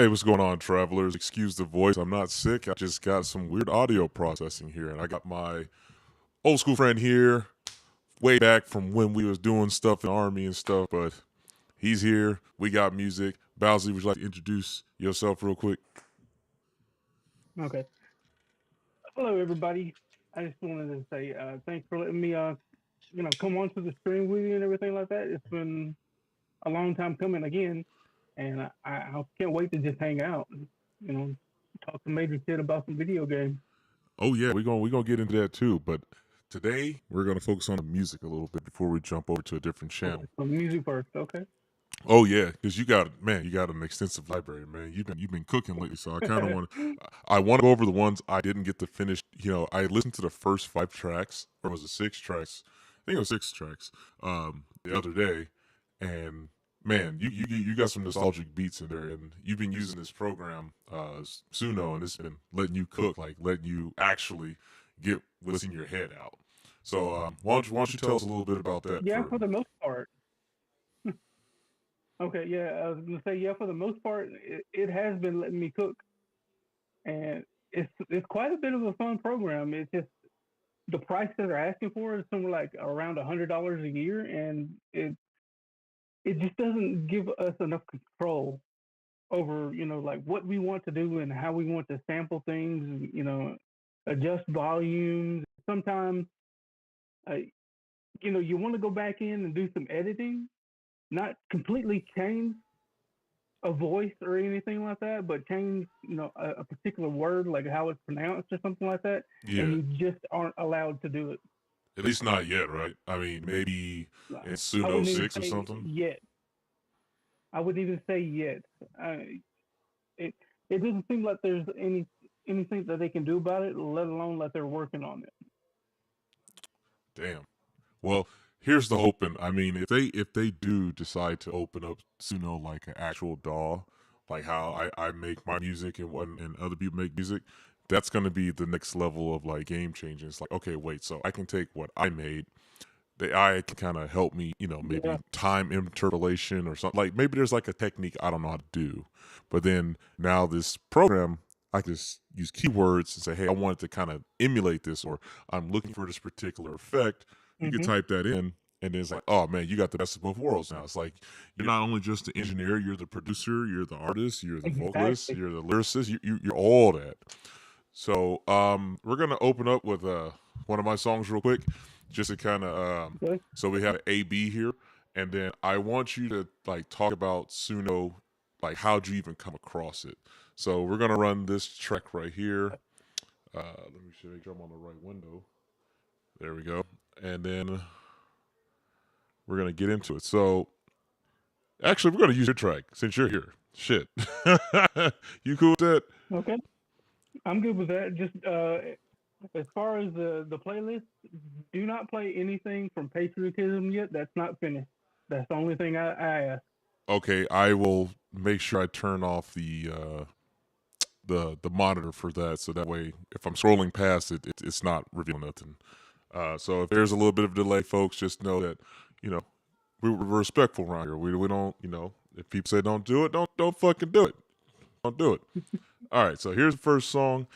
Hey, what's going on, travelers? Excuse the voice. I'm not sick. I just got some weird audio processing here, and I got my old school friend here, way back from when we was doing stuff in the army and stuff. But he's here. We got music. Bowsy, would you like to introduce yourself real quick? Okay. Hello, everybody. I just wanted to say thanks for letting me, come on to the stream with you and everything like that. It's been a long time coming again, and I can't wait to just hang out, you know, talk some major shit about some video games. Oh yeah, we're gonna get into that too. But today we're gonna focus on the music a little bit before we jump over to a different Okay, channel. so music first. Okay. Oh yeah, because you got an extensive library, man. You've been cooking lately, so I kind of want to. I want to go over the ones I didn't get to finish. I listened to the first 5 tracks, or was it 6 tracks? I think it was 6 tracks. The other day, and man, you got some nostalgic beats in there, and you've been using this program, Suno, and it's been letting you cook, like letting you actually get what's in your head out. So why don't you tell us a little bit about that Yeah, for? for the most part. Okay, yeah, I was gonna say yeah. For the most part, it has been letting me cook, and it's quite a bit of a fun program. It's just the price that they're asking for is somewhere like around $100 a year, and it just doesn't give us enough control over like what we want to do and how we want to sample things, and adjust volumes. Sometimes uh, you want to go back in and do some editing, not completely change a voice or anything like that, but change a particular word, like how it's pronounced or something like that, and Yeah. you just aren't allowed to do it. At least not yet, right? I mean, maybe in I Suno wouldn't even 6 or say something. yet. I wouldn't even say yet. It it doesn't seem like there's anything that they can do about it, let alone that they're working on it. Damn. Well, here's the hoping. I mean, if they do decide to open up Suno like an actual DAW, like how I make my music and other people make music, that's gonna be the next level of like game changing. It's like, okay, wait, so I can take what I made, the AI can kind of help me, maybe Yeah. time interpolation or something. Like maybe there's like a technique I don't know how to do, but then now this program, I can just use keywords and say, hey, I want it to kind of emulate this, or I'm looking for this particular effect. You could Hmm. type that in, and then it's like, oh man, you got the best of both worlds now. It's like you're not only just the engineer, you're the producer, you're the artist, you're the vocalist, Exactly. you're the lyricist, you're all that. So we're gonna open up with one of my songs real quick, just to kind of Okay. so we have A B here, and then I want you to like talk about Suno, like how'd you even come across it. So we're gonna run this track right here. Let me make sure I'm on the right window. There we go, and then we're gonna get into it. So actually, we're gonna use your track since you're here. Shit, you cool with that? Okay. I'm good with that. Just as far as the playlist, do not play anything from patriotism yet. That's not finished. That's the only thing I ask. Okay, I will make sure I turn off the monitor for that, so that way if I'm scrolling past it, it's not revealing nothing. So if there's a little bit of delay, folks, just know that you know we're respectful around here. We don't if people say don't do it, don't fucking do it. Don't do it. All right, so here's the first song.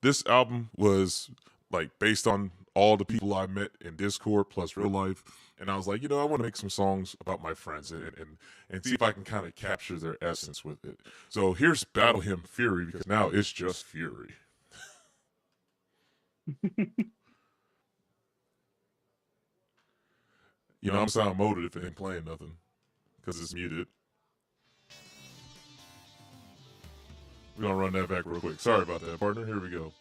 This album was like based on all the people I met in Discord plus real life, and I was like, I want to make some songs about my friends and see if I can kind of capture their essence with it. So here's Battle Hymn Fury because now it's just Fury. I'm sound molded if it ain't playing nothing because it's muted. We're gonna run that back real quick. Sorry about that, partner. Here we go.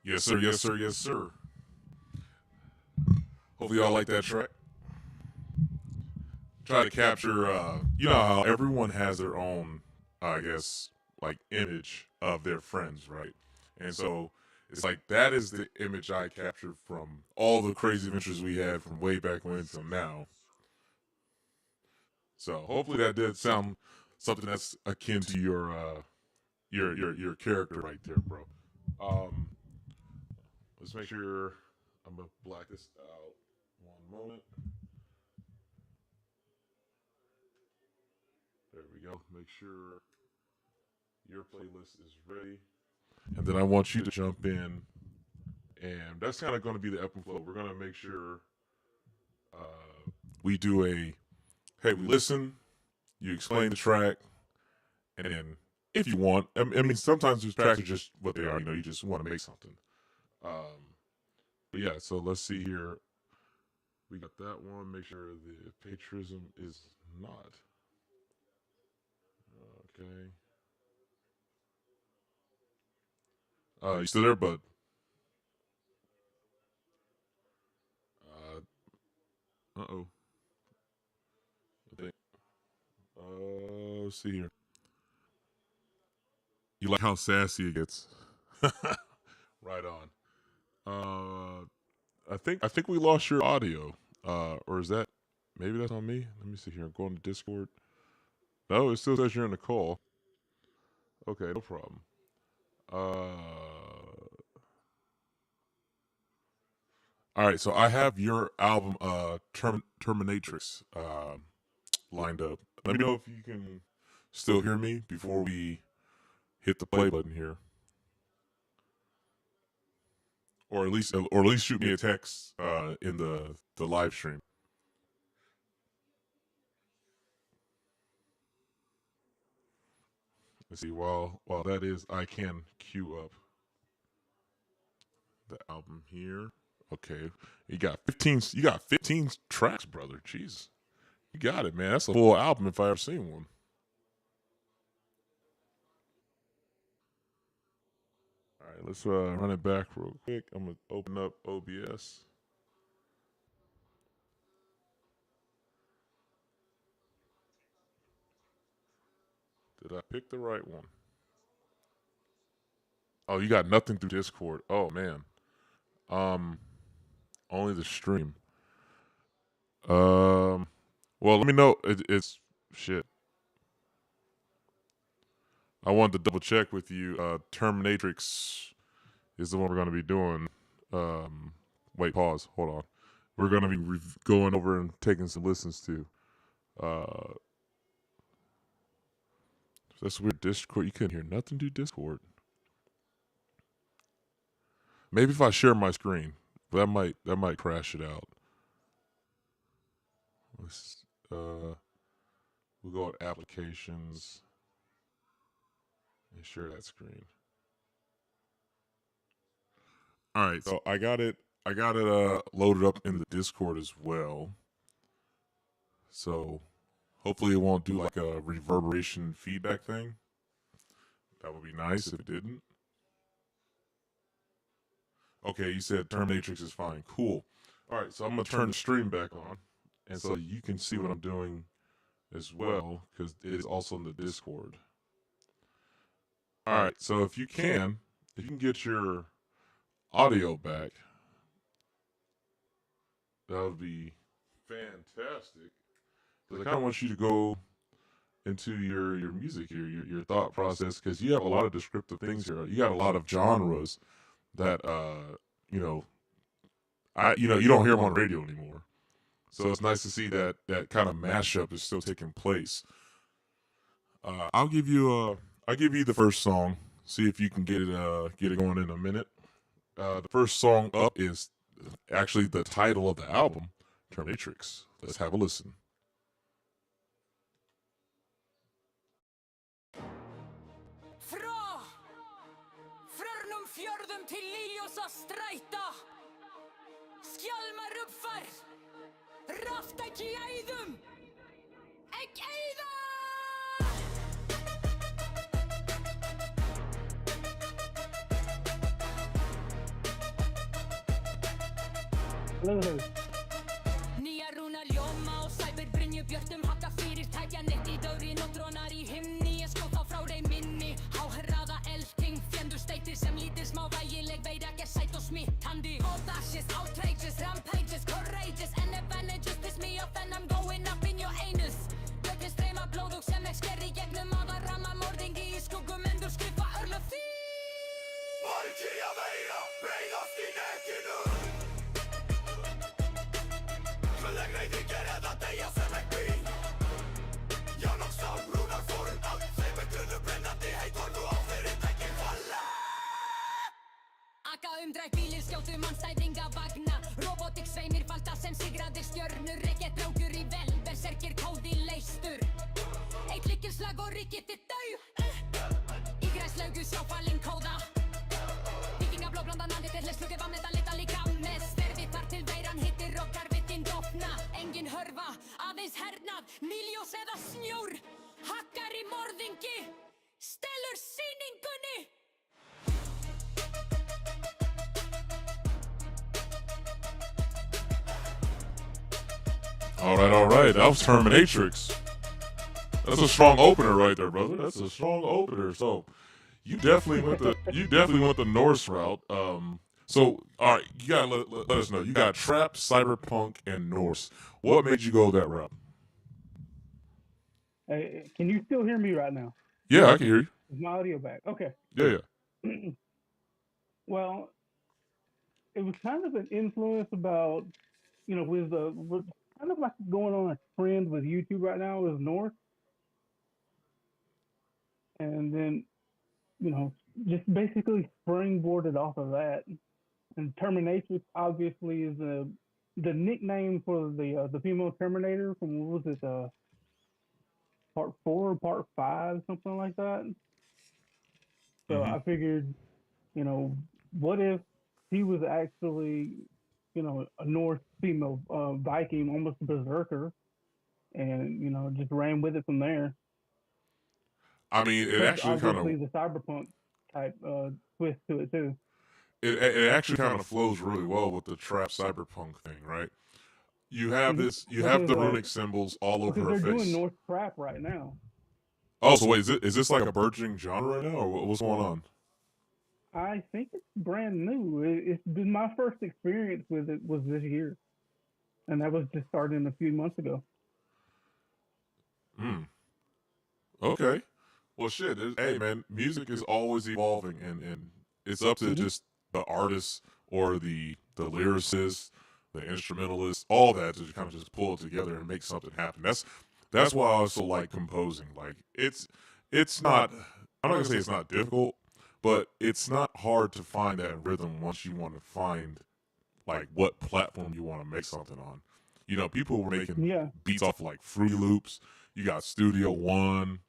Yes, sir. Yes, sir. Yes, sir. Hopefully, y'all like that track. Try to capture, you know how everyone has their own, I guess, like image of their friends, right? And so it's like that is the image I captured from all the crazy adventures we had from way back when till now. So hopefully that did sound something that's akin to your character right there, bro. Um, let's make sure I'm gonna black this out. One moment. There we go. Make sure your playlist is ready, and then I want you to jump in, and that's kind of going to be the ebb and flow. We're going to make sure we do a hey, we listen, you explain the track, and then if you want, I mean, sometimes these tracks are just what they are. You know, you just want to make something. But yeah, so let's see here. We got that one. Make sure the patriotism is not. Okay. You still there, bud? Uh-oh. I think. Let's see here. You like how sassy it gets? Right on. I think we lost your audio. Or is that maybe that's on me? Let me see here. I'm going to Discord. No, it still says you're in the call. Okay, no problem. All right, so I have your album, Terminatrix, lined up. Let me know if you can still hear me before we hit the play button here, or at least shoot me a text in the live stream. Let's see. While that is, I can queue up the album here. Okay, you got 15. You got 15 tracks, brother. Jeez, you got it, man. That's a full album if I ever seen one. All right, let's run it back real quick. I'm gonna open up OBS. Did I pick the right one? Oh, you got nothing through Discord. Oh man. Um, only the stream. Well, let me know. It's shit. I wanted to double check with you. Terminatrix is the one we're gonna be doing. Wait, pause. Hold on. We're gonna be going over and taking some listens to. Uh, that's weird. Discord. You couldn't hear nothing through Discord. Maybe if I share my screen, that might crash it out. Let's we'll go to applications and share that screen. All right, so I got it loaded up in the Discord as well. So hopefully it won't do like a reverberation feedback thing. That would be nice if it didn't. Okay, you said Terminatrix is fine. Cool. All right, so I'm gonna turn the stream back on, and so you can see what I'm doing as well because it is also in the Discord. All right, so if you can get your audio back, that would be fantastic. Because I kind of want you to go into your music here, your thought process, because you have a lot of descriptive things here. You got a lot of genres that you know you don't hear them on radio anymore. So it's nice to see that kind of mashup is still taking place. I'll give you the first song. See if you can get it going in a minute. The first song up is actually the title of the album, Terminatrix. Let's have a listen. Frörnum fjörðum til ljósa stræta Skjálmar uppfærð Raft ekki æðum Ekki æða Look at her. Nýja rúna ljóma og sæbir brynju björtum hakka fyrirtækja nett í dögri nóttrónar í himni ég skó þá frá þeim minni háherraða eldting fjendur steiti sem lítir smá vægileg veit ekki sætt og smittandi audacious, outrageous, rampageous, courageous and advantageous piss me off and I'm going up in your anus Lögin streyma blóðug sem ekki skerri gegnum aða ramma morðingi í skuggum endur skrifa örlöf því Valkyrja meira breiðast í netinu Legreiti gera það deyja sem ekki býn Já, nokk stálbrúnar fórum allt Þeim er grunnu brennandi heit horfu á fyrirtæki falla Akka umdrætt bílir skjótu mannstæðinga vagna Robotik sveimir falda sem sigraði stjörnur Reykja drákur í vel, berserkir kóði leystur Eitt lykilslag og ríkið þitt dau Í græslaugu sjáfalinn kóða Vikinga blóblandan andið til slukið var með það lita líka með Sterfi þar til veiran hittir og karvitinn dofna Engin hörfa, aðeins hernað, nýljós eða snjór Hakkar í morðingi, stelur sýningunni All right. That was Terminatrix. That's a strong opener right there, brother. That's a strong opener. So you definitely went the Norse route. So all right, you gotta let us know. You got trap, cyberpunk, and Norse. What made you go that route? Hey, can you still hear me right now? Yeah, I can hear you. Is my audio back? Okay. Yeah. Well, it was kind of an influence about, with kind of like going on a trend with YouTube right now is North. And then, just basically springboarded off of that. And Terminatrix obviously is the nickname for the female Terminator from, what was it, part 4, part 5, something like that. So I figured, what if he was actually, a Norse female Viking, almost a berserker, and just ran with it from there. I mean, it actually kind of the cyberpunk type twist to it too. It actually kind of flows really well with the trap cyberpunk thing, right? You have the runic symbols all over her face. They're doing Norse trap right now. Oh, so wait, is this like a burgeoning genre right now, or what's going on? I think it's brand new. It's been my first experience with it was this year, and that was just starting a few months ago. Okay. Well, shit. Hey, man, music is always evolving, and it's up to just the artists or the lyricists, the instrumentalists, all that to kind of just pull it together and make something happen. That's why I also like composing. Like it's not. I'm not gonna say it's not difficult, but it's not hard to find that rhythm once you want to find like what platform you want to make something on. People were making beats off of, like Fruity Loops. You got Studio One.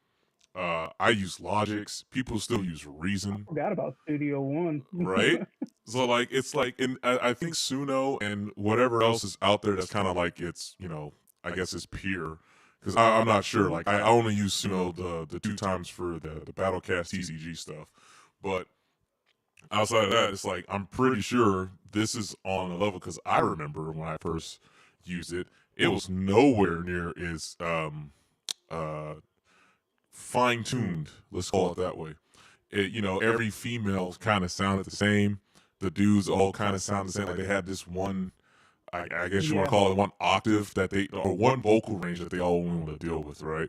I use Logic's. People still use Reason. I forgot about Studio One. Right? So like it's like I think Suno and whatever else is out there that's kind of like it's I guess it's peer because I'm not sure. Like I only use Suno the 2 times for the Battlecast TCG stuff, but outside of that, it's like I'm pretty sure this is on a level because I remember when I first used it, it was nowhere near as fine-tuned, let's call it that way. Every female kind of sounded the same. The dudes all kind of sound the same. Like they had this one, I guess you want to call it one octave or one vocal range that they all want to deal with, right?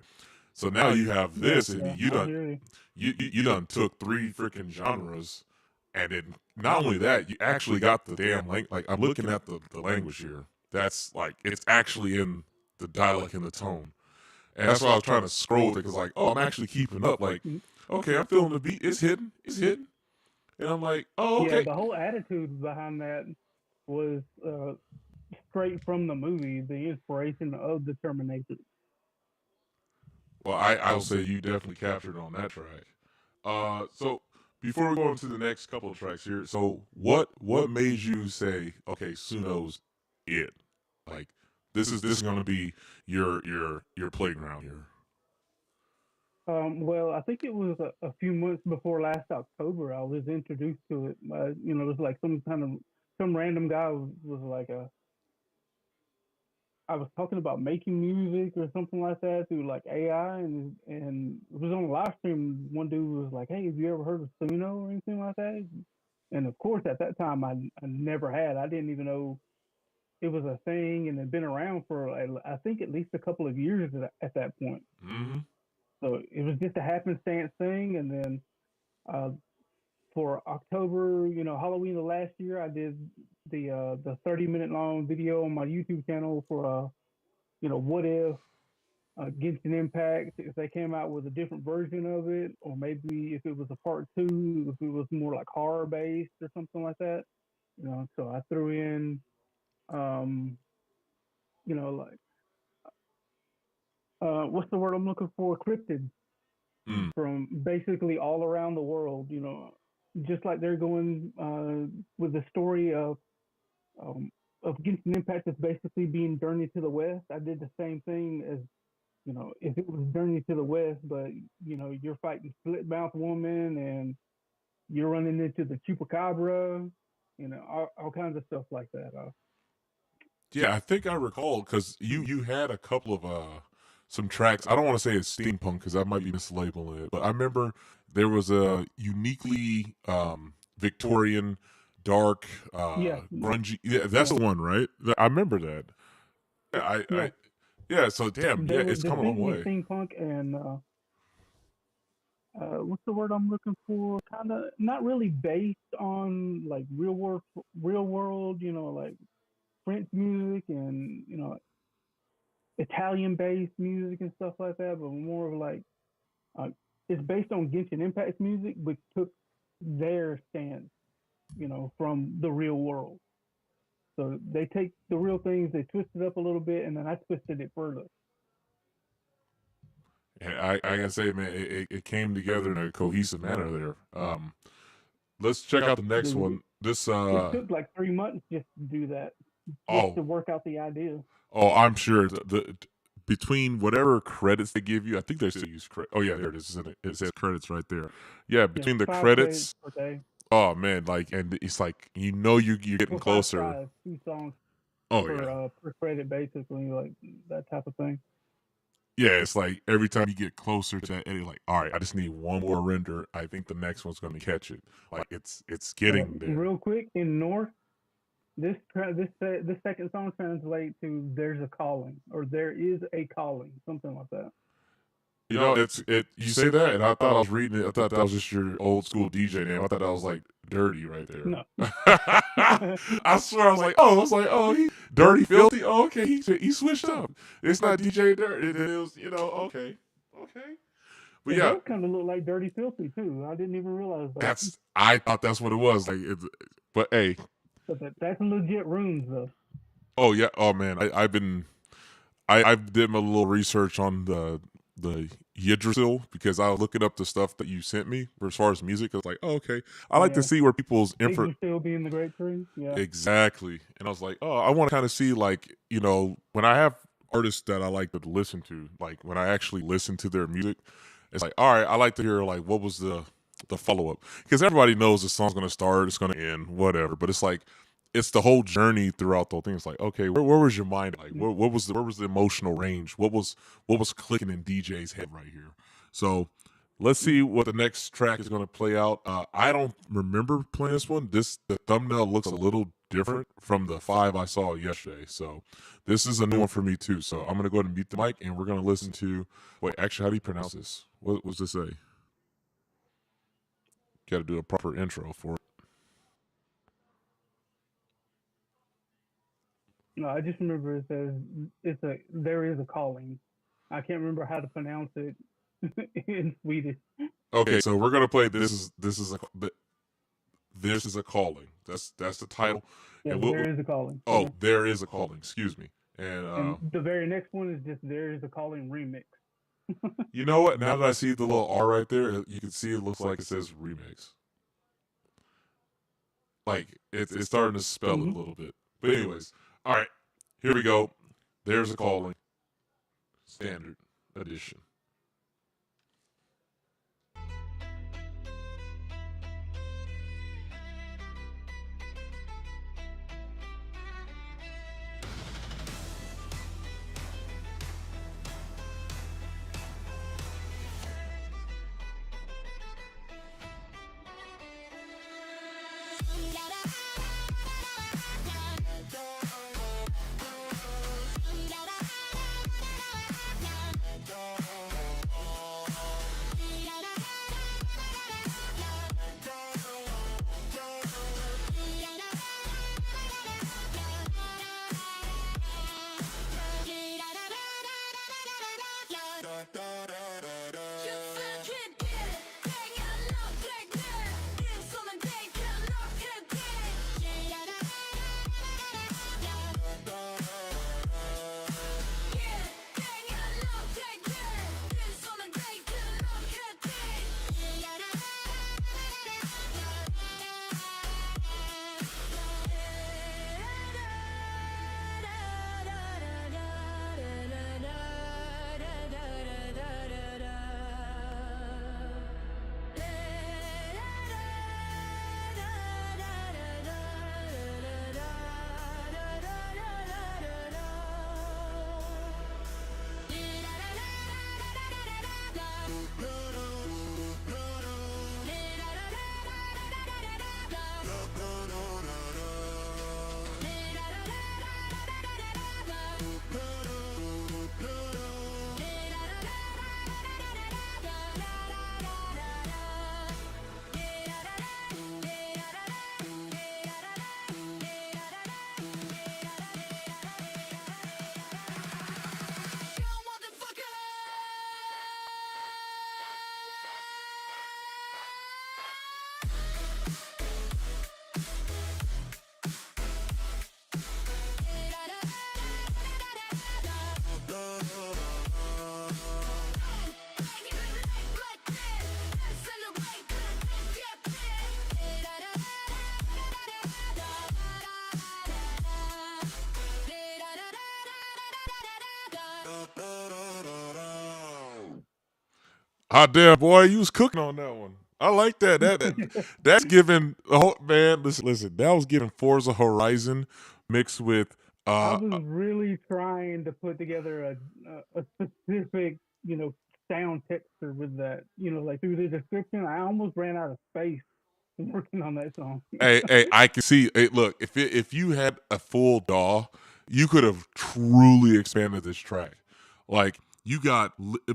So now you have this, and you done took 3 freaking genres, and then not only that, you actually got the damn language. Like I'm looking at the language here. That's like it's actually in the dialect and the tone. And that's why I was trying to scroll with it because, like, I'm actually keeping up. Like, okay, I'm feeling the beat. It's hitting. And I'm like, oh, okay. Yeah, the whole attitude behind that was straight from the movie, the inspiration of the Terminator. Well, I will say you definitely captured on that track. So before we go into the next couple of tracks here, so what made you say, okay, Suno's it? Like, this is going to be your playground here. Well, I think it was a few months before last October. I was introduced to it. It was like some random guy was like I was talking about making music or something like that through like AI, and it was on a live stream. One dude was like, "Hey, have you ever heard of Suno or anything like that?" And of course, at that time, I never had. I didn't even know it was a thing, and it had been around for I think at least a couple of years at that point. Mm-hmm. So it was just a happenstance thing, and then uh, for October, Halloween of last year, I did the 30-minute long video on my YouTube channel for what if Genshin Impact, if they came out with a different version of it, or maybe if it was a part two, if it was more like horror based or something like that. So I threw in, um, like what's the word I'm looking for? Cryptids Mm. from basically all around the world. Just like they're going with the story um, of Genshin Impact is basically being Journey to the West. I did the same thing as if it was Journey to the West, but you're fighting split mouth woman and you're running into the chupacabra, all kinds of stuff like that. Yeah, I think I recall because you had a couple of some tracks. I don't want to say it's steampunk because I might be mislabeling it, but I remember there was a uniquely Victorian, dark, Yeah, grungy. Yeah, that's yeah, the one, right? I remember that. Yeah, yeah. yeah. So damn, yeah, There was it's come a long distinctly way. steampunk and what's the word I'm looking for? Kind of not really based on like real world, like French music and Italian based music and stuff like that, but more of like uh, it's based on Genshin Impact's music, which took their stance, from the real world. So they take the real things, they twist it up a little bit, and then I twisted it further. And I can say, man, it came together in a cohesive manner there. Let's check out the next one. This It took like 3 months just to do that, just oh to work out the idea. oh, I'm sure the between whatever credits they give you, I think they still use credit. Oh yeah, there it is. It says credits right there. Yeah, Yeah, between the 5 credits credits. per day. Oh man, like, and it's like you're getting Well, five closer. tries, 2 songs Oh yeah, per credit, basically, like that type of thing. yeah. It's like every time you get closer to that edit, like, all right, I just need one more render. I think the next one's going to catch it. Like it's getting there. Real quick, in North, this second song translates to "There's a calling" or "There is a calling," something like that. You know, it. You say that, and I thought I was reading it. I thought that was just your old school DJ name. I thought that was like Dirty right there. No. I swear, I was like, oh, he Dirty Filthy. Oh, okay, he switched up. It's not DJ Dirty. It was, okay. But It yeah, does kind of look like Dirty Filthy too. I didn't even realize that. I thought that's what it was. Like, but hey, But that's legit runes though. oh yeah, oh man, I did my little research on the Yggdrasil because I was looking up the stuff that you sent me as far as music. I was like, oh, okay, I like to see where people's info still being the great tree. Yeah, exactly. And I was like, oh, I want to kind of see, like, when I have artists that I like to listen to, like when I actually listen to their music, it's like, all right, I like to hear like what was the follow up, because everybody knows the song's gonna start, it's gonna end, whatever. But it's like it's the whole journey throughout the whole thing. It's like, okay, where was your mind? Like, what was where was the emotional range? What was clicking in DJ's head right here? So let's see what the next track is going to play out. I don't remember playing this one. The thumbnail looks a little different from the 5 I saw yesterday. So this is a new one for me too. So I'm going to go ahead and mute the mic, and we're going to listen to. Wait, actually, how do you pronounce this? What was this say? Got to do a proper intro for it. No, I just remember it says there is a calling. I can't remember how to pronounce it in Swedish. Okay, so we're gonna play this is a calling. That's the title. Yeah, and there is a calling. Oh, there is a calling. Excuse me. And the very next one is just there is a calling remix. You know what? Now that I see the little R right there, you can see it looks like it says remix. Like it's starting to spell it a little bit. But anyways, all right, here we go. There's a calling. Standard edition. Hot damn, boy, you was cooking on that one. I like that. That's giving. Oh man, listen. That was giving Forza Horizon mixed with. I was really trying to put together a specific, sound texture with that. Like through the description, I almost ran out of space working on that song. Hey, I can see. Hey, look, if you had a full DAW, you could have truly expanded this track. Like you got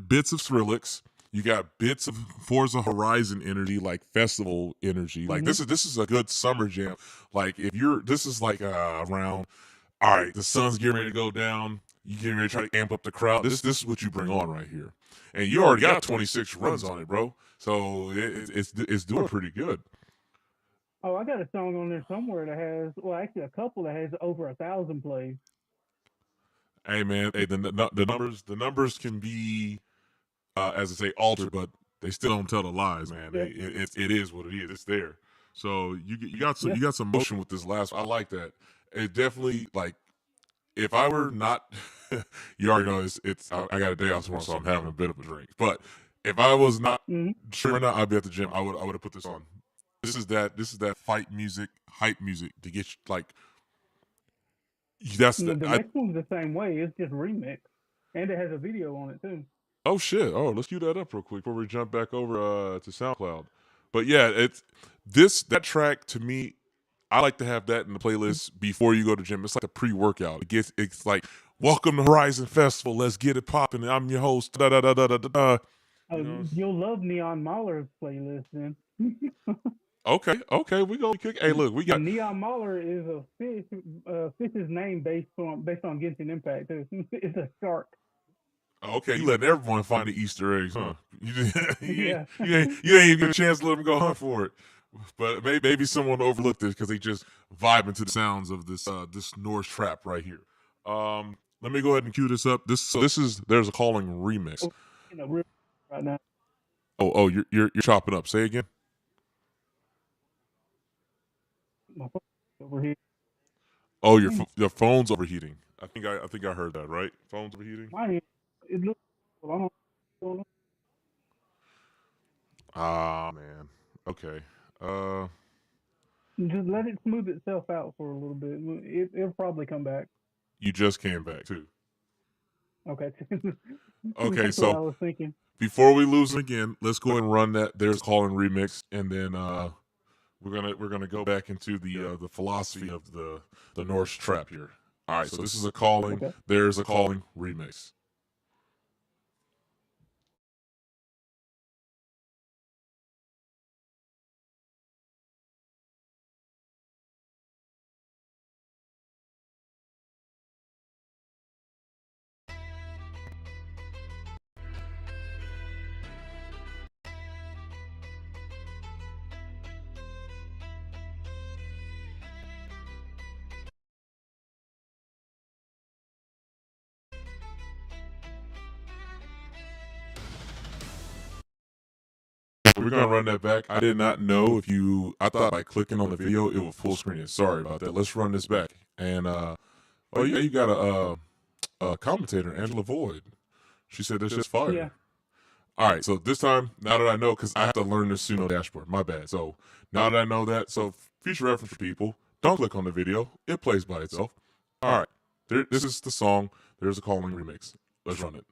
bits of Skrillex, you got bits of Forza Horizon energy, like festival energy. Like this is a good summer jam. Like this is like around. All right, the sun's getting ready to go down. You getting ready to try to amp up the crowd. This is what you bring on right here, and you already got 26 runs on it, bro. So it's doing pretty good. Oh, I got a song on there somewhere that has, well, actually a couple that has over 1,000 plays. Hey man, hey, the numbers can be, as I say, altered, but they still don't tell the lies, man. Yeah. It is what it is. It's there. So you got some motion with this last. I like that. It definitely, like, if I were not, you already know I got a day off tomorrow, so I'm having a bit of a drink. But if I was not sure or not, I'd be at the gym. I would have put this on. This is that fight music, hype music to get you, like. The next one's the same way. It's just remix, and it has a video on it too. Oh shit! Oh, let's cue that up real quick before we jump back over to SoundCloud. But yeah, that track to me. I like to have that in the playlist before you go to gym. It's like a pre-workout. It's like, welcome to Horizon Festival. Let's get it popping. I'm your host. Da da da da da da. You'll love Neon Mahler's playlist then. Okay, we gonna kick. Hey, look, we got Neon Mahler is a fish. Fish's name based on Genshin Impact too. It's a shark. Okay, you letting everyone find the Easter eggs, huh? You Yeah. ain't even get a chance to let them go hunt for it. But maybe someone overlooked this because they just vibing to the sounds of this Norse trap right here. Let me go ahead and cue this up. There's a calling remix. Right now. Oh, you're chopping up. Say again. My phone's overheating. Oh, your phone's overheating. I think I heard that, right? Phone's overheating. Mine, it looks. Well, I don't know. Ah man. Okay. Just let it smooth itself out for a little bit. It'll probably come back. You just came back too. Okay. Okay, That's so what I was thinking. Before we lose them again, let's go ahead and run that. There's calling remix, and then we're gonna go back into the philosophy of the Norse trap here. All right, so this is a calling. Okay. There's a calling remix. We're gonna run that back. I did not know if you. I thought by clicking on the video it would full screen it. Sorry about that. Let's run this back. And oh yeah, you got a commentator, Angela Void. She said this just fire. Yeah. All right, so this time, now that I know, because I have to learn the Suno dashboard. My bad. So now that I know that, so future reference for people, don't click on the video. It plays by itself. All right, this is the song. There's a calling remix. Let's run it.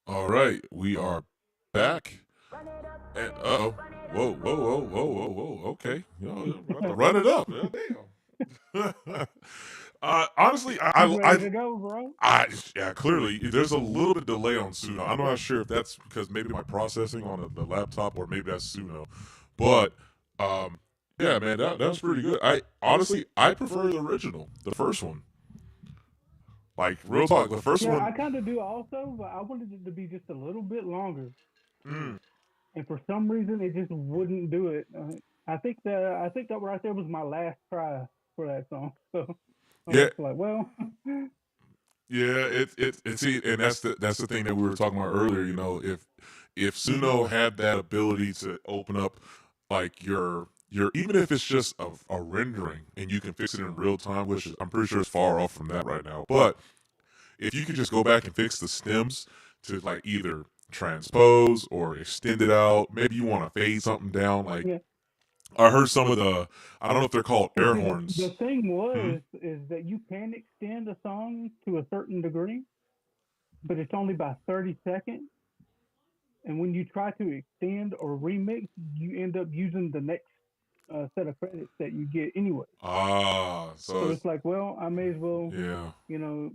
All right, we are back. And oh, whoa. Okay, run it up. Damn. Honestly, You ready to go, bro? yeah, clearly there's a little bit of delay on Suno. I'm not sure if that's because maybe my processing on the laptop or maybe that's Suno, but yeah, man, that was pretty good. I honestly I prefer the original, the first one. Like real talk, the first Yeah, one. I kind of do also, but I wanted it to be just a little bit longer. Mm, And for some reason, it just wouldn't do it. I think that right there was my last try for that song. So I Yeah, was like, well, yeah. It see, and that's the thing that we were talking about earlier. You know, if Suno had that ability to open up like your even if it's just a rendering and you can fix it in real time, which is, I'm pretty sure it's far off from that right now. But if you could just go back and fix the stems to like either transpose or extend it out, maybe you want to fade something down. Like yeah. I heard some of the, I don't know if they're called Well, air see, the horns. thing Hmm? was is that you can extend a song to a certain degree, but it's only by 30 seconds. And when you try to extend or remix, you end up using the next set of credits that you get anyway. Ah, So so it's like, well, I may as well, yeah. you know,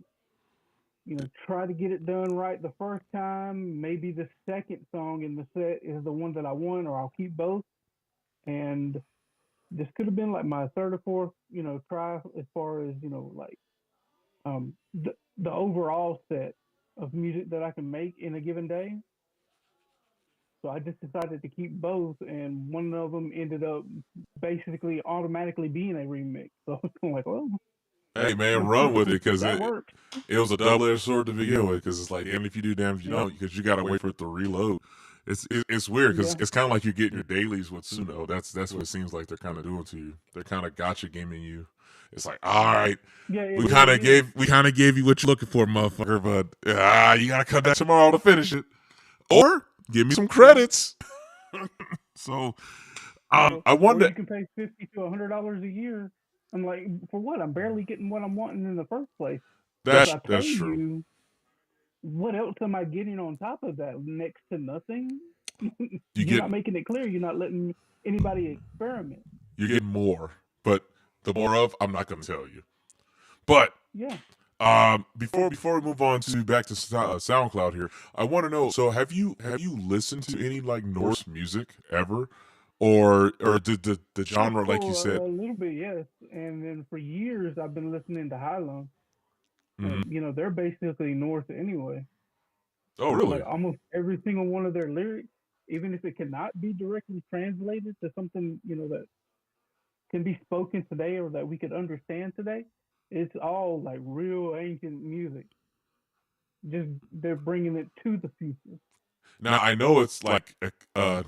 try to get it done right the first time. Maybe the second song in the set is the one that I want, or I'll keep both. And this could have been like my third or fourth, try as far as like the overall set of music that I can make in a given day. So I just decided to keep both, and one of them ended up basically automatically being a remix. So I'm like, well, Hey man, run with it because that it worked. it was a double-edged sword to begin with. Because it's like, and if you do, damn if you Yeah, don't, because you gotta wait for it to reload. It's weird because yeah, it's kind of like you're getting your dailies with Suno. That's what it seems like they're kind of doing to you. They're kind of gotcha gaming you. It's like, all right, yeah. It we kind really of is. gave you what you're looking for, motherfucker. But you gotta come back tomorrow to finish it, or give me some credits. So, I Or wonder. you can pay $50 to $100 a year. I'm like, for what? I'm barely getting what I'm wanting in the first place. So if I That's pay true. you, what else am I getting on top of that? Next to nothing. You You're get not making it clear. You're not letting anybody experiment. you get more, but the more of I'm not gonna tell you. But Yeah. before we move on to back to SoundCloud here, I want to know. So have you listened to any like Norse music ever, or the genre like you For said? a little bit, yes. And then for years, I've been listening to Highland. Hmm. And, they're basically North anyway. Oh Like really? almost every single one of their lyrics, even if it cannot be directly translated to something, that can be spoken today or that we could understand today, it's all like real ancient music. Just they're bringing it to the future. Now I know it's like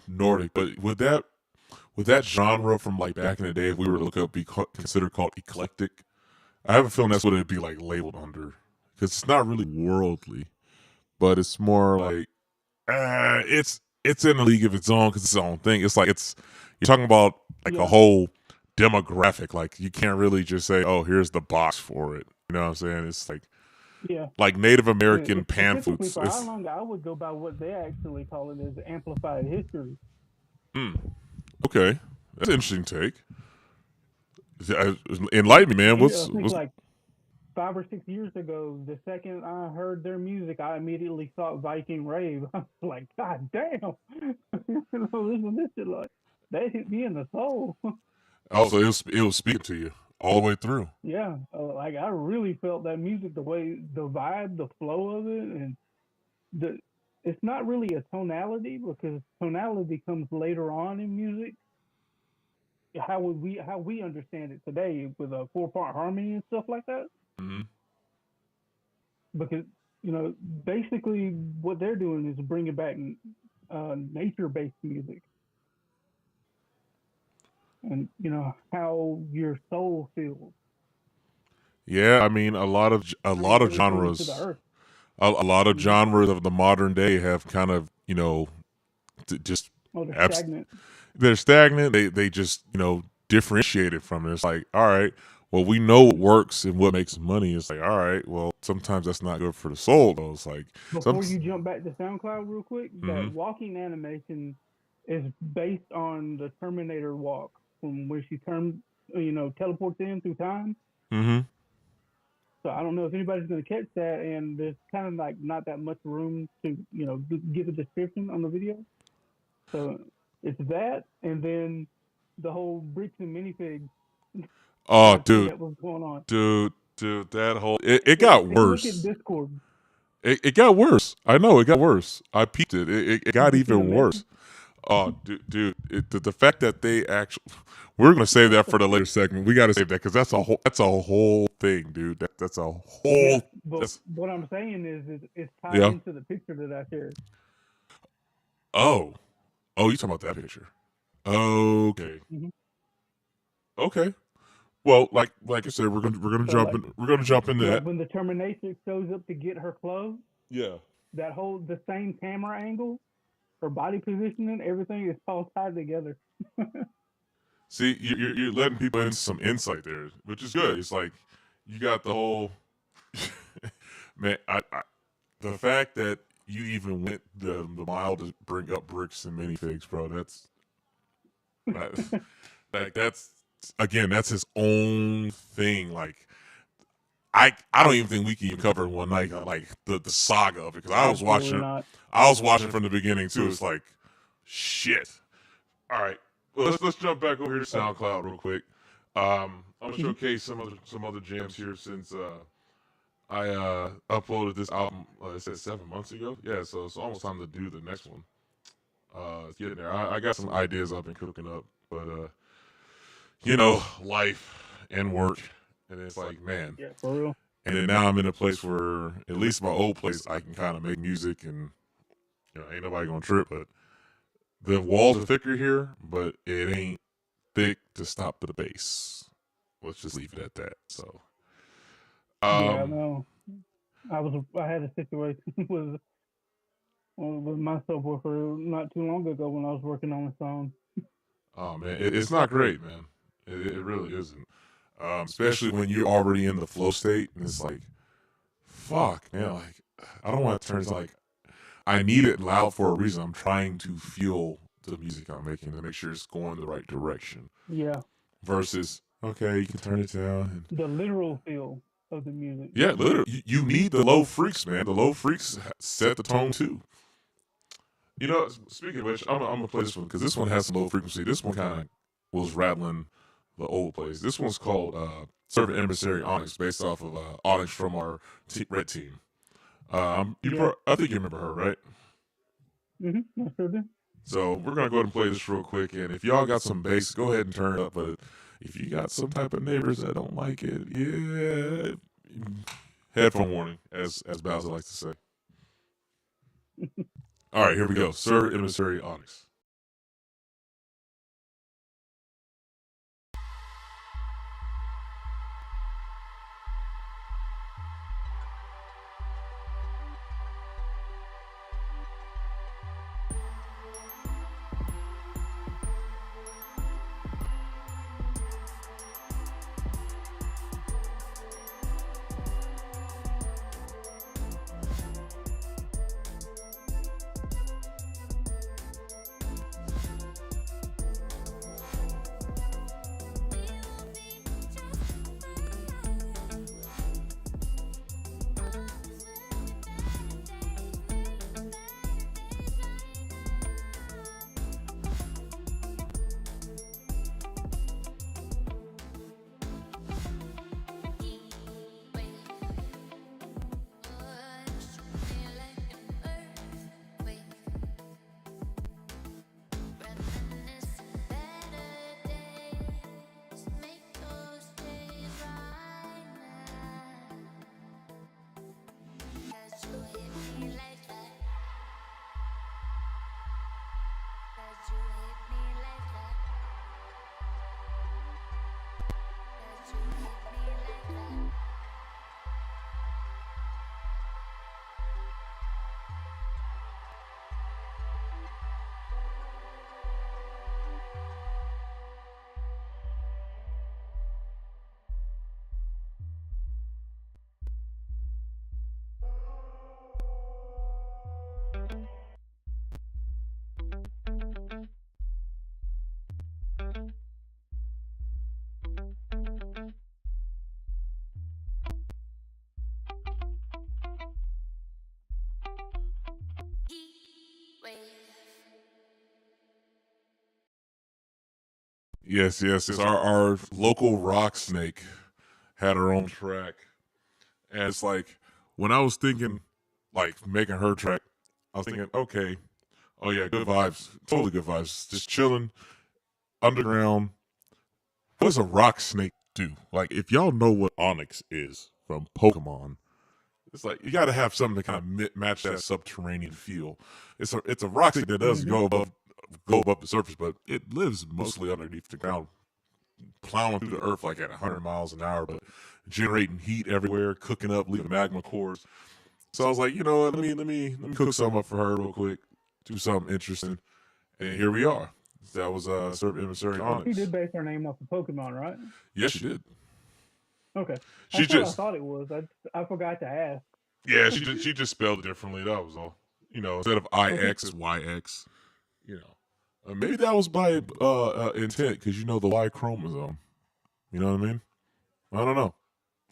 Nordic, but would that genre from like back in the day, if we were to look up, be considered called eclectic? I have a feeling that's what it'd be like labeled under, because it's not really worldly, but it's more like it's in a league of its own because it's its own thing. It's like you're talking about like a Yeah, whole demographic. Like you can't really just say, "Oh, here's the box for it." You know what I'm saying? It's yeah. like Native And American pan specifically flutes. for how It's long I would go by what they actually call it as amplified history. mm, okay. That's an interesting take. Enlighten me, man. I think What's like 5 or 6 years ago, the second I heard their music, I immediately thought Viking rave. I was like, God damn! Listen to this shit, like that hit me in the soul. also it was speaking to you all the way through. Yeah, like I really felt that music, the way, the vibe, the flow of it, and the. It's not really a tonality because tonality comes later on in music. How we understand it today with a 4-part harmony and stuff like that. Hmm. Because basically what they're doing is bringing back nature-based music, and how your soul feels, Yeah, I mean a lot of translating to the genres. earth. A lot of Hmm. genres of the modern day have kind of just Oh, they're abs- stagnant. they're stagnant. They just differentiate it from it. It's like, all right, well, we know what works and what makes money. It's like, all right, well, sometimes that's not good for the soul though. It's like some. Before you jump back to SoundCloud real quick, that Mm-hmm. walking animation is based on the Terminator walk from where she teleports in through time. Mm-hmm. So I don't know if anybody's going to catch that, and there's kind of like not that much room to give a description on the video. So it's that, and then the whole bricks and minifigs Oh, thing dude, that was going on. dude, that whole it Take, got take a look at worse. Discord. It got worse. I know it got worse. I peeped it. It Did got you see the even message? worse. Oh, dude, the fact that they actually, we're gonna save that for the later segment. We got to save that because that's a whole thing, dude. That's a whole. Yeah, but That's, what I'm saying is it's tied yeah. into the picture that I shared. Oh, you talking about that picture? Okay, Hmm. okay. Well, like I said, we're gonna So jump like, in. We're gonna jump into like that. when the Terminatrix shows up to get her clothes, Yeah. the same camera angle, her body positioning, everything is all tied together. See, you're letting people into some insight there, which is good. It's like you got the whole man. The fact that you even went the mile to bring up bricks and minifigs, bro. That, like that's again, that's his own thing. Like I don't even think we can even cover in one night like the saga of it because Absolutely not. I was watching from the beginning too. It's like shit. All right, well let's jump back over here to SoundCloud real quick. I'm gonna showcase some other jams here since I uploaded this album. It said 7 months ago. Yeah, so it's almost time to do the next one. It's getting there. I got some ideas I've been cooking up, but life and work, and it's like, man. Yeah, for real. And then now I'm in a place where, at least my old place, I can kind of make music, and ain't nobody gonna trip. But the walls are thicker here, but it ain't thick to stop the bass. Let's just leave it at that. So, Yeah, I know. I had a situation with my subwoofer not too long ago when I was working on a song. oh man, it's not great, man. It really isn't. Especially when you're already in the flow state, and it's like, fuck, man. Like, I don't want to turn. It's like I need it loud for a reason. I'm trying to feel the music I'm making to make sure it's going the right direction. Yeah. Versus, okay, you can turn it down. And The literal feel of the music. yeah, literally, you need the low freaks, man. The low freaks set the tone too. Speaking of which, I'm gonna play this one because this one has some low frequency. This one kind of was rattling the old plays. This one's called Servant Emissary Onyx, based off of Onyx from our Red Team. I think you remember her, right? I sure do. So we're gonna go ahead and play this real quick, and if y'all got some bass, go ahead and turn it up. But if you got some type of neighbors that don't like it, yeah, headphone warning, as Bowser likes to say. All right, here we go. Sir Emissary Onyx. Yes. It's our local rock snake had her own track, and it's like when I was thinking, like making her track, I was thinking, okay, Oh yeah, good vibes. Totally good vibes. Just chilling underground. What does a rock snake do? Like, if y'all know what Onyx is from Pokemon, it's like you got to have something to kind of match that subterranean feel. It's a rock snake that does go above the surface, but it lives mostly underneath the ground, plowing through the earth like at 100 miles an hour, but generating heat everywhere, cooking up, leaving magma cores. So I was like, you know what? Let me cook something up for her real quick, do something interesting, and here we are. That was Servant Emissary She Onyx. did base her name off of Pokemon, right? Yes, she did. Okay. She That's what I just thought it was. I forgot to ask. yeah, she just spelled it differently. That was all. You know, instead of IX, it's YX. You know, maybe that was by intent because you know the Y chromosome. You know what I mean? I don't know.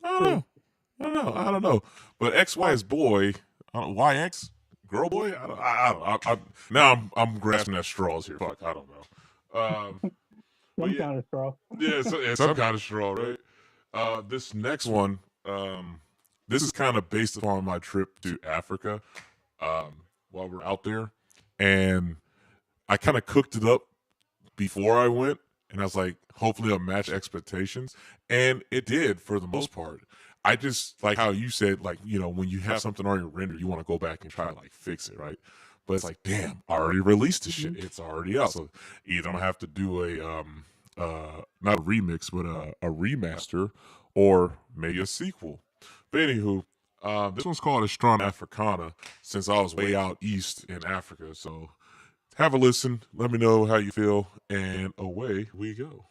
I don't know. But XY is boy. YX girl boy. I don't. Now I'm grasping at straws here. Fuck, I don't know. Some kind of straw. Yeah, some kind of straw, right? This next one, this is kind of based upon my trip to Africa while we're out there, and I kind of cooked it up before I went, and I was like, hopefully I'll match expectations, and it did for the most part. I just like how you said, like, you know, when you have something already rendered, you want to go back and try to like fix it, right? But it's like, damn, I already released the shit. It's already out. So either I'm gonna have to do a not a remix, but a remaster, or maybe a sequel. But anywho, this one's called Estrana Africana, since I was way out east in Africa. So have a listen. Let me know how you feel, and away we go.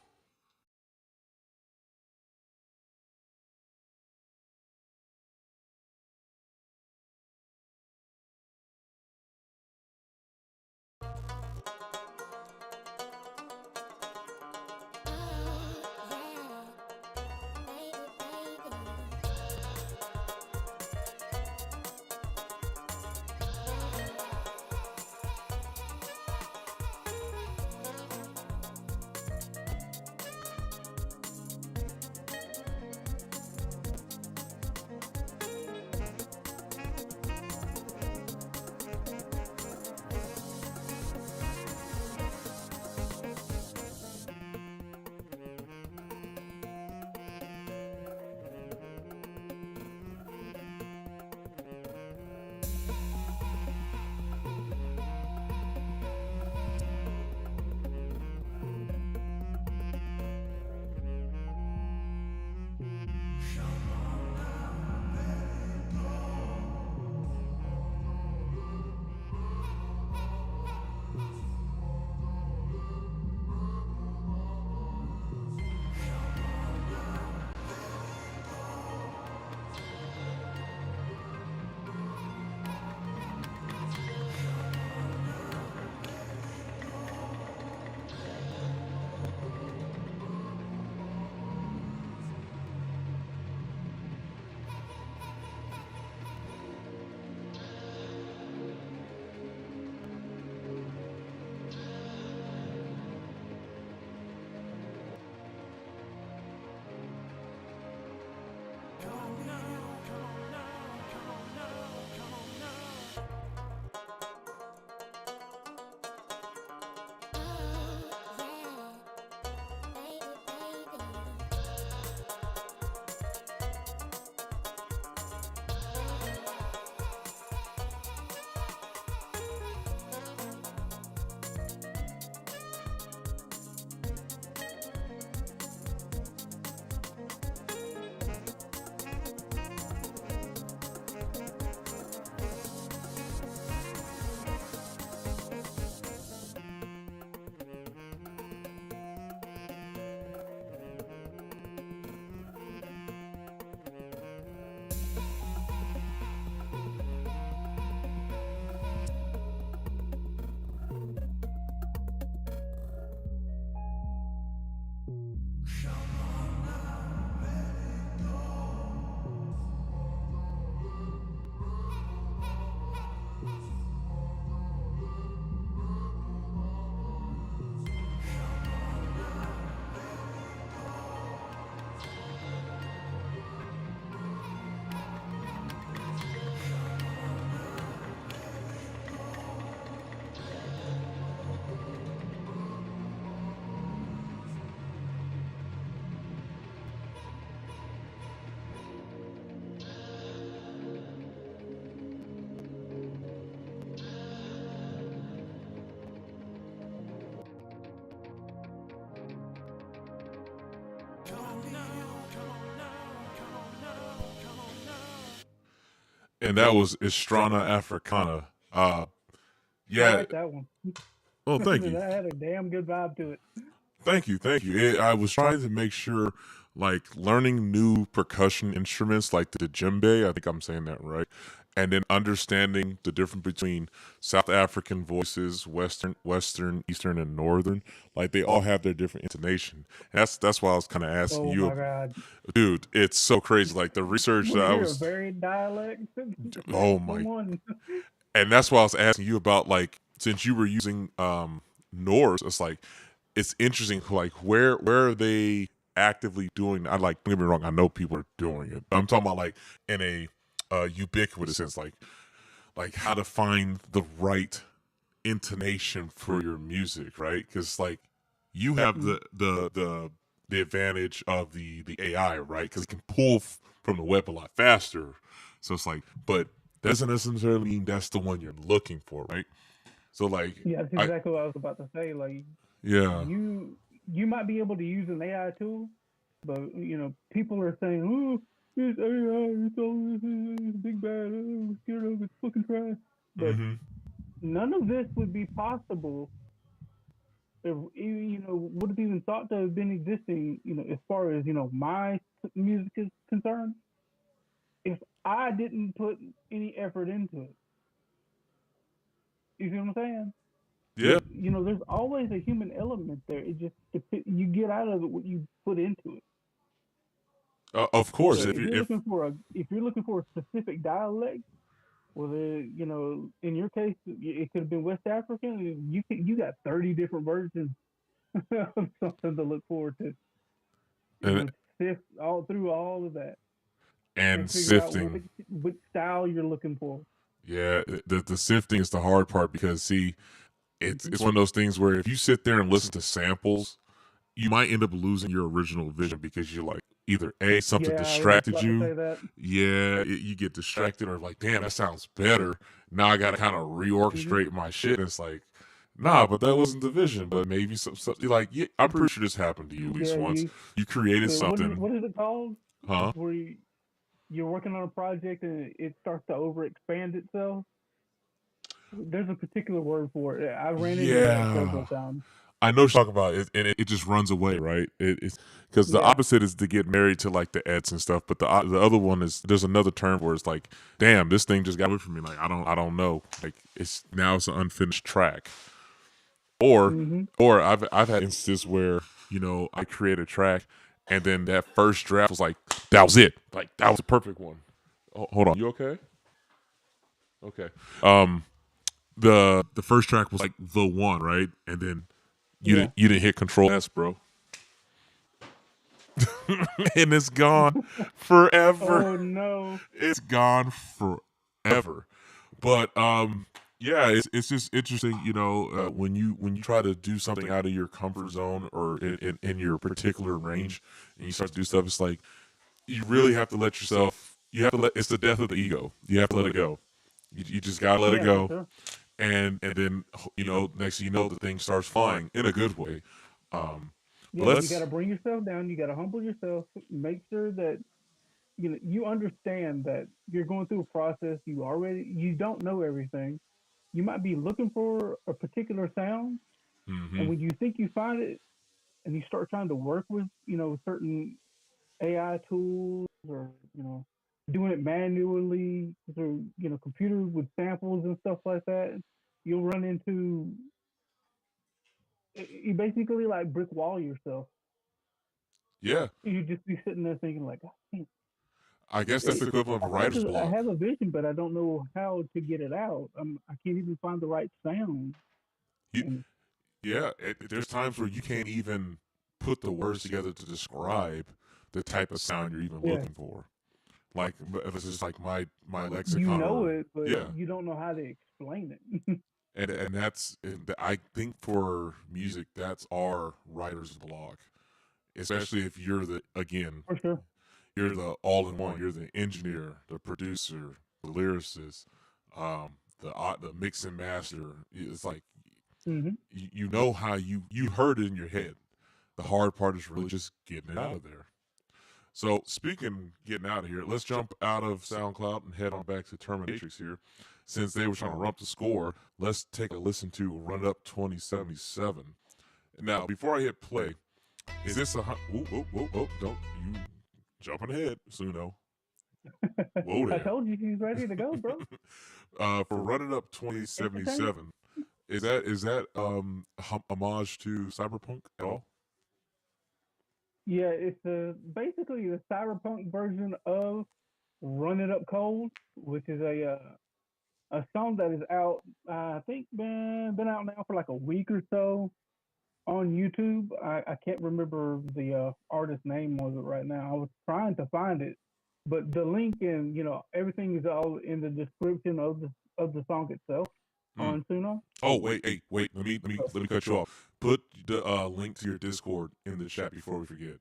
and that was Estrana Africana. I Yeah. like that one. Oh, thank you. That had a damn good vibe to it. Thank you, thank you. I was trying to make sure, like, learning new percussion instruments, like the djembe, I think I'm saying that right, and then understanding the difference between South African voices, Western, Eastern, and Northern. Like, they all have their different intonation. And that's why I was kind of asking Oh you, my God. dude. It's so crazy. Like the research We that I hear was, varied dialects. oh Come my, on. and that's why I was asking you about, like, since you were using Norse, it's like it's interesting, like where are they actively doing. I like, don't get me wrong, I know people are doing it, but I'm talking about like in a ubiquitous sense, like how to find the right intonation for your music, right? Because like you have the advantage of the AI, right? Because it can pull from the web a lot faster. So it's like, but doesn't necessarily mean that's the one you're looking for, right? So like, Yeah, that's I exactly what I was about to say. Like yeah. you might be able to use an AI tool, but people are saying, "Oh, it's AI, it's all it's big bad, oh, we're scared of it, it's fucking trash." But Mm-hmm. none of this would be possible if would have even thought to have been existing. As far as my music is concerned, if I didn't put any effort into it. You see what I'm saying? Yeah. But there's always a human element there. It just you get out of it what you put into it. Of So course, if you're if looking for a specific dialect, well, in your case, it could have been West African. You got 30 different versions of something to look forward to. and Sift all through all of that and and figure out sifting. which style you're looking for. Yeah, the sifting is the hard part because see, it's one of those things where if you sit there and listen to samples, you might end up losing your original vision because you're like either a something Yeah, I was just distracted about to you, say that. yeah, you get distracted or like damn that sounds better. Now I got to kind of Hmm. reorchestrate my shit. And it's like nah, but that wasn't the vision. But maybe something like yeah, I'm pretty sure this happened to you at least Yeah, once. You created something, what is it called? huh? Where you're working on a project and it starts to overexpand itself. There's a particular word for it. I ran into that Yeah. several times. I know what you're talking about, and it just runs away, right? It's because the Yeah. opposite is to get married to like the ets and stuff, but the other one is there's another term where it's like, damn, this thing just got away from me. Like I don't know. Like it's an unfinished track, or Hmm. or I've had instances where I create a track, and then that first draft was like that was it, like that was the perfect one. Oh, hold on, you okay? Okay. Um, the first track was like the one, right? And then Yeah. you didn't hit Control S, bro, and it's gone forever. Oh no. It's gone forever. But yeah, it's just interesting, when you try to do something out of your comfort zone or in your particular range, and you start to do stuff. It's like you really have to let yourself. You have to let. It's the death of the ego. You have to let it go. You just gotta let it Yeah, for go, sure. and then next thing you know, the thing starts flying in a good way. Um, but Yeah, you got let's to bring yourself down. You got to humble yourself. Make sure that you understand that you're going through a process. You don't know everything. You might be looking for a particular sound, and hmm when you think you find it, and you start trying to work with certain AI tools or doing it manually through computers with samples and stuff like that, you'll run into you basically like brick wall yourself. yeah, You just be sitting there thinking like, "Oh, man, I guess that's the equivalent of writer's I block. have a vision, but I don't know how to get it out. I can't even find the right sound." You, And yeah, there's times where you can't even put the words together to describe the type of sound you're even yeah, looking for. Like if it's just like my you lexicon know or it, but yeah, you don't know how to explain it. and I think for music that's our writer's block, especially if you're the again For sure. you're the all in one. You're the engineer, the producer, the lyricist, the mix and master. It's like Hmm. you know how you heard it in your head. The hard part is really just getting it out of there. So speaking, getting out of here, let's jump out of SoundCloud and head on back to Terminatrix here. Since they were trying to rump the score, let's take a listen to Run It Up 2077. Now, before I hit play, is this a... Whoa, don't you jumping ahead, Suno. Whoa there. I told you he's ready to go, bro. For Run It Up 2077, is that homage to Cyberpunk at all? Yeah, it's basically the cyberpunk version of "Run It Up Cold," which is a song that is out. I think been out now for like a week or so on YouTube. I can't remember the artist name was it right now. I was trying to find it, but the link and everything is all in the description of the song itself on Suno. Oh wait. Let me cut you off. Put the link to your Discord in the chat before we forget.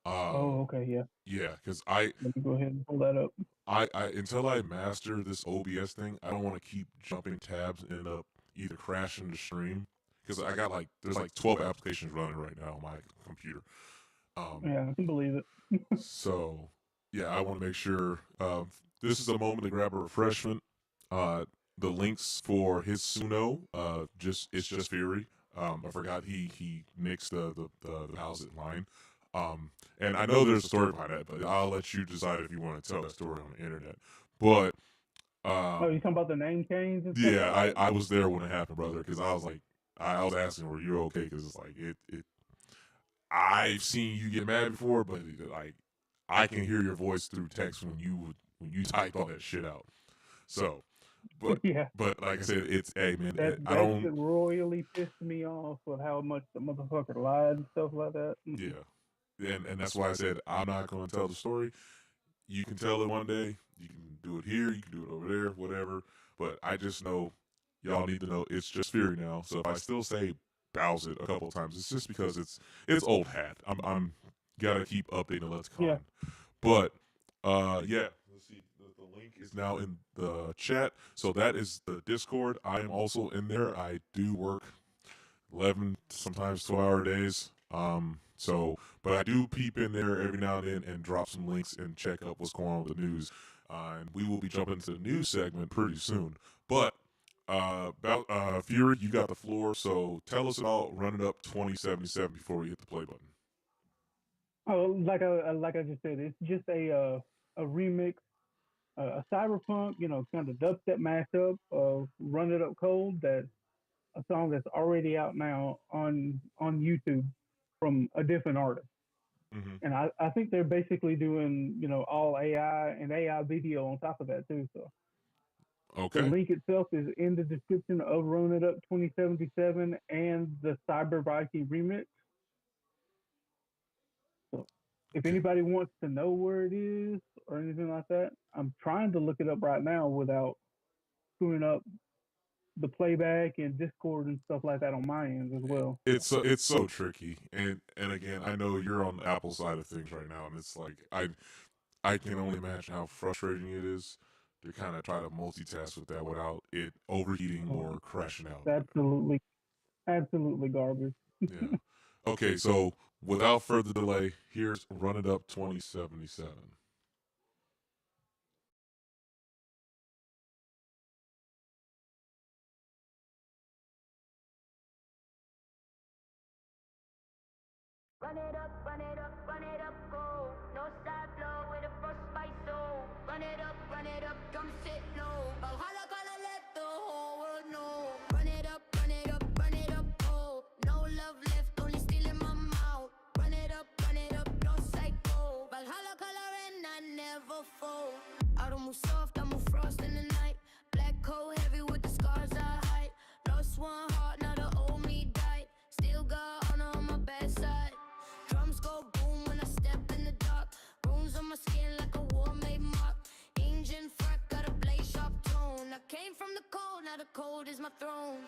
Oh, okay, yeah. Yeah, because let me go ahead and pull that up. I until I master this OBS thing, I don't want to keep jumping tabs and end up either crashing the stream because I got there's 12 applications running right now on my computer. Yeah, I can believe it. So yeah, I want to make sure this is a moment to grab a refreshment. The links for his Suno, it's just Fury. I forgot he mixed the how's it line. And I know there's a story behind that, but I'll let you decide if you want to tell that story on the internet. But oh, you talking about the name change? And stuff? Yeah, I was there when it happened, brother, because I was like, I was asking, were you okay? Because it's like it. I've seen you get mad before, but I can hear your voice through text when you type all that shit out. So. But yeah. But like I said, it's man. That royally pissed me off with how much the motherfucker lied and stuff like that. Yeah, and that's why I said I'm not going to tell the story. You can tell it one day. You can do it here. You can do it over there. Whatever. But I just know y'all need to know it's just Fury now. So if I still say Bowse it a couple of times, it's just because it's old hat. I'm gotta keep updating Let's Con. Yeah. But yeah. Let's see. The link is now in the chat. So that is the Discord. I am also in there. I do work 11, sometimes 12-hour days. But I do peep in there every now and then and drop some links and check up what's going on with the news. And we will be jumping into the news segment pretty soon. But about Fury, you got the floor. So tell us about Run It Up 2077 before we hit the play button. Oh, like I just said, it's just a remix. A cyberpunk, kind of dubstep mashup of "Run It Up Cold." That's a song that's already out now on YouTube from a different artist. Mm-hmm. And I think they're basically doing, all AI and AI video on top of that too. So okay. The link itself is in the description of "Run It Up 2077" and the Cyber Viking remix. So if anybody wants to know where it is or anything like that, I'm trying to look it up right now without screwing up the playback and Discord and stuff like that on my end as well. It's so tricky, and again, I know you're on the Apple side of things right now, and it's like I can only imagine how frustrating it is to kind of try to multitask with that without it overheating or crashing out. Absolutely garbage. Yeah. Okay, so without further delay, here's Run It Up 2077. Run it up, run it up, run it up, go. No side blow with a frostbite soul. Run it up, drum sit low. Valhalla gonna let the whole world know. Run it up, run it up, run it up, go. No love left, only steel in my mouth. Run it up, no psycho. Valhalla color and I never fall. I don't move soft, I move frost in the night. Black coat heavy with the scars I hide. Lost one heart, now the old me died. Still got honor on my bad side. Drums go boom when I step in the dark. Runes on my skin like a war-made mark. Engine frack got a blade sharp tone. I came from the cold, now the cold is my throne.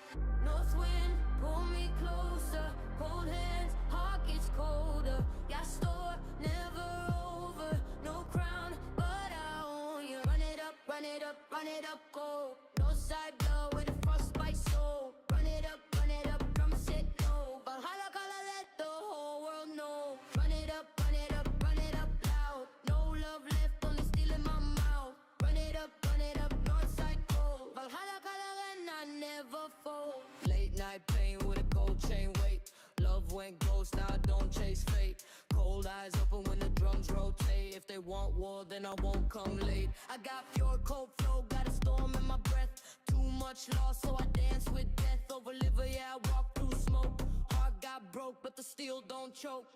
North wind, pull me closer. Cold hands, heart gets colder. Got store, never over. No crown, but I own you. Run it up, run it up, run it up, go. No side blow with a frostbite soul. Run it up, drum sit low. Valhalla gonna let the whole world know. Run it up, run it up, run it up loud. want war, then I won't come late. I got pure cold flow, got a storm in my breath. Too much loss, so I dance with death. Over liver, yeah, I walk through smoke. Heart got broke, but the steel don't choke.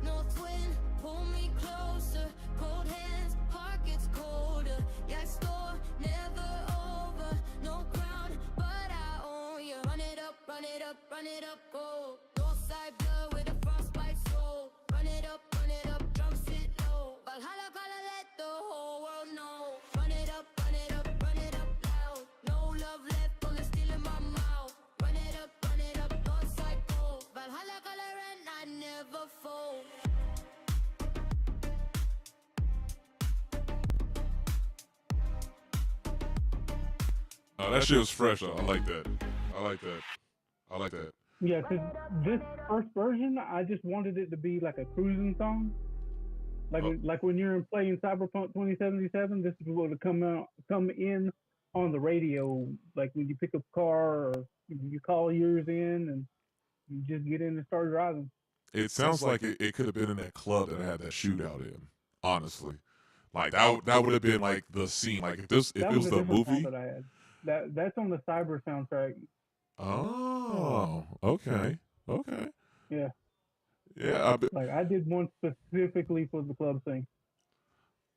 North wind, pull me closer. Cold hands, heart gets colder. Yeah, store never over. No crown, but I own you. Run it up, run it up, run it up, go. Northside blood with a frostbite soul. Run it up, drums hit low. Valhalla, gonna let the whole world know. Run it up loud. No love left, only steel in my mouth. Run it up, Northside gold. Valhalla, gonna run, I never fold. That shit was fresh though. I like that. Yeah, because this first version, I just wanted it to be like a cruising song. Like when you're playing Cyberpunk 2077, this is what would come in on the radio. Like when you pick up a car or you call yours in and you just get in and start driving. It sounds like it could have been in that club that I had that shootout in. Honestly, like that would have been like the scene. Like if it was the movie. That I had. That's on the Cyber soundtrack. Oh, okay. Yeah. Yeah, I did one specifically for the club thing.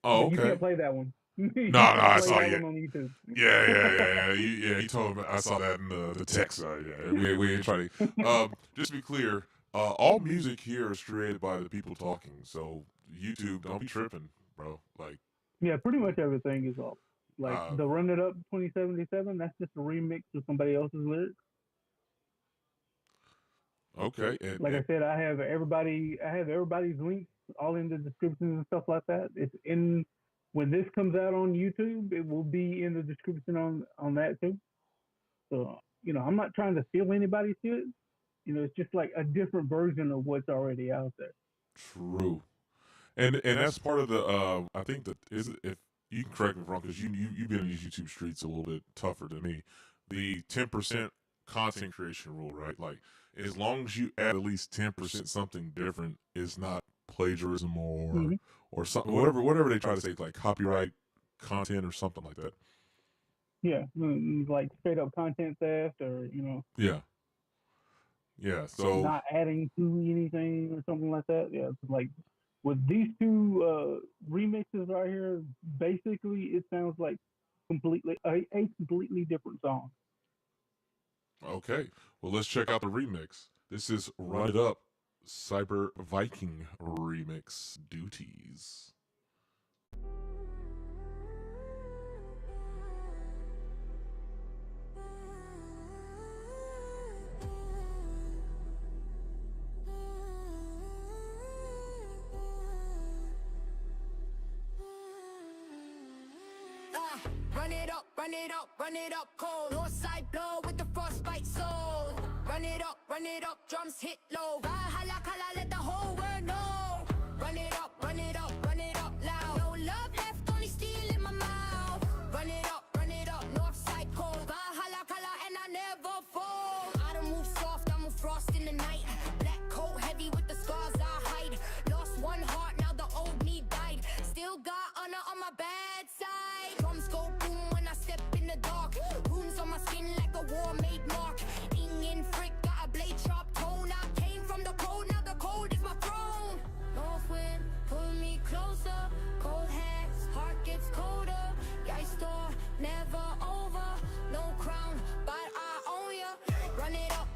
Oh, okay. You can't play that one. No, I saw it on YouTube. Yeah. You told me. I saw that in the text. Yeah, we ain't trying to. Just to be clear, all music here is created by the people talking. So YouTube, don't be tripping, bro. Like. Yeah, pretty much everything is all. Like the Run It Up 2077, that's just a remix of somebody else's lyrics. Okay. I said, I have everybody's links all in the descriptions and stuff like that. It's in when this comes out on YouTube, it will be in the description on that too. So, I'm not trying to steal anybody's shit. It's just like a different version of what's already out there. True. And that's part of the I think that is if you can correct me if I'm wrong, because you've been in these YouTube streets a little bit tougher than me. The 10% content creation rule, right? Like, as long as you add at least 10% something different, it's not plagiarism or something, whatever they try to say, like copyright content or something like that. Yeah, like straight up content theft or, Yeah, so. Not adding to anything or something like that. Yeah, like. With these two remixes right here, basically it sounds like a completely different song. Okay, well let's check out the remix. This is Run It Up, Cyber Viking Remix Duties. Run it up, cold. Northside blow with the frostbite soul. Run it up, drums hit low. Valhalla, let the whole world know. Run it up loud. No love left, only steel in my mouth. Run it up, Northside cold. Valhalla, and I never fold. I don't move soft, I move frost in the night. Black coat heavy with the scars I hide. Lost one heart, now the old me died. Still got honor on my bad side. Drums go boom when I step in the dark. Wounds on my skin like a war-made mark. In frick, got a blade sharp tone. I came from the cold, now the cold is my throne. North wind, pull me closer. Cold hands, heart gets colder. Yeah, I store, never over. No crown, but I own ya. Run it up,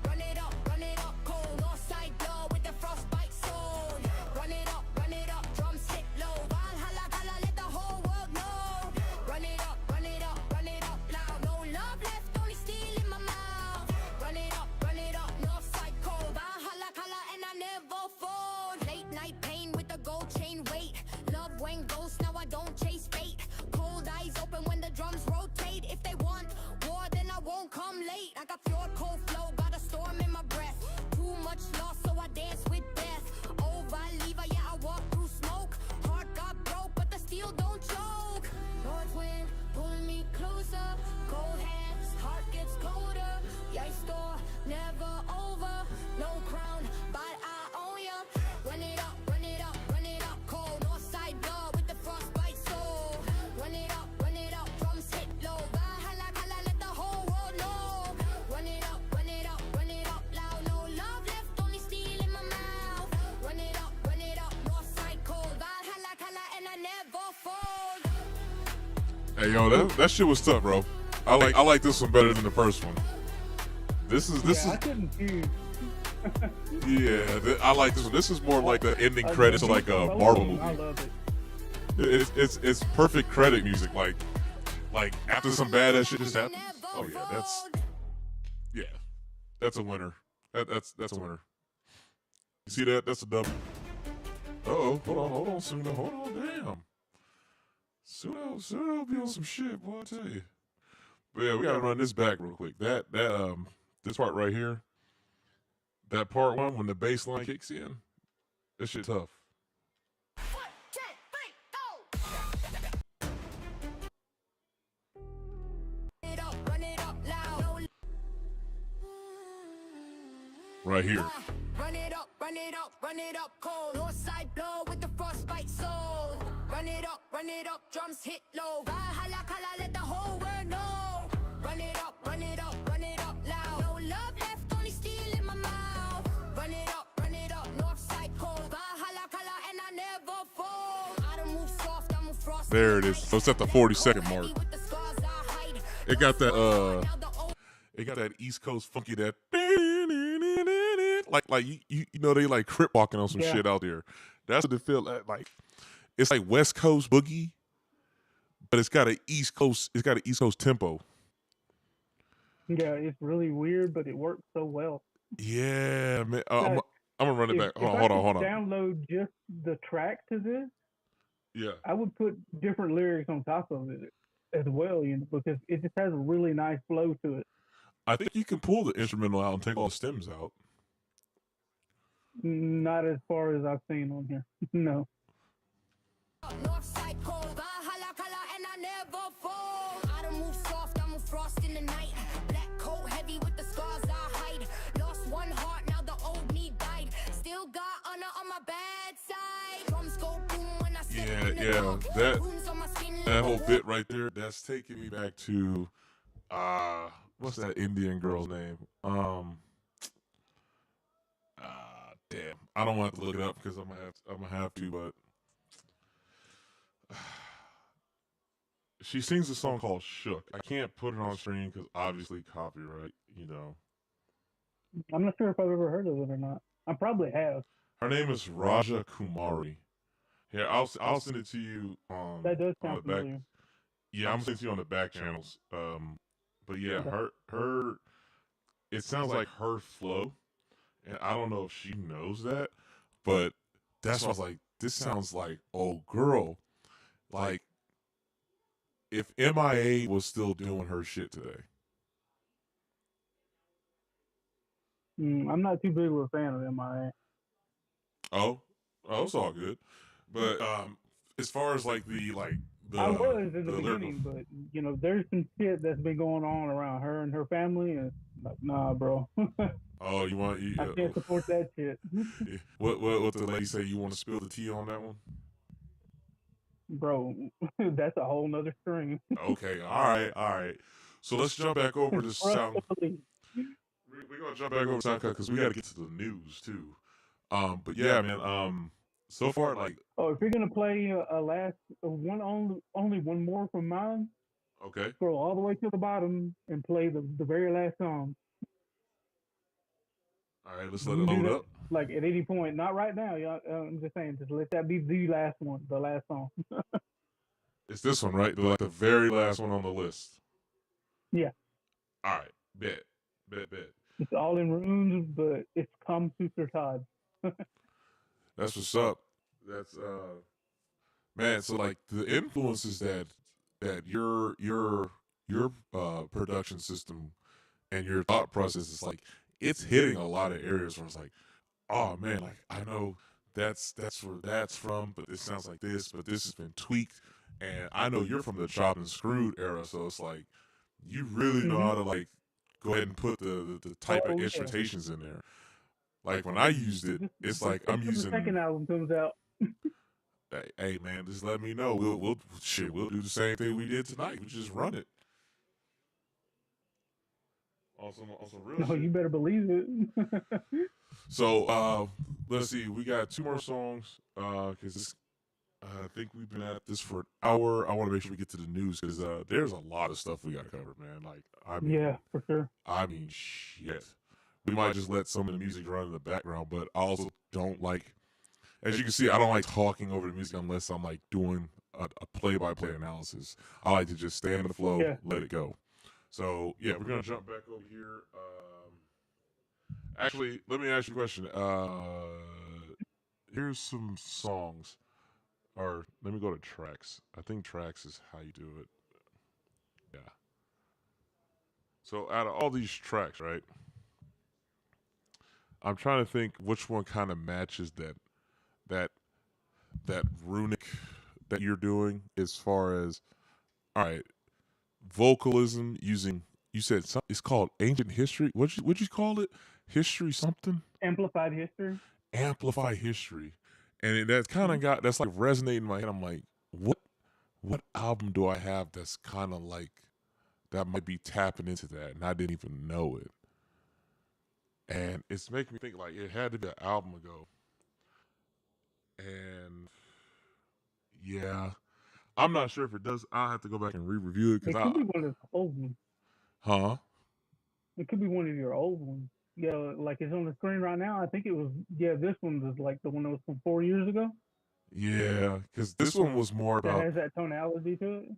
cold. Northside blow with the frostbite soul. Run it up, drums hit low. Valhalla, let the whole world know. Run it up loud. No love left, only steel in my mouth. Run it up, Northside cold. Valhalla, and I never fold. Late night pain with the gold chain weight. Love when ghosts, now I don't chase fate. Cold eyes open when the drums rotate. If they want war, then I won't come late. I got pure cold flow, got a storm in my breath. Too much loss, so I dance with death. Over lever, yeah, I walk through smoke. Heart got broke, but the steel don't choke. North wind, pull me closer. Cold hands, heart gets colder. Yeah, I store, never over. No crown, but I own ya. Run it up, cold. Northside blow Hey yo, that shit was tough, bro. I like this one better than the first one. This is I couldn't choose. I like this one. This is more like the ending credits of like a Marvel movie. I love it. It's perfect credit music. Like after some badass shit just happens. Oh yeah, that's a winner. That's a winner. You see that? That's a dub. Hold on, Suno. Hold on, damn. Suno be on some shit, boy. I tell you. But yeah, we gotta run this back real quick. This part right here. That part one when the bass line kicks in. That shit tough. Right here. Run it up, cold. Northside blow with the frostbite soul. Run it up, drums hit low. Valhalla, kala, let the whole world know. Run it up loud. No love left, only steel in my mouth. Run it up, Northside cold. Valhalla, kala, and I never fall. I don't move soft, I move frost. There it is. So it's at the 40-second mark. It got that East Coast funky that like you know they like crip walking on some shit out there. That's what it feel like. It's like West Coast boogie, but it's got an East Coast tempo. Yeah, it's really weird, but it works so well. Yeah, man. I'm gonna run it back. Hold on. Download just the track to this. Yeah, I would put different lyrics on top of it as well, because it just has a really nice flow to it. I think you can pull the instrumental out and take all the stems out. Not as far as I've seen on here. No. Northside cold, Valhalla, kala, and I never fall. I don't move soft, I move frost in the night. Black coat heavy with the scars I hide. Lost one heart, now the old me died. Still got honor on my bad side. Drums go boom when I step in the dark. That whole bit right there, that's taking me back to what's that Indian girl's name? Damn, I don't want to look it up because I'm gonna have to, but she sings a song called "Shook." I can't put it on screen because obviously copyright, I'm not sure if I've ever heard of it or not. I probably have. Her name is Raja Kumari. Here, I'll send it to you that does sound on the back. familiar. Yeah, I'm sending it to you on the back channels. But yeah, her it sounds like her flow. And I don't know if she knows that, but that's why I was like, this sounds like old girl. Like, if MIA was still doing her shit today. I'm not too big of a fan of MIA. Oh, it's all good. But as far as like the I was in the beginning, but there's some shit that's been going on around her and her family, and like, nah, bro. Oh, I can't support that shit. What the lady say? You want to spill the tea on that one, bro? That's a whole nother stream. Okay, all right. So let's jump back over to sound. We're gonna jump back over to SoundCloud because we got to get to the news too. But yeah, man. So far, like. Oh, if you're gonna play a last only one more from mine. Okay. Scroll all the way to the bottom and play the very last song. All right, let's let it load up. Like at any point, not right now. I'm just saying, just let that be the last one, the last song. It's this one, right? The very last one on the list. Yeah. All right, bet. It's all in runes, but it's Come Sutra Todd. That's what's up. That's man. So like the influences that your production system and your thought process is like, it's hitting a lot of areas where it's like, oh man, like I know that's where that's from, but it sounds like this, but this has been tweaked, and I know you're from the Chopped and Screwed era, so it's like you really know how to like go ahead and put the type of instrumentations in there. Like when I used it, it's like I'm using. The second album comes out. Hey man, just let me know. We'll do the same thing we did tonight. We just run it. Also real. No, shit. You better believe it. So let's see. We got two more songs. Cause I think we've been at this for an hour. I want to make sure we get to the news because there's a lot of stuff we got to cover, man. Like, Yeah, for sure. Shit. We might just let some of the music run in the background, but I also don't like, as you can see, I don't like talking over the music unless I'm like doing a play-by-play analysis. I like to just stay in the flow, Yeah. let it go. So yeah, we're gonna jump back over here. Actually, let me ask you a question. Here's some songs, or let me go to tracks. I think tracks is how you do it. Yeah. So out of all these tracks, right? I'm trying to think which one kind of matches that that runic that you're doing as far as all right vocalism using you said it's called ancient history. What'd you call it? History something? Amplified history. Amplify history, and that's kind of got that's like resonating in my head. I'm like, what album do I have that's kind of like that might be tapping into that, and I didn't even know it. And it's making me think like it had to be an album ago. And yeah, I'm not sure if it does. I'll have to go back and re-review it It because could be one of the old ones. huh? It could be one of your old ones. Yeah, like it's on the screen right now. I think it was. Yeah, this one was like the one that was from 4 years ago. Yeah, because this one was more That about. has that tonality to it.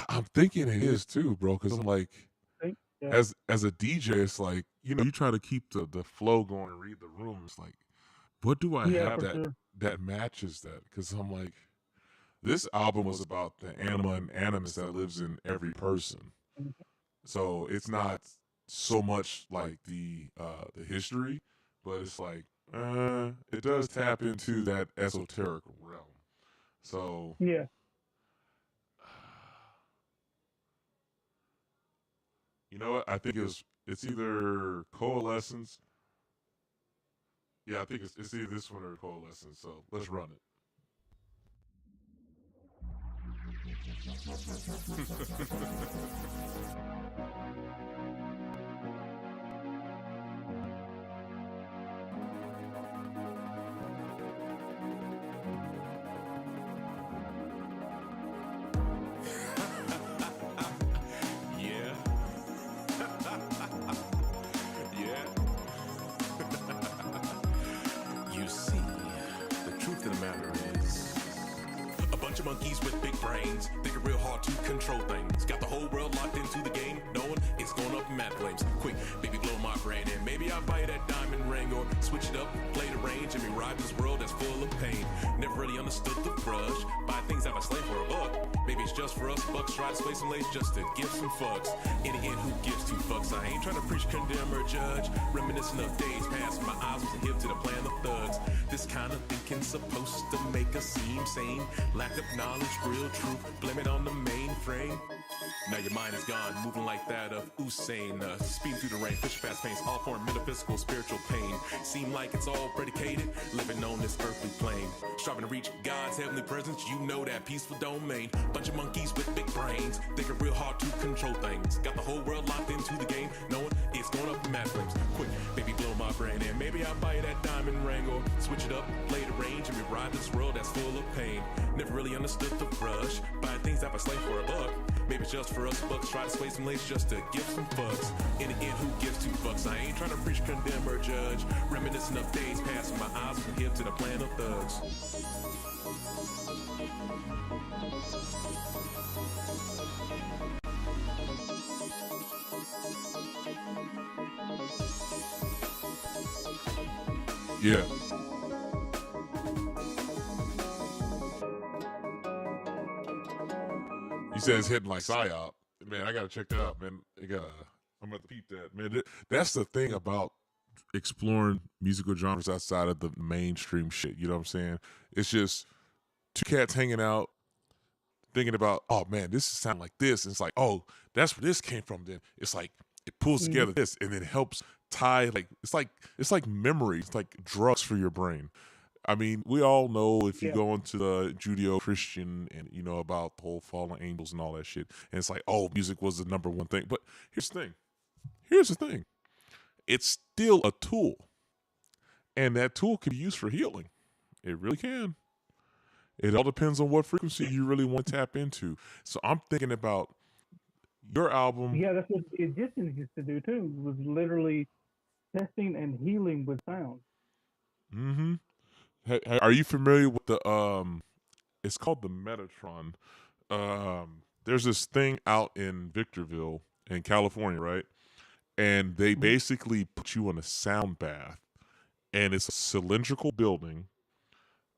I'm thinking it is too, bro. Because I'm like, I think. Yeah. as a DJ, it's like you try to keep the flow going and read the room. It's like, what do I Yeah, have for that sure. that matches that? Because I'm like, this album was about the anima and animus that lives in every person. Mhm. So it's not so much like the history, but it's like it does tap into that esoteric realm. So Yeah. you know what? I think it's either coalescence. Yeah, I think it's either this one or coalescence. So let's run it. Yeah. Yeah. You see, the truth of the matter is, a bunch of monkeys with big brains, thinking real hard to control things. Got the whole world locked into the game, knowing it's going up in mad flames. Quick, baby, blow my brain, and maybe I'll buy that diamond ring or switch it up, play the range, and be ride this world that's full of pain. Never really understood the rush, buy things out of slave for a buck. Maybe it's just for us bucks, try to sway some lace just to give some fucks. In the end, who gives two fucks? I ain't trying to preach, condemn, or judge. Reminiscing of days past, my eyes was hip to the plan of thugs. This kind of thinking's supposed to make us seem sane. Lack of knowledge, real truth, blame it on the mainframe. Now your mind is gone, moving like that of Usain. Speeding through the rain, push fast pains, all for metaphysical, spiritual pain. Seem like it's all predicated, living on this earthly plane. Striving to reach God's heavenly presence, you know that peaceful domain. Bunch of monkeys with big brains, thinking real hard to control things. Got the whole world locked into the game, knowing it's going up in mad flames. Quick, baby, blow my brain, and maybe I'll buy that diamond ring or switch it up, play the range, and we ride this world that's full of pain. Never really understood the rush, buying things out of slave for a buck. Maybe it's just for us bucks, try to sway some lace just to give some fucks. In the end, who gives two fucks? I ain't trying to preach, condemn, or judge. Reminiscing of days past, my eyes from hip to the plan of thugs. Yeah. You said it's hitting like psyop. Man, I gotta check that out, man. I'm gonna peep that, man. That's the thing about exploring musical genres outside of the mainstream shit. You know what I'm saying? It's just two cats hanging out, thinking about, oh man, this sound like this. And it's like, oh, that's where this came from. Then it's like it pulls together this, and it helps tie. Like it's like memory. It's like drugs for your brain. I mean, we all know if you go into the Judeo-Christian and you know about the whole fallen angels and all that shit, and it's like, oh, music was the number one thing. But here's the thing. It's still a tool, and that tool can be used for healing. It really can. It all depends on what frequency you really want to tap into. So I'm thinking about your album. Yeah, that's what Egyptians used to do too. Was literally testing and healing with sound. Mm-hmm. Are you familiar with the It's called the Metatron. There's this thing out in Victorville in California, right? And they Mhm. basically put you in a sound bath, and it's a cylindrical building.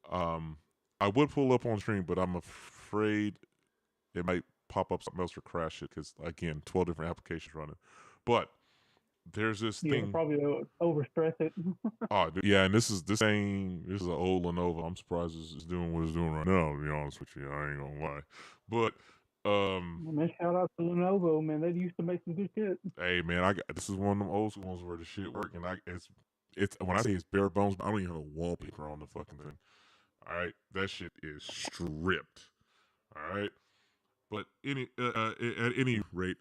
Um, I would pull up on stream, but I'm afraid it might pop up something else or crash it because again, 12 different applications running. But there's this Yeah, thing. probably overstress it. Oh yeah, and this is an old Lenovo. I'm surprised it's doing what it's doing right now. To be honest with you, I ain't gonna lie. But Man, shout out to Lenovo, man. They used to make some good shit. hey man, this is one of them old school ones where the shit work, and it's when I say it's bare bones, I don't even have a wallpaper on the fucking thing. All right, that shit is stripped. All right, but at any rate,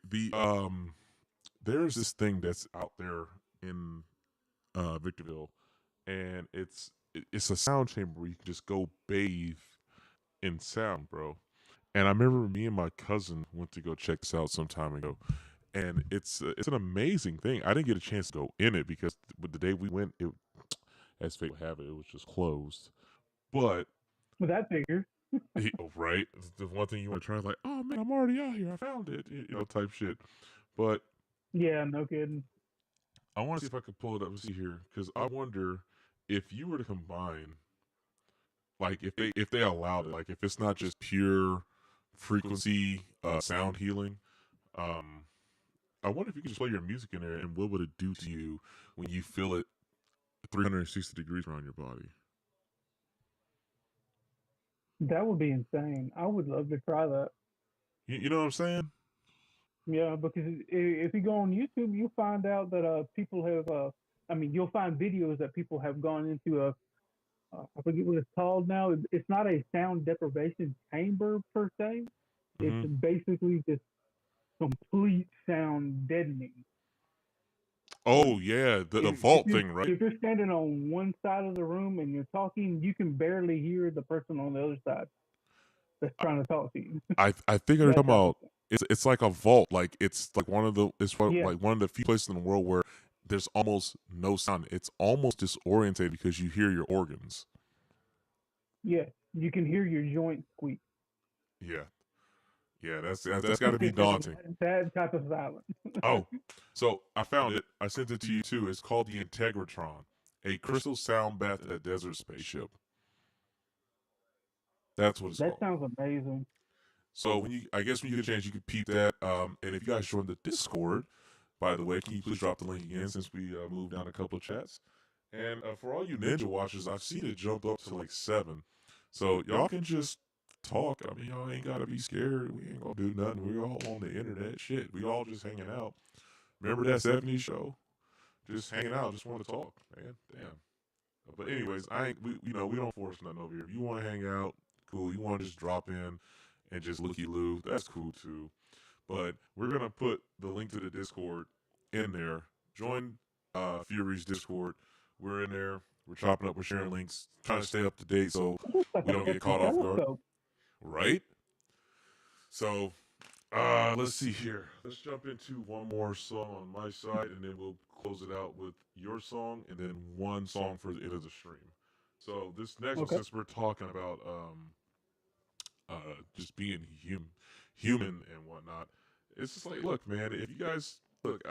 there's this thing that's out there in Victorville, and it's a sound chamber where you can just go bathe in sound, bro. And I remember me and my cousin went to go check this out some time ago, and it's an amazing thing. I didn't get a chance to go in it because the day we went, as fate would have it, it was just closed. But Well, that figures. right, the one thing you want to try is like, oh man, I'm already out here. I found it, type shit. But Yeah, no kidding. I want to see if I could pull it up and see here because I wonder if you were to combine, like if they allowed it, like if it's not just pure frequency sound healing. Um, I wonder if you could just play your music in there, and what would it do to you when you feel it 360 degrees around your body? That would be insane. I would love to try that. You know what I'm saying? Yeah, because if you go on YouTube, you'll find out that people have. I mean, you'll find videos that people have gone into a. I forget what it's called now. It's not a sound deprivation chamber per se. It's Hmm. basically just complete sound deadening. So Oh yeah, the if vault you're thing, right? if you're standing on one side of the room and you're talking, you can barely hear the person on the other side that's I trying to talk to you. I think I'm That talking type of about. thing. It's like a vault. Like it's like Yeah, like one of the few places in the world where there's almost no sound. It's almost disorientated because you hear your organs. yeah. You can hear your joints squeak. Yeah, yeah. That's got to be daunting. That type of silence. Oh, so I found it. I sent it to you too. It's called the Integratron, a crystal sound bath at a desert spaceship. That's what it's That called. sounds amazing. So I guess when you get a chance, you could peep that. And if you guys join the Discord, by the way, can you please drop the link again since we moved down a couple of chats? And for all you Ninja watchers, I've seen it jump up to like 7. So y'all can just talk. I mean, y'all ain't gotta be scared. We ain't gonna do nothing. We're all on the internet. Shit, we all just hanging out. Remember that 70s show? Just hanging out. Just want to talk, man. Damn. But anyways, I ain't. We don't force nothing over here. If you want to hang out, cool. You want to just drop in and just looky loo, that's cool too. But we're gonna put the link to the Discord in there. Join Fury's Discord. We're in there. We're chopping up. We're sharing links. Trying to stay up to date so It looks like we a don't get fucking caught off guard. telescope. Right? So let's see here. Let's jump into one more song on my side, and then we'll close it out with your song, and then one song for the end of the stream. So this next one, Okay. since we're talking about just being human and whatnot, it's just like, look, man, if you guys look,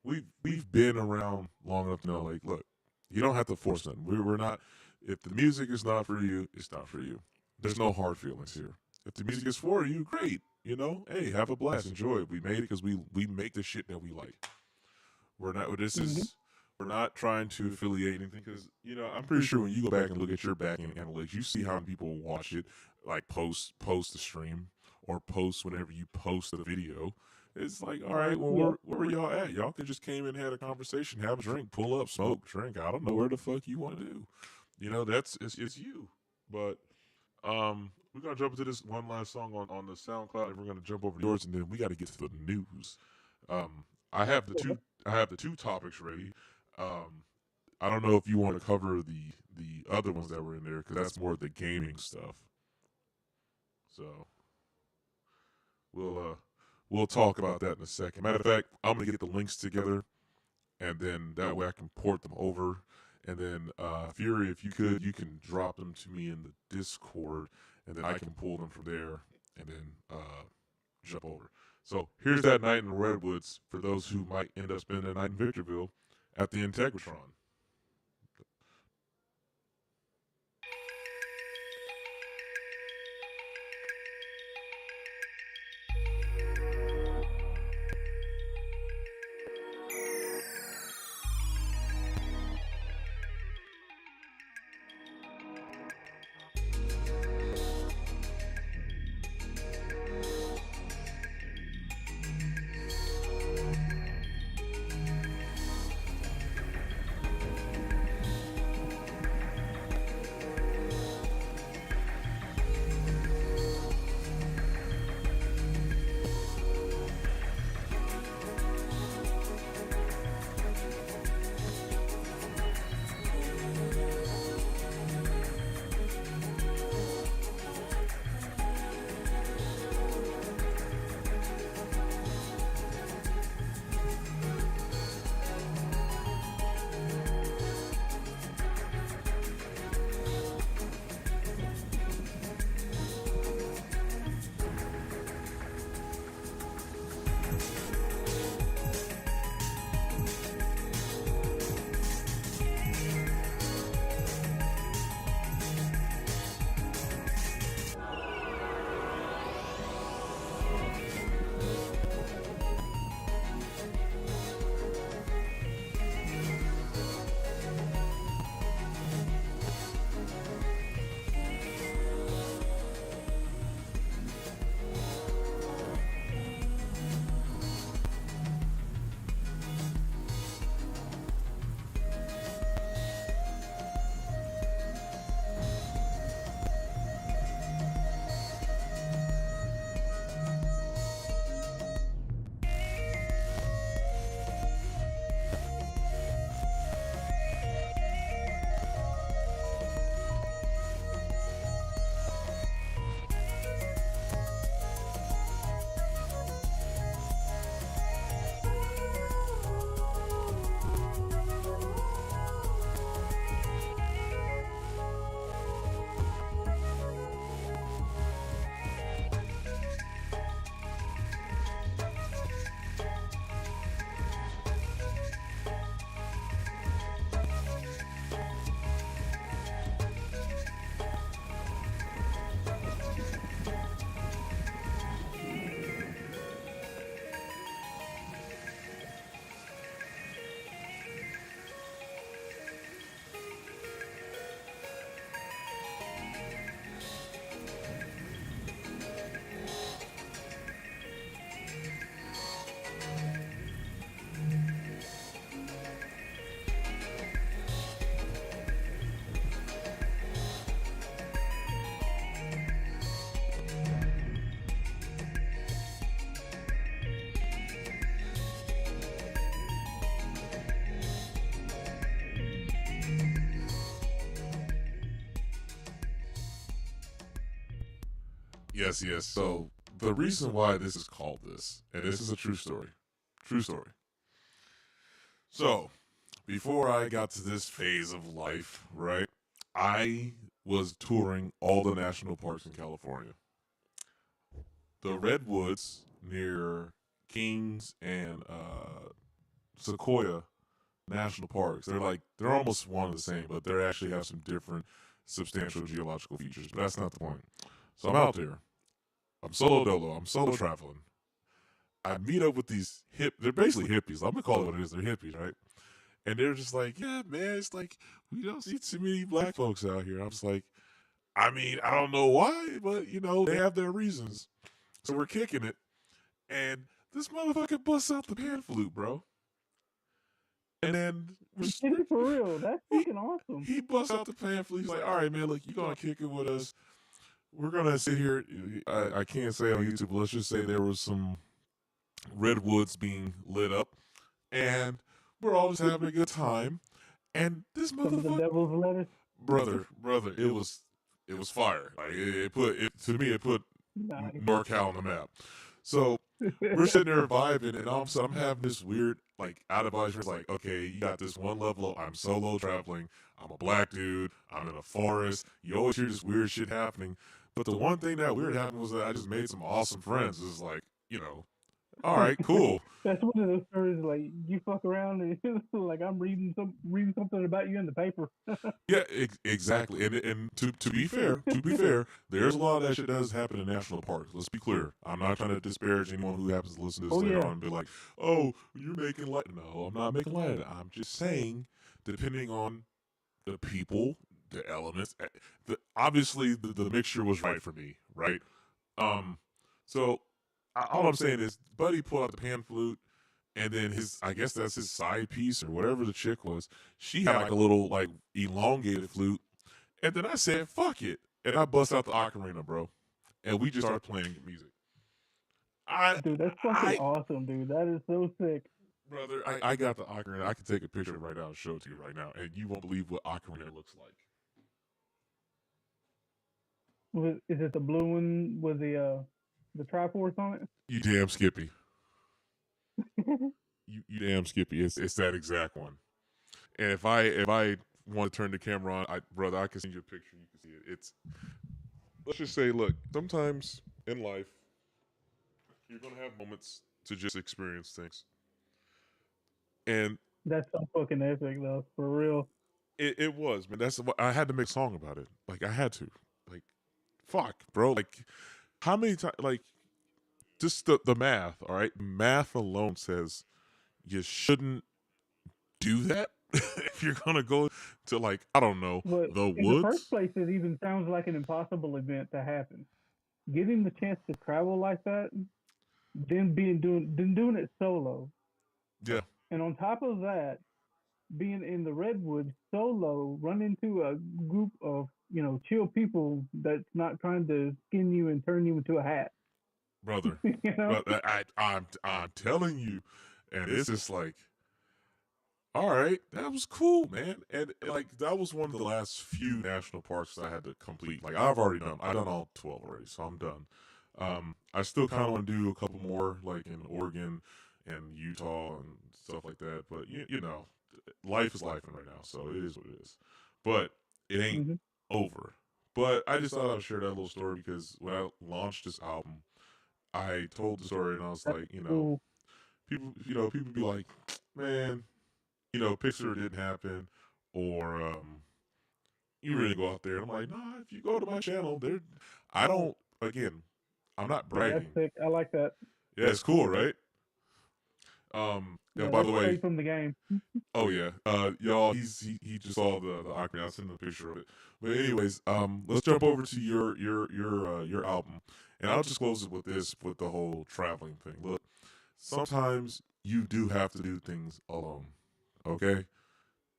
we've been around long enough to know, like, look, you don't have to force nothing. We're not. If the music is not for you, it's not for you. There's no hard feelings here. If the music is for you, great. You know, hey, have a blast, enjoy it. We made it because we make the shit that we like. We're not. Hmm. We're not trying to affiliate anything because I'm pretty sure when you go back and look at your back end analytics, you see how many people watch it, like post the stream or post whenever you post the video. It's like, all right, well, Yeah. where were y'all at? Y'all could just came in, had a conversation, have a drink, pull up, smoke, drink. I don't know where the fuck you want to do. It's you. But we're gonna jump into this one last song on the SoundCloud, and we're gonna jump over to yours, and then we got to get to the news. I have the two topics ready. I don't know if you want to cover the other ones that were in there because that's more of the gaming stuff. So we'll talk about that in a second. Matter of fact, I'm gonna get the links together, and then that way I can port them over. And then Fury, if you could, you can drop them to me in the Discord, and then I can pull them from there, and then jump over. So here's that night in the Redwoods for those who might end up spending the night in Victorville at the Integratron. Yes, yes. So the reason why this is called this, and this is a true story. True story. So, before I got to this phase of life, right, I was touring all the national parks in California. The Redwoods near Kings and Sequoia National Parks, they're almost one and the same, but they actually have some different substantial geological features. But that's not the point. So I'm out there. I'm solo dolo. I'm solo traveling. I meet up with these they're basically hippies. I'm gonna call it what it is. They're hippies, right? And they're just like, yeah, man, it's like we don't see too many black folks out here. I was like, I mean, I don't know why, but they have their reasons. So we're kicking it, and this motherfucker busts out the pan flute, bro. And then It is for real. That's fucking awesome. he busts out the pan flute. He's like, all right, man, look, you gonna kick it with us. We're gonna sit here. I can't say on YouTube, but let's just say there was some redwoods being lit up, and we're all just having a good time. And this Some of the motherfucker, devil's lettuce. brother, it was fire. Like it put Nice. NorCal on the map. So we're sitting there vibing, and all of a sudden I'm having this weird, like, out of body experience. Like, okay, you got this one level. I'm solo traveling. I'm a black dude. I'm in a forest. You always hear this weird shit happening. But the one thing that weird happened was that I just made some awesome friends. It was like, all right, cool. That's one of those stories like you fuck around and like I'm reading something about you in the paper. Yeah, exactly. And to be fair, there's a lot of that shit that does happen in national parks. Let's be clear. I'm not trying to disparage anyone who happens to listen to this later on and be like, "Oh, you're making light." No, I'm not making light of it. I'm just saying, depending on the people, the elements, obviously the mixture was right for me, right? So all I'm saying is, Buddy pulled out the pan flute. And then I guess that's his side piece or whatever the chick was. She had like a little like elongated flute. And then I said, fuck it. And I bust out the ocarina, bro. And we just started playing music. Dude, that's fucking awesome, dude. That is so sick. Brother, I got the ocarina. I can take a picture of it right now and show it to you right now. And you won't believe what ocarina looks like. Is it the blue one with the Triforce on it? You damn Skippy. you damn Skippy. It's that exact one. And if I want to turn the camera on, brother, I can send you a picture. You can see it. Let's just say, look, sometimes in life, you're gonna have moments to just experience things. And that's so fucking epic, though, for real. It was, man. That's what I had to make a song about it. Like I had to. Like, fuck, bro. Like, how many times? Like, just the math. All right, math alone says you shouldn't do that if you're gonna go to, like, I don't know, the woods. In the first place, it even sounds like an impossible event to happen. Getting the chance to travel like that, then doing it solo. Yeah. And on top of that, being in the redwoods solo, run into a group of chill people that's not trying to skin you and turn you into a hat. Brother, but I'm telling you, and it's just like, all right, that was cool, man. And like that was one of the last few national parks I had to complete. Like I've done all 12 already, so I'm done. I still kind of want to do a couple more, like in Oregon and Utah and stuff like that. But you know, life is life right now, so it is what it is. But it ain't over. But I just thought I'd share that little story because when I launched this album, I told the story and I was like, people be like, man, Pixar didn't happen, or you really go out there. And I'm like, nah, if you go to my channel, I'm not bragging. That's sick. I like that. Yeah, it's cool, right? Yeah, by the way, from the game. Oh yeah, y'all, he just saw the ocarina. I'll send him a picture of it. But anyways, let's jump over to your album, and I'll just close it with the whole traveling thing. Look, sometimes you do have to do things alone. Okay,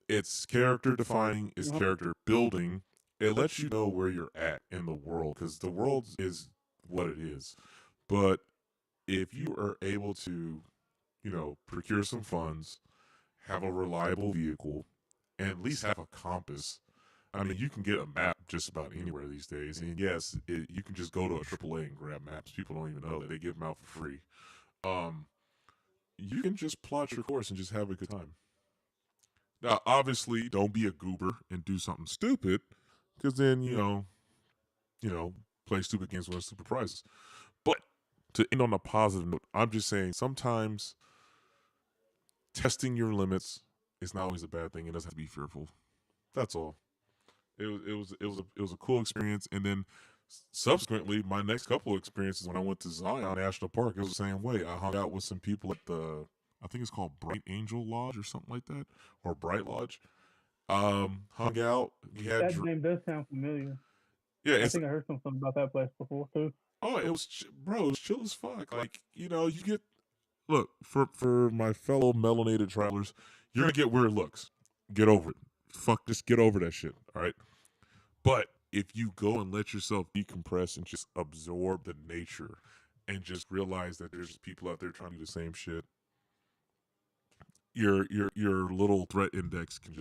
it's character defining, it's character building. It lets you know where you're at in the world because the world is what it is. But if you are able to, procure some funds, have a reliable vehicle, and at least have a compass. I mean, you can get a map just about anywhere these days. And yes, you can just go to a AAA and grab maps. People don't even know that. They give them out for free. You can just plot your course and just have a good time. Now, obviously, don't be a goober and do something stupid, because then, play stupid games, win stupid prizes. But to end on a positive note, I'm just saying sometimes testing your limits is not always a bad thing. It doesn't have to be fearful. That's all. It was a cool experience. And then subsequently, my next couple of experiences when I went to Zion National Park, it was the same way. I hung out with some people at I think it's called Bright Angel Lodge or something like that, or Bright Lodge. Hung out. That name does sound familiar. Yeah, I think I heard something about that place before too. Oh, it was chill as fuck. Like, you get. Look, for my fellow melanated travelers, you're gonna get weird looks. Get over it. Just get over that shit. All right. But if you go and let yourself decompress and just absorb the nature, and just realize that there's people out there trying to do the same shit, your little threat index can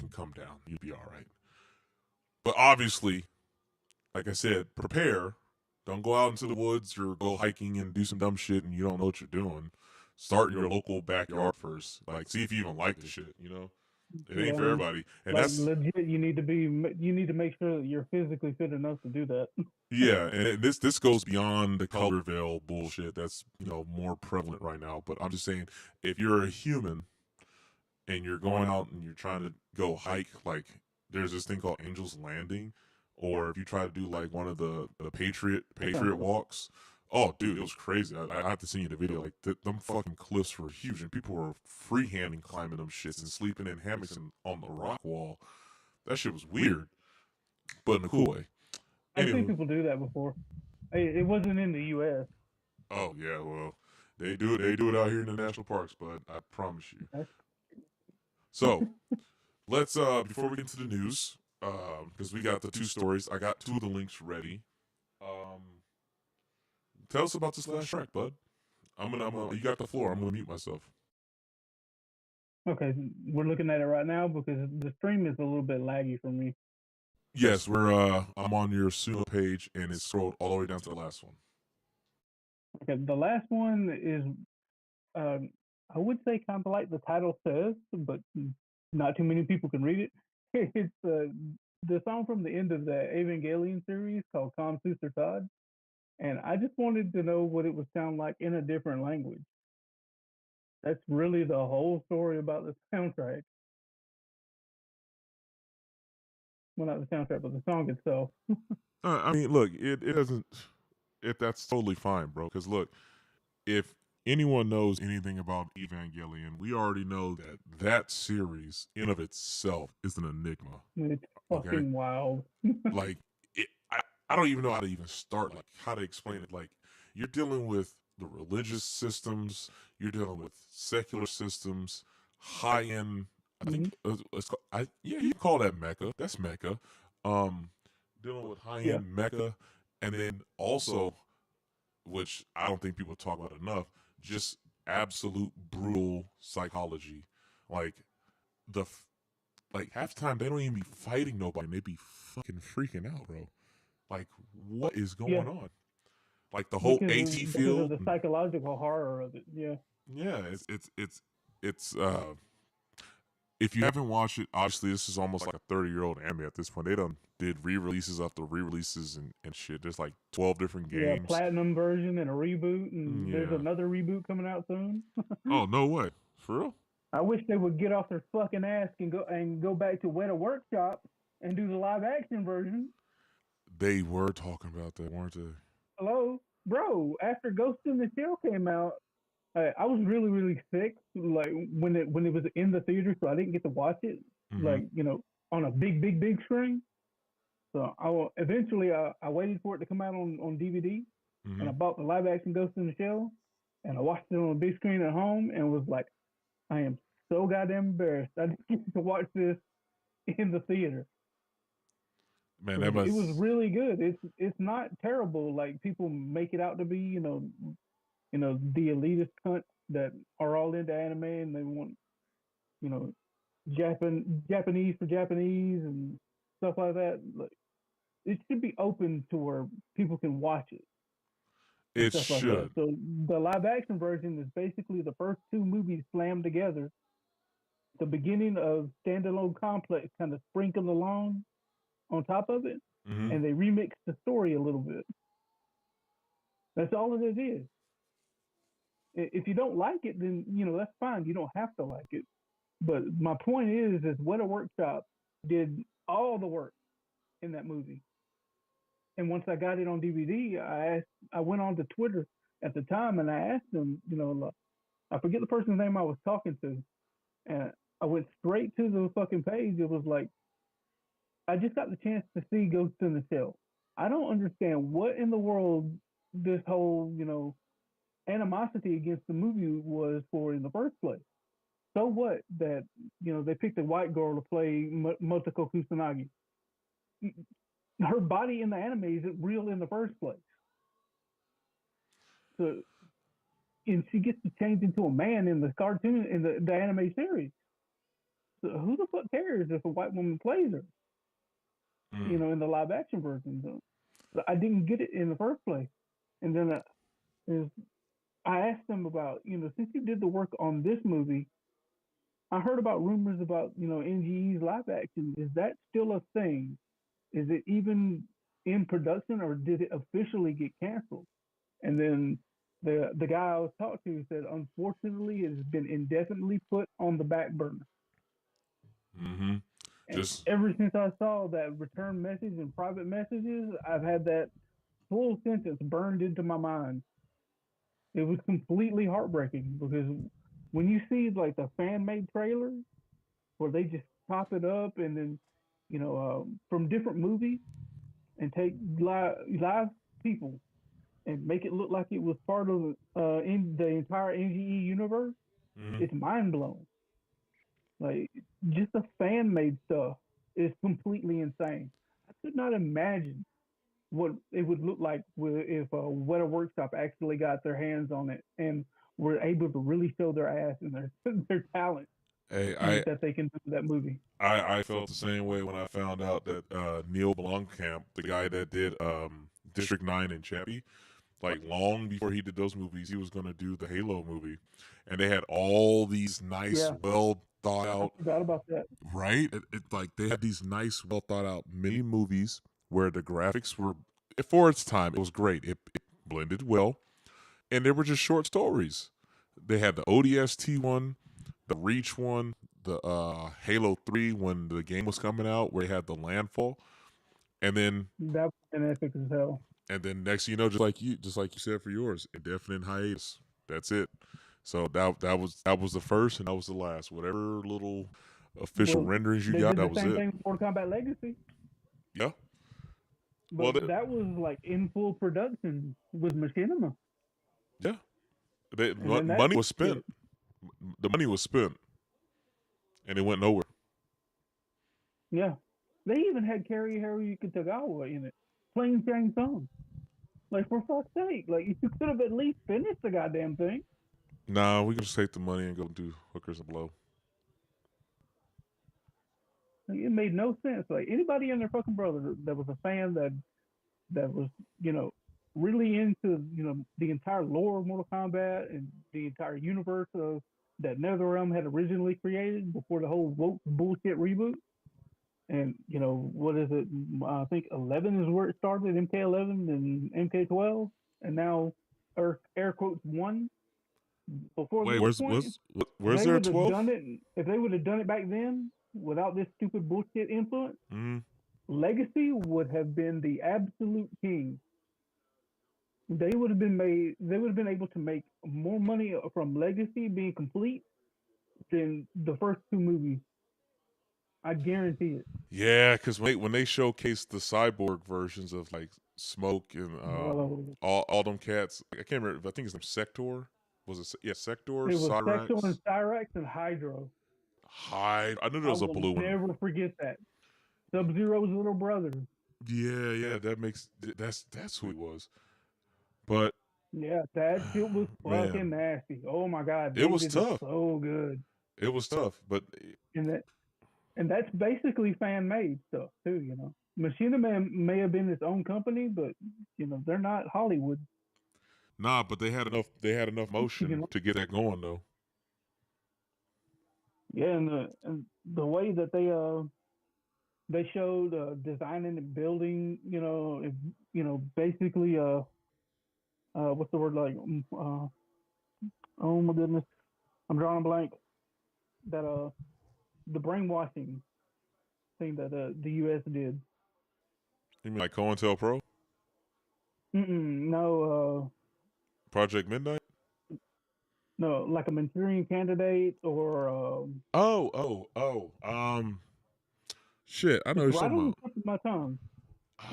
come down. You'll be all right. But obviously, like I said, prepare. Don't go out into the woods or go hiking and do some dumb shit and you don't know what you're doing. Start in your local backyard first. Like, see if you even like the shit. You know, it ain't for Yeah, everybody, and like that's legit, you need to make sure that you're physically fit enough to do that. yeah. And this goes beyond the color veil bullshit that's more prevalent right now. But I'm just saying, if you're a human and you're going out and you're trying to go hike, like there's this thing called Angel's Landing, or if you try to do like one of the Patriot walks. Oh, dude, it was crazy. I have to send you the video. Like, them fucking cliffs were huge, and people were freehanding climbing them shits and sleeping in hammocks on the rock wall. That shit was weird, but in a cool way. I've seen Anywho, people do that before. It wasn't in the U.S. oh yeah, well, they do it. They do it out here in the national parks, but I promise you. So let's before we get into the news, because we got the two stories. I got two of the links ready. Tell us about this last track, bud. You got the floor. I'm gonna mute myself. Okay, we're looking at it right now because the stream is a little bit laggy for me. Yes, we're. I'm on your Suno page, and it's scrolled all the way down to the last one. Okay, the last one is, I would say kind of like the title says, but not too many people can read it. It's the song from the end of the Evangelion series called Come Sister Todd. And I just wanted to know what it would sound like in a different language. That's really the whole story about the soundtrack. Well, not the soundtrack, but the song itself. I mean, look, it doesn't. That's totally fine, bro. Because look, if anyone knows anything about Evangelion, we already know that that series in of itself is an enigma. It's fucking wild. Like, I don't even know how to even start, like how to explain it. Like, you're dealing with the religious systems, you're dealing with secular systems, high end. I think you call that Mecca. That's Mecca. Dealing with high end Mecca, and then also, which I don't think people talk about enough, just absolute brutal psychology. Like half the time they don't even be fighting nobody, and they be fucking freaking out, bro. Like, what is going on? Like the whole AT field, because of the psychological horror of it. Yeah. It's if you haven't watched it, obviously this is almost like a 30-year-old anime at this point. They done did re-releases after re-releases and shit. There's like 12 different games. Yeah, platinum version and a reboot, and there's another reboot coming out soon. Oh, no way. For real? I wish they would get off their fucking ass and go back to Weta Workshop and do the live action version. They were talking about that, weren't they? Hello, bro. After Ghost in the Shell came out, I was really, really sick. Like when it was in the theater, so I didn't get to watch it. Mm-hmm. Like on a big screen. So eventually I waited for it to come out on DVD, and I bought the live action Ghost in the Shell, and I watched it on a big screen at home, and was like, I am so goddamn embarrassed. I didn't get to watch this in the theater. Man, it was really good. It's not terrible like people make it out to be. The elitist cunts that are all into anime and they want, Japanese for Japanese and stuff like that. Like, it should be open to where people can watch it. It should. Like that. So the live action version is basically the first two movies slammed together. The beginning of standalone complex kind of sprinkled along on top of it, and they remixed the story a little bit. That's all it is. If you don't like it, then that's fine. You don't have to like it. But my point is Weta Workshop did all the work in that movie. And once I got it on DVD, I went on to Twitter at the time and I asked them, I forget the person's name I was talking to, and I went straight to the fucking page. It was like, I just got the chance to see Ghost in the Shell. I don't understand what in the world this whole, animosity against the movie was for in the first place. So what that, they picked a white girl to play Motoko Kusanagi. Her body in the anime isn't real in the first place. So, and she gets to change into a man in the cartoon, in the anime series. So who the fuck cares if a white woman plays her? In the live action version. So I didn't get it in the first place. And then is I asked them about, since you did the work on this movie, I heard about rumors about, NGE's live action. Is that still a thing? Is it even in production, or did it officially get canceled? And then the guy I was talking to said, unfortunately, it has been indefinitely put on the back burner. Mm-hmm. And Just ever since I saw that return message and private messages, I've had that full sentence burned into my mind. It was completely heartbreaking because when you see like the fan made trailers where they just pop it up and then, from different movies and take live people and make it look like it was part of in the entire NGE universe, mm-hmm. it's mind blowing. Like just the fan made stuff is completely insane. I could not imagine what it would look like if Weta Workshop actually got their hands on it and were able to really show their ass and their their talent Hey, that they can do with that movie. I felt the same way when I found out that Neil Blomkamp, the guy that did District 9 and Chappie, like long before he did those movies, he was going to do the Halo movie, and they had all these nice, Yeah, well thought I out, forgot about that. right? Like they had these nice, well thought out mini movies where the graphics were, for its time, it was great. It blended well, and they were just short stories. They had the ODST one, the Reach one, the Halo 3 when the game was coming out, where they had the landfall, and then That was an epic as hell. next you know, just like you said for yours, indefinite hiatus. That's it. So that was the first and that was the last. Whatever little official Well, renderings you they got, did that the was same it. thing with Mortal Kombat Legacy, Yeah. Well, but that was like in full production with Machinima, yeah. and then that Money was spent. shit. The money was spent, and it went nowhere. Yeah, they even had Cary Hiroyuki Tagawa in it, playing Shang Tsung. Like for fuck's sake, like you could have at least finished the goddamn thing. Nah, we can just take the money and go do hookers and blow. Like, it made no sense. Like anybody and their fucking brother that was a fan that was really into the entire lore of Mortal Kombat and the entire universe of that NetherRealm had originally created before the whole woke bullshit reboot. And what is it? I think 11 is where it started, MK11 and MK12, and now air quotes one. Before Wait, this point, if where's they there would have 12? done it, if they would have done it back then without this stupid bullshit influence, Mm-hmm. Legacy would have been the absolute king. They would have been made. They would have been able to make more money from Legacy being complete than the first two movies. I guarantee it. Yeah, because when they showcased the cyborg versions of like Smoke and Bro, all them cats, I can't remember. I think his name Sector. Was it? Yeah, Sector, it was Sector and Cyrax, Cyrax and Hydro. Hyde. I knew there I was a will blue one. never forget that. Sub Zero's little brother. Yeah, that makes that's who he was. But Yeah, that shit was man, fucking nasty. Oh my god, it they was did it tough. so good. It was tough, but And that's basically fan made stuff too. Machinima may have been its own company, but they're not Hollywood. nah. But they had enough. They had enough You motion know, to get that going, though. yeah, and the way that they showed designing and building, basically what's the word like oh my goodness, I'm drawing a blank. That the brainwashing thing that the U.S. did. You mean like COINTELPRO, No, Project Midnight? no, like a Manchurian Candidate or Oh. Shit, I know it's what you're right talking on the about. tip of my tongue,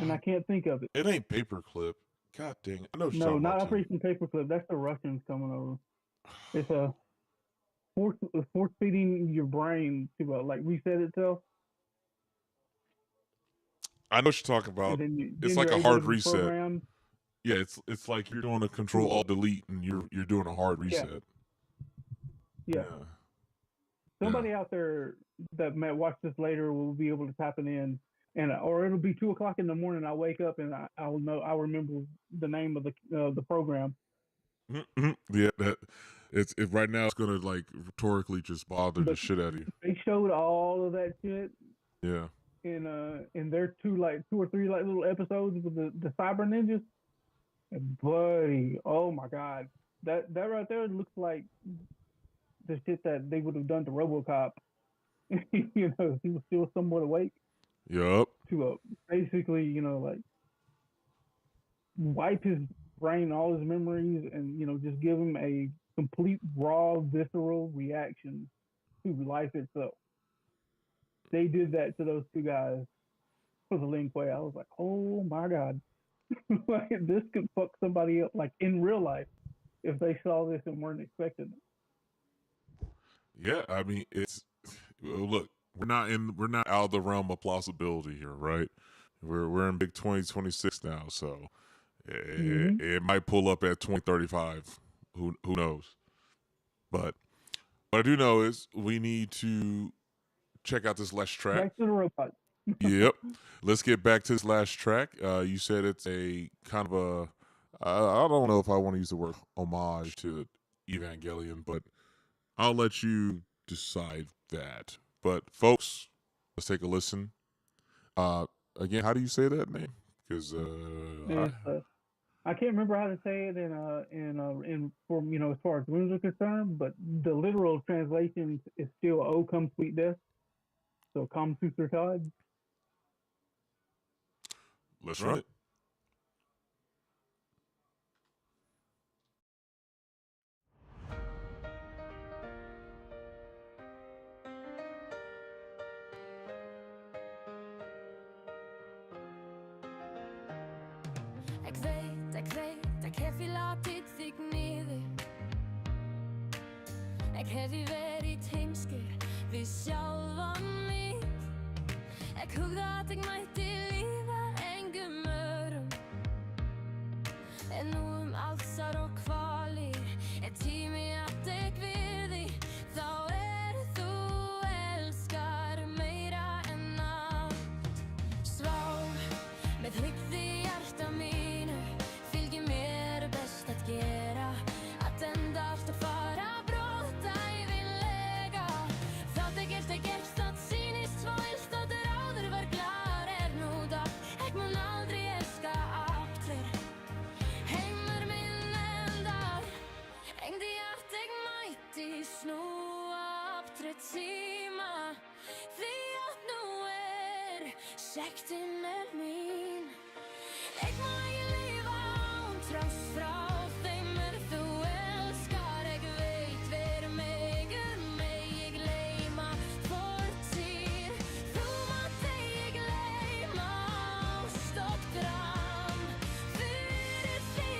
and I Um, can't think of it. it ain't Paperclip. God dang it. I know what you're No, talking not about too. Operation Paperclip. That's the Russians coming over. It's a force feeding your brain to like reset itself, I know what you're talking and about. then It's then like you're a able to hard be reset. programmed Yeah, it's like you're doing a Control to Alt Delete and you're doing a hard yeah, reset. yeah. Yeah. Somebody out there that might watch this later will be able to tap it in and or it'll be 2 o'clock in the morning. I wake up and I'll remember the name of the program. Yeah, that it right now. It's gonna like rhetorically just bother the But shit out of you. they showed all of that shit Yeah. in their two or three like little episodes with the cyber ninjas. And buddy, oh my god, that right there looks like the shit that they would have done to RoboCop. You know, if he was still somewhat awake Yup. to basically, like wipe his brain, all his memories, and just give him a complete raw, visceral reaction to life itself. They did that to those two guys for the Lin Kuei. I was like, oh my god, like, this could fuck somebody up, like in real life, if they saw this and weren't expecting it. Yeah, I mean, it's look, we're not out of the realm of plausibility here, right? We're in big 2026 now, so it might pull up at 2035. Who knows? But what I do know is we need to check out this last track. Back to the robot. Yep. Let's get back to this last track. You said it's a kind of a I don't know if I want to use the word homage to Evangelion, but I'll let you decide that. But folks, let's take a listen. Again, how do you say that name? Because I can't remember how to say it in for as far as rooms are concerned, but the literal translation is still "Oh come sweet death." So "Come Sutra God." Let's run it. Ég hef ég látið þig niður. Ég hef ég verið heimskur við sjálfan mig. Ég hugða að ég mætti líða engum öðrum. En nú allsar og kvalir tími að tek við því. Þá þú elskar meira en allt. Svár með hryggði hjarta mínu. Fylgir mér best að gera. Að enda allt að fara brott ævinlega. Þátt gert það sýnist svo illt að áður var glar nú dag. Ég mun aldrei elska aftur. Heimur minn endar. Engdi að ég mætti snúa aftur tíma. Því að nú sektin mín. Ég má ekki lifa án trás frá þeim þú elskar. Ég veit veru mig gleyma fortíð. Þú mátt gleyma ást dram. Fyrir því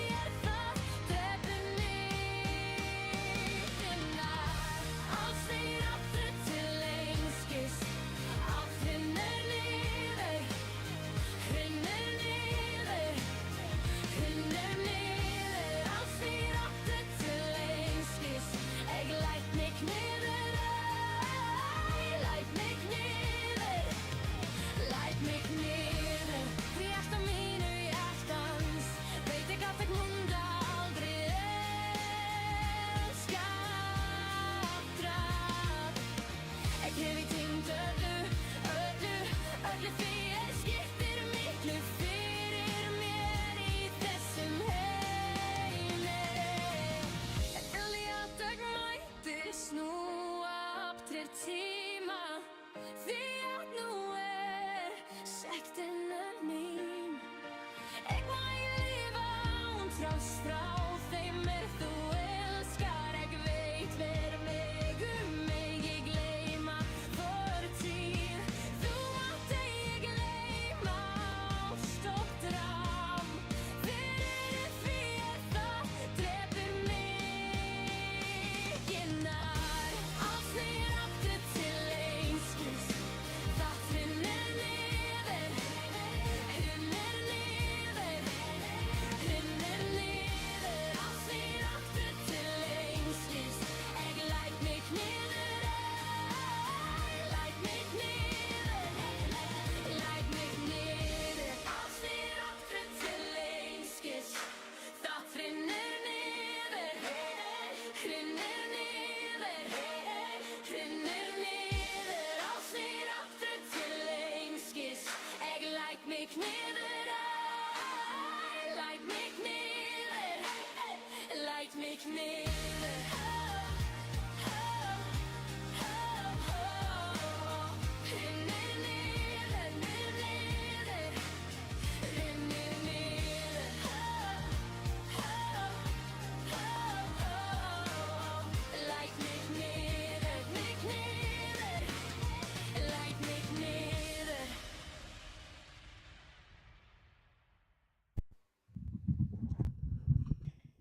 það drepur nýtina. Ástir aftur til einskis. Allt líður. Læt mig nede.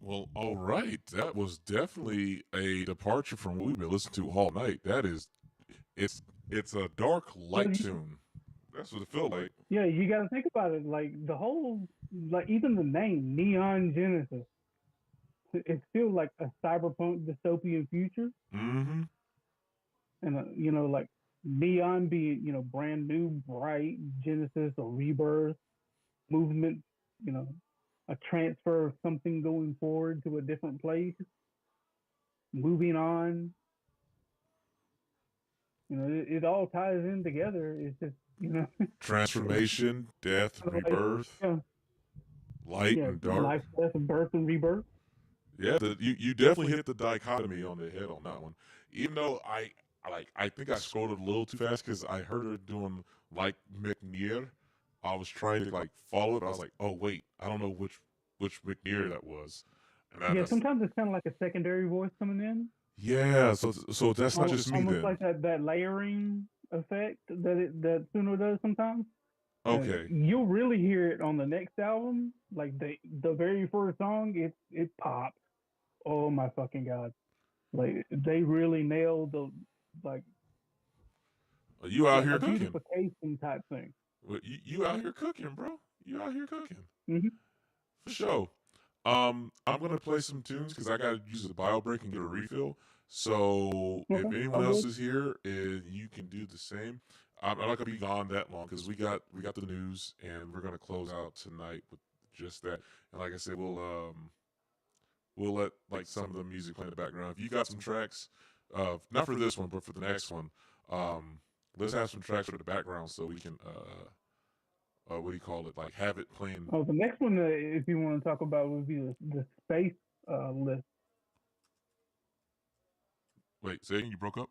Well, all right. That was definitely a departure from what we've been listening to all night. That is, it's a dark light tune. That's what it felt like. Yeah, you got to think about it. Like the whole, like even the name Neon Genesis, it's still like a cyberpunk dystopian future, Mm-hmm. and you know, like neon being brand new, bright Genesis or rebirth movement. You know, a transfer of something going forward to a different place, moving on. You know, it all ties in together. It's just Transformation, death, like, rebirth, yeah, light yeah, and dark. life, death, and birth and rebirth. Yeah, you definitely hit the dichotomy on the head on that one. Even though I think I scrolled it a little too fast because I heard her doing like McNear. I was trying to like follow it. I was like, oh wait, I don't know which McNear that was. And Yeah, sometimes it's kind of like a secondary voice coming in, yeah, so that's not just me almost then. like that layering effect that Suno does sometimes. Okay. You'll really hear it on the next album, like the very first song. It pops. Oh my fucking god! Like they really nailed the like You out like here a cooking. beautification type thing. You out here cooking, bro. You out here cooking. Mm-hmm. For sure. I'm gonna play some tunes because I gotta use the bio break and get a refill. So if Okay, anyone all else good. is here, you can do the same. I'm not gonna be gone that long because we got the news and we're gonna close out tonight with just that. And like I said, we'll let like some of the music play in the background. If you got some tracks, not for this one but for the next one, let's have some tracks for the background so we can what do you call it? Like have it playing. Oh, the next one, if you want to talk about, would be the space list. Wait, saying you broke up?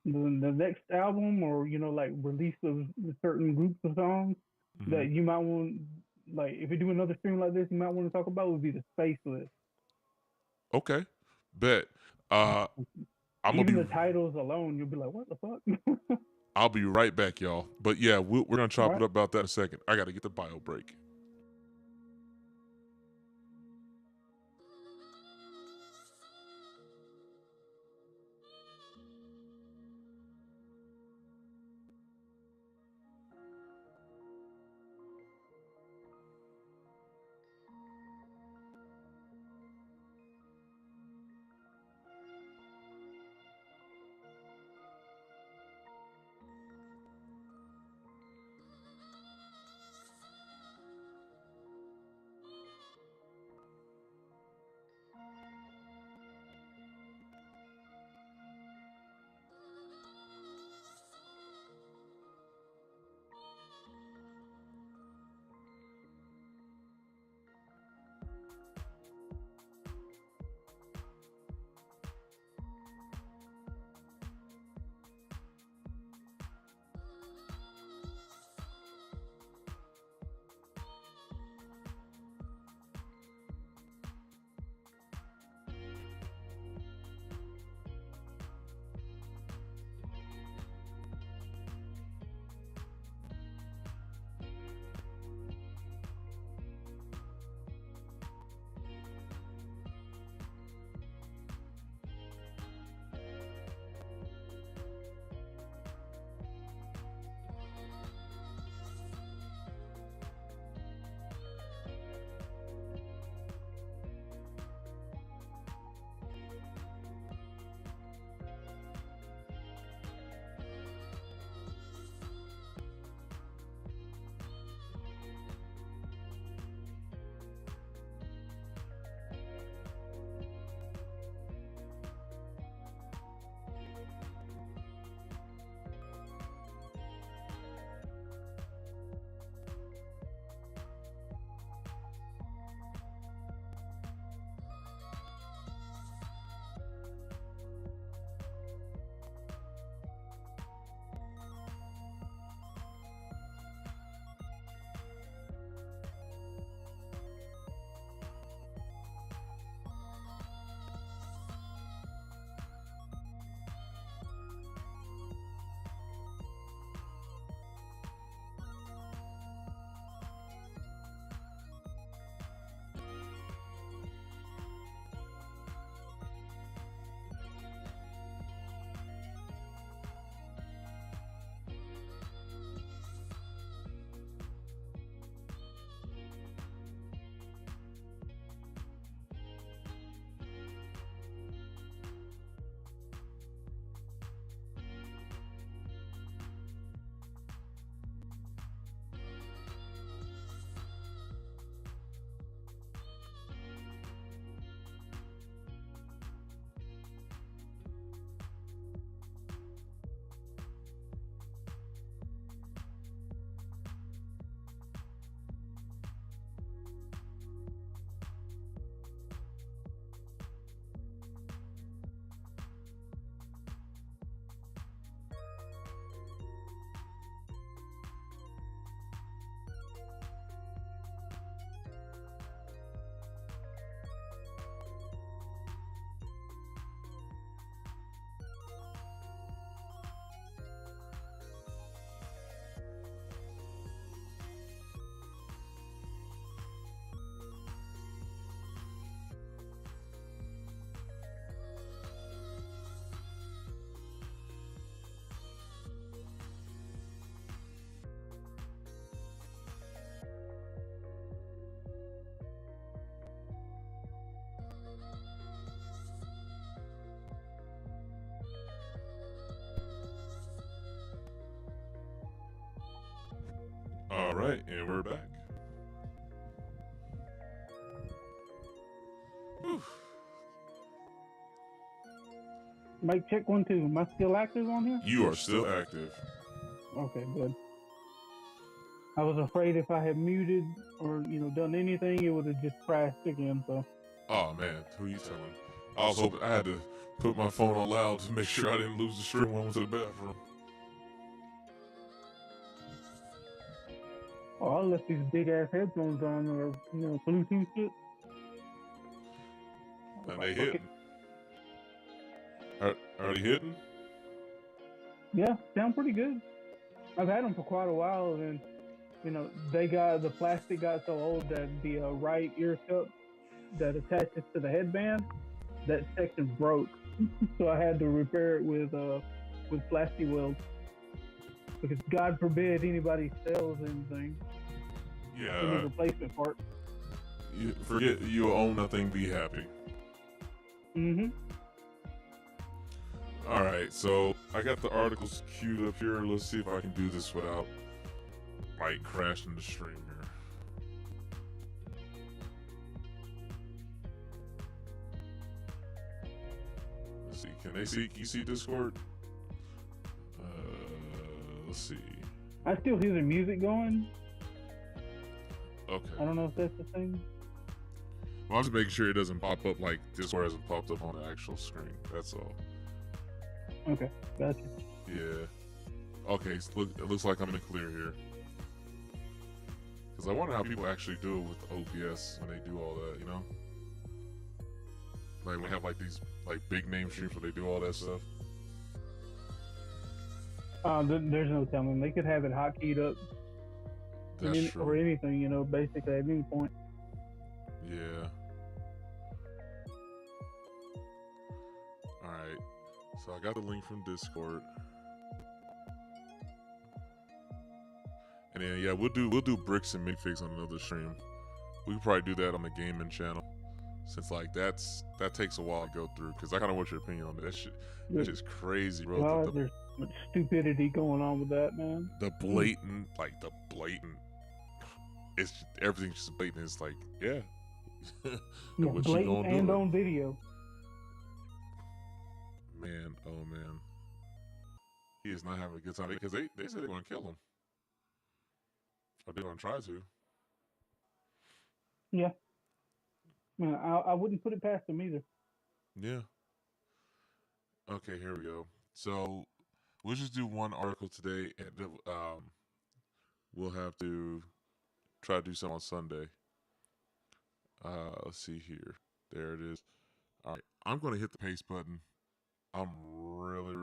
The next album, or like release of certain groups of songs Mm-hmm. that you might want, like if you do another stream like this, you might want to talk about would be the space list. Okay, bet. Uh, I'm gonna Even be. the titles alone, you'll be like, what the fuck? I'll be right back, y'all. But yeah, we're gonna All chop it right. up about that in a second. I gotta get the bio break. All right, and we're back. Whew. Mike, check 1, 2. Am I still active on here? You are still active. Okay, good. I was afraid if I had muted or done anything, it would have just crashed again. So. Oh man, who you telling? I was hoping I had to put my phone on loud to make sure I didn't lose the stream when I went to the bathroom. Oh, I left these big ass headphones on, or Bluetooth shit. And they hitting. Are they hitting? Yeah, sound pretty good. I've had them for quite a while, and the plastic got so old that the right ear cup that attaches to the headband, that section broke, so I had to repair it with plastic welds. Because God forbid anybody sells anything. Yeah. Any replacement part. You forget you own nothing, be happy. Mm-hmm. Alright, so I got the articles queued up here. Let's see if I can do this without crashing the stream here. Let's see, can they see? Can you see Discord? Let's see. I still hear the music going. Okay. I don't know if that's the thing. Well, I'm just making sure it doesn't pop up like Discord hasn't popped up on the actual screen. That's all. Okay, gotcha. Yeah. Okay, it looks like I'm in the clear here. Because I wonder how people actually do it with OBS when they do all that, Like, we have these big name streams where they do all that stuff. There's no telling. They could have it hotkeyed up. That's true. Or anything, basically at any point. Yeah. Alright. So I got the link from Discord. And then yeah, we'll do bricks and minifigs on another stream. We could probably do that on the gaming channel. Since that takes a while to go through, because I kinda want your opinion on that shit. That's just crazy, bro. Well, there's much stupidity going on with that, man. The blatant, it's everything's just blatant. It's like, yeah. What blatant you gonna and do? on video. Man, oh man. He is not having a good time because they said they're gonna kill him. Or they're gonna try to. Yeah. Man, I wouldn't put it past them either. Yeah. Okay, here we go. So we'll just do one article today, and we'll have to try to do some on Sunday. Let's see here. There it is. All right, I'm gonna hit the paste button. I'm really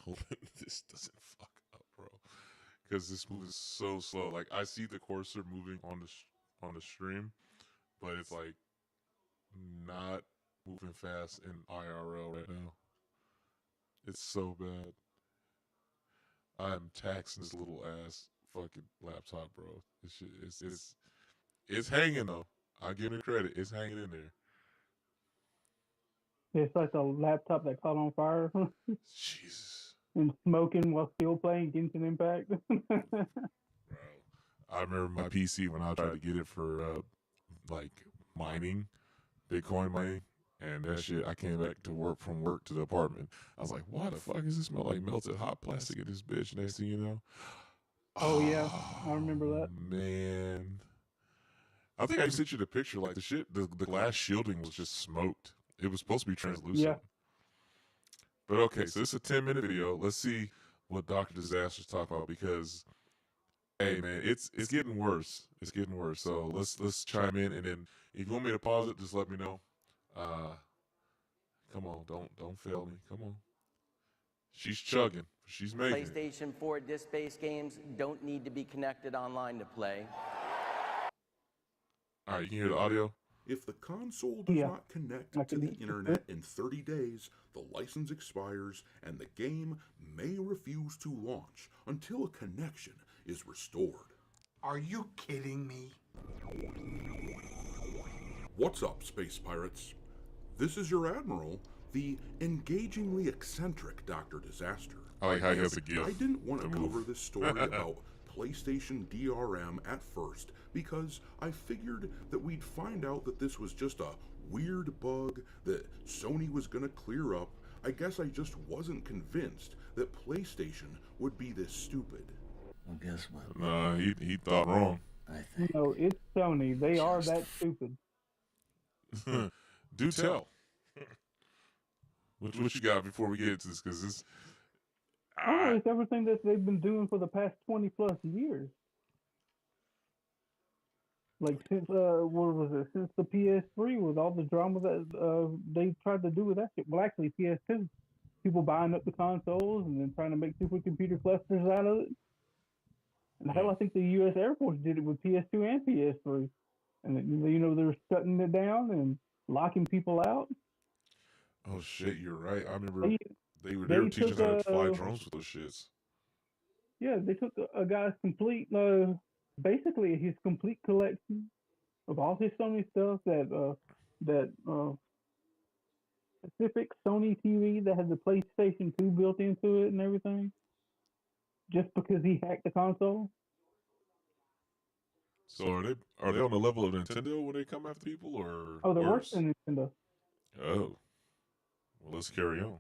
hoping this doesn't fuck up, bro. Because this move is so slow. Like, I see the cursor moving on the stream, but it's not moving fast in IRL right now. It's so bad. I am taxing this little ass fucking laptop, bro. This shit, it's hanging though. I'll give it credit. It's hanging in there. It's like a laptop that caught on fire. Jesus. And smoking while still playing Genshin Impact. Bro, I remember my PC when I tried to get it for mining, Bitcoin mining, and that shit. I came back from work to the apartment. I was like, "Why the fuck does it smell like melted hot plastic in this bitch?" Next thing you know, oh yeah, I remember that. Man, I think I sent you the picture. Like the glass shielding was just smoked. It was supposed to be translucent. Yeah. But okay, so this is a 10-minute video. Let's see what Dr. Disaster's talking about, because hey man, it's getting worse. It's getting worse. So let's chime in, and then if you want me to pause it, just let me know. Come on, don't fail me. Come on. She's chugging. She's making it. PlayStation 4 disc-based games don't need to be connected online to play. All right, you can hear the audio? If the console does not connect to the internet in 30 days, the license expires and the game may refuse to launch until a connection is restored. Are you kidding me? What's up, space pirates? This is your admiral, the engagingly eccentric Dr. Disaster. I like how he has a gift. I didn't want to move. cover this story about PlayStation DRM at first because I figured that we'd find out that this was just a weird bug that Sony was going to clear up. I guess I just wasn't convinced that PlayStation would be this stupid. Well, guess what? Nah, he thought wrong. I think. No, it's Sony. They are that stupid. Do tell. What you got before we get into this? Because this. Oh, it's everything that they've been doing for the past 20 plus years. Like since what was it? Since the PS3 with all the drama that they tried to do with that shit. Well, actually PS2, people buying up the consoles and then trying to make supercomputer clusters out of it. And hell, I think the U.S. Air Force did it with PS2 and PS3, and they were shutting it down and locking people out. Oh shit, you're right. I remember they were teaching us how to fly drones with those shits. Yeah, they took a guy's complete, basically his complete collection of all his Sony stuff, that specific Sony TV that had the PlayStation 2 built into it and everything, just because he hacked the console. So are they on the level of Nintendo when they come after people, or they're worse worse than Nintendo. Oh, well, let's carry on.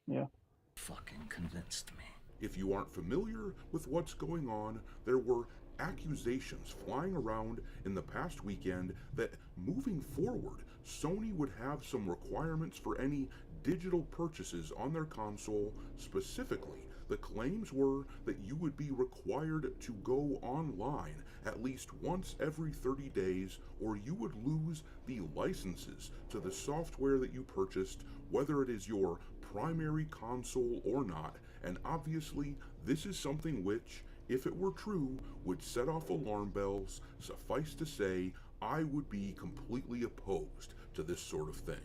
Yeah. Fucking convinced me. If you aren't familiar with what's going on, there were accusations flying around in the past weekend that moving forward, Sony would have some requirements for any digital purchases on their console. Specifically, the claims were that you would be required to go online at least once every 30 days, or you would lose the licenses to the software that you purchased, whether it is your primary console or not. And obviously, this is something which, if it were true, would set off alarm bells. Suffice to say, I would be completely opposed to this sort of thing.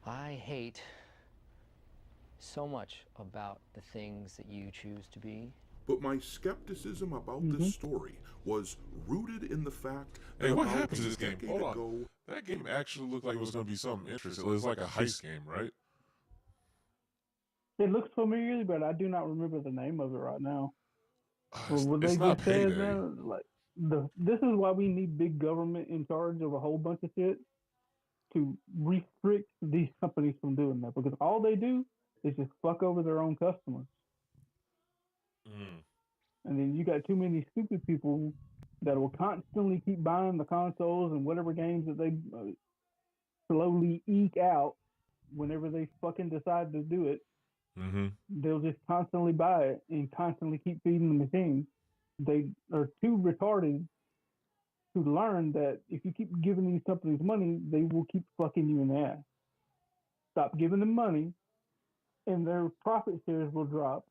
I hate so much about the things that you choose to be. But my skepticism about this story was rooted in the fact that Hey, what about happened to a this game? decade Hold on. ago, That game actually looked like it was going to be something interesting. It was like a heist game, right? It looks familiar, but I do not remember the name of it right now. It's not Payday. This is why we need big government in charge of a whole bunch of shit to restrict these companies from doing that, because all they do is just fuck over their own customers. And then you got too many stupid people that will constantly keep buying the consoles and whatever games that they slowly eke out whenever they fucking decide to do it. They'll just constantly buy it and constantly keep feeding the machine. They are too retarded to learn that if you keep giving these companies money, they will keep fucking you in the ass. Stop giving them money, and their profit shares will drop,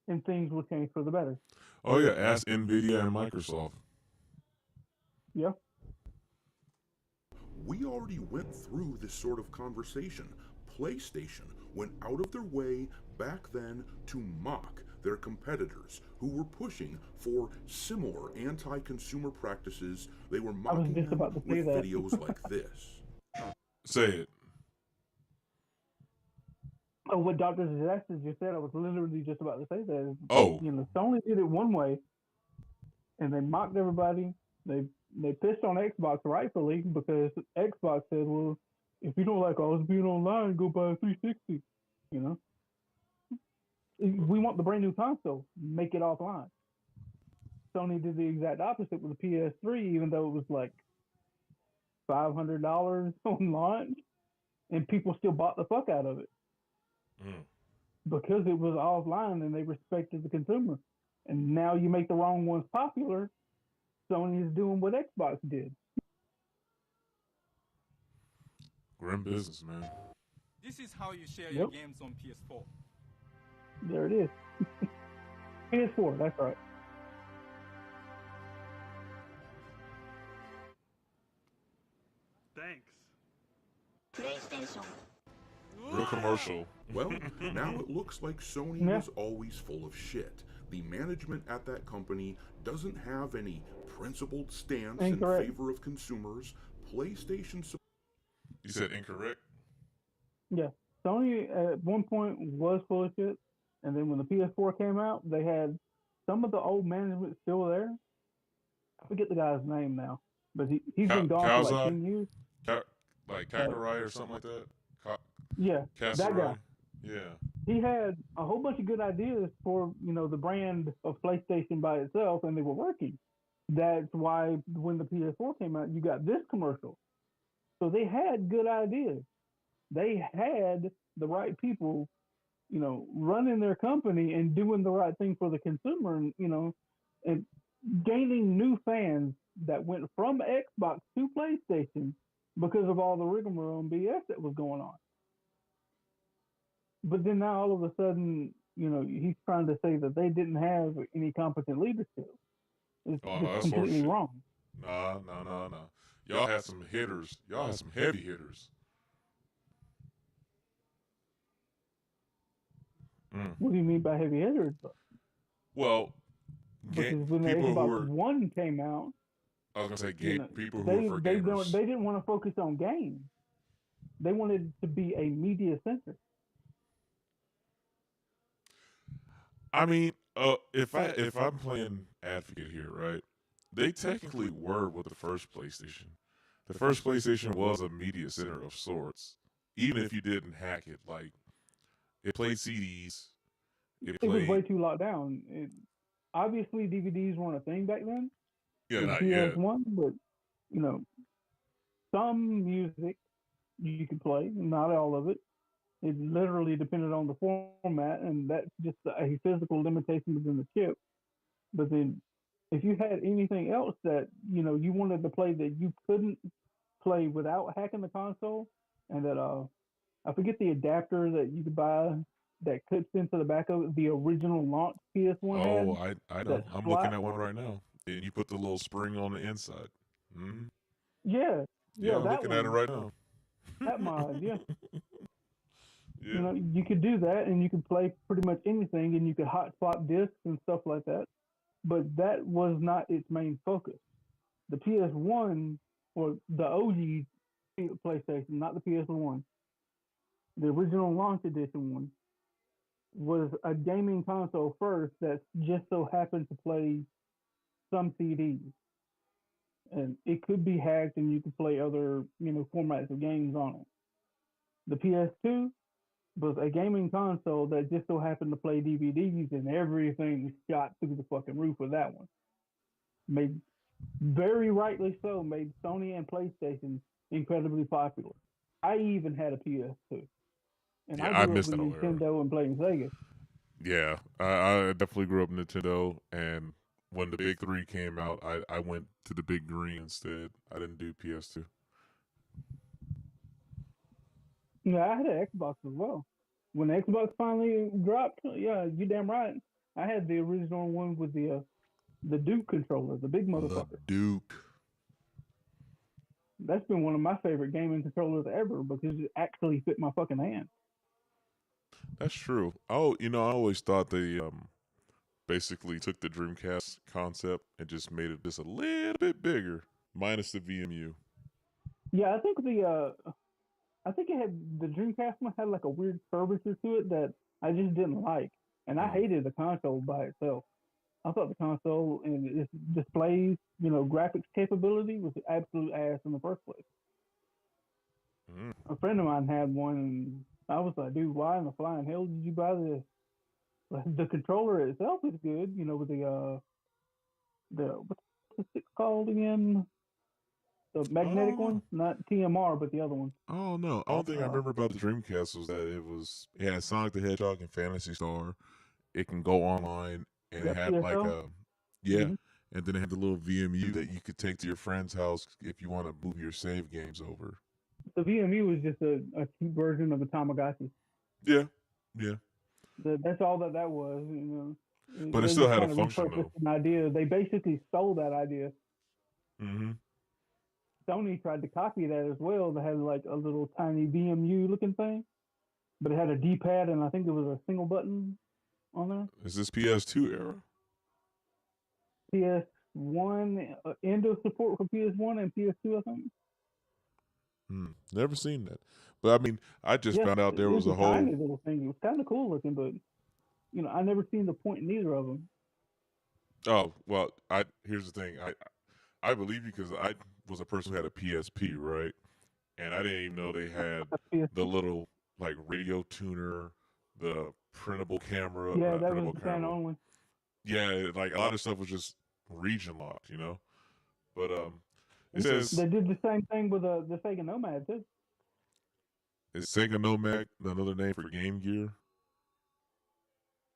and things will change for the better. Oh yeah, ask Nvidia and Microsoft. Yeah. we already went through this sort of conversation. PlayStation went out of their way back then to mock their competitors who were pushing for similar anti-consumer practices. They were mocking them with videos like this. Say it. Oh, what Dr. Disaster just said, I was literally just about to say that. Oh. You know, Sony did it one way, and they mocked everybody. They pissed on Xbox rightfully because Xbox said, well, if you don't like always being online, go buy a 360. You know? We want the brand new console. Make it offline. Sony did the exact opposite with the PS3, even though it was like $500 on launch, and people still bought the fuck out of it. Because it was offline and they respected the consumer. And now you make the wrong ones popular, Sony is doing what Xbox did. Grim business, man. This is how you share your games on PS4. There it is. PS4, that's right. Thanks. PlayStation. Real commercial. Well, now it looks like Sony was always full of shit. The management at that company doesn't have any principled stance in favor of consumers. PlayStation... You said incorrect? Yeah. Sony at one point was full of shit, And then when the PS4 came out, they had some of the old management still there. I forget the guy's name now, but he's been gone for like 10 years. Like Kakurai or something like that? Yeah, that guy. Yeah. He had a whole bunch of good ideas for, the brand of PlayStation by itself, and they were working. That's why when the PS4 came out, you got this commercial. So they had good ideas. They had the right people, running their company and doing the right thing for the consumer, and gaining new fans that went from Xbox to PlayStation because of all the rigmarole and BS that was going on. But then now all of a sudden, he's trying to say that they didn't have any competent leadership. It's just completely wrong. No. Y'all had some hitters. Y'all had some heavy hitters. What do you mean by heavy hitters? Well, because when the Xbox One came out, I was gonna say people who were for gamers. They didn't want to focus on games. They wanted to be a media center. I mean, if I'm playing advocate here, right? They technically were with the first PlayStation. The first PlayStation was a media center of sorts, even if you didn't hack it. Like, it played CDs. It was way too locked down. Obviously, DVDs weren't a thing back then. Yeah, not yet. PS1, but some music you could play, not all of it. It literally depended on the format, and that's just a physical limitation within the chip. But then, if you had anything else that you wanted to play that you couldn't play without hacking the console, and that I forget the adapter that you could buy that clips into the back of it, the original launch PS1 had. Oh, I know. I'm looking at one right now. And you put the little spring on the inside. Mm-hmm. Yeah, I'm looking at it right now. That mod, yeah. Yeah. You could do that, and you could play pretty much anything, and you could hot swap discs and stuff like that. But that was not its main focus. The PS1, or the OG PlayStation, not the PS1, the original launch edition one, was a gaming console first that just so happened to play some CDs. And it could be hacked, and you could play other, formats of games on it. The PS2 was a gaming console that just so happened to play DVDs, and everything shot through the fucking roof with that one. Made, very rightly so, made Sony and PlayStation incredibly popular. I even had a PS2. And I grew up with Nintendo and playing Sega. Yeah, I definitely grew up Nintendo, and when the big three came out, I went to the big green instead. I didn't do PS2. Yeah, I had an Xbox as well. When the Xbox finally dropped, yeah, you damn right. I had the original one with the Duke controller, the big motherfucker. The Duke. That's been one of my favorite gaming controllers ever because it actually fit my fucking hand. That's true. Oh, I always thought they basically took the Dreamcast concept and just made it just a little bit bigger, minus the VMU. Yeah, I think it had the Dreamcast one had like a weird curvature to it that I just didn't like, and I hated the console by itself. I thought the console and its displays, graphics capability was absolute ass in the first place. A friend of mine had one, and I was like, dude, why in the flying hell did you buy this? The controller itself is good, with the what's it called again? The magnetic one, not TMR, but the other one. Oh no! All thing I remember about the Dreamcast was that it had Sonic the Hedgehog and Phantasy Star. It can go online, and it had like and then it had the little VMU that you could take to your friend's house if you want to move your save games over. The VMU was just a cheap version of a Tamagotchi. Yeah. That's all that was, But it still had a function though. An idea. They basically stole that idea. Mm-hmm. Sony tried to copy that as well. They had like a little tiny VMU looking thing, but it had a D-pad and I think there was a single button on there. Is this PS2 era? PS1, end of support for PS1 and PS2, I think. Never seen that. But I mean, I just found out there was a whole tiny little thing. It was kind of cool looking, but I never seen the point in either of them. Oh well, here's the thing. I believe you because I was a person who had a PSP, right? And I didn't even know they had the little like radio tuner, the printable camera, Yeah, not that was printable Japan camera. only. Yeah, like a lot of stuff was just region locked, you know. But it says They did the same thing with the Sega Nomad too. is Sega Nomad another name for Game Gear?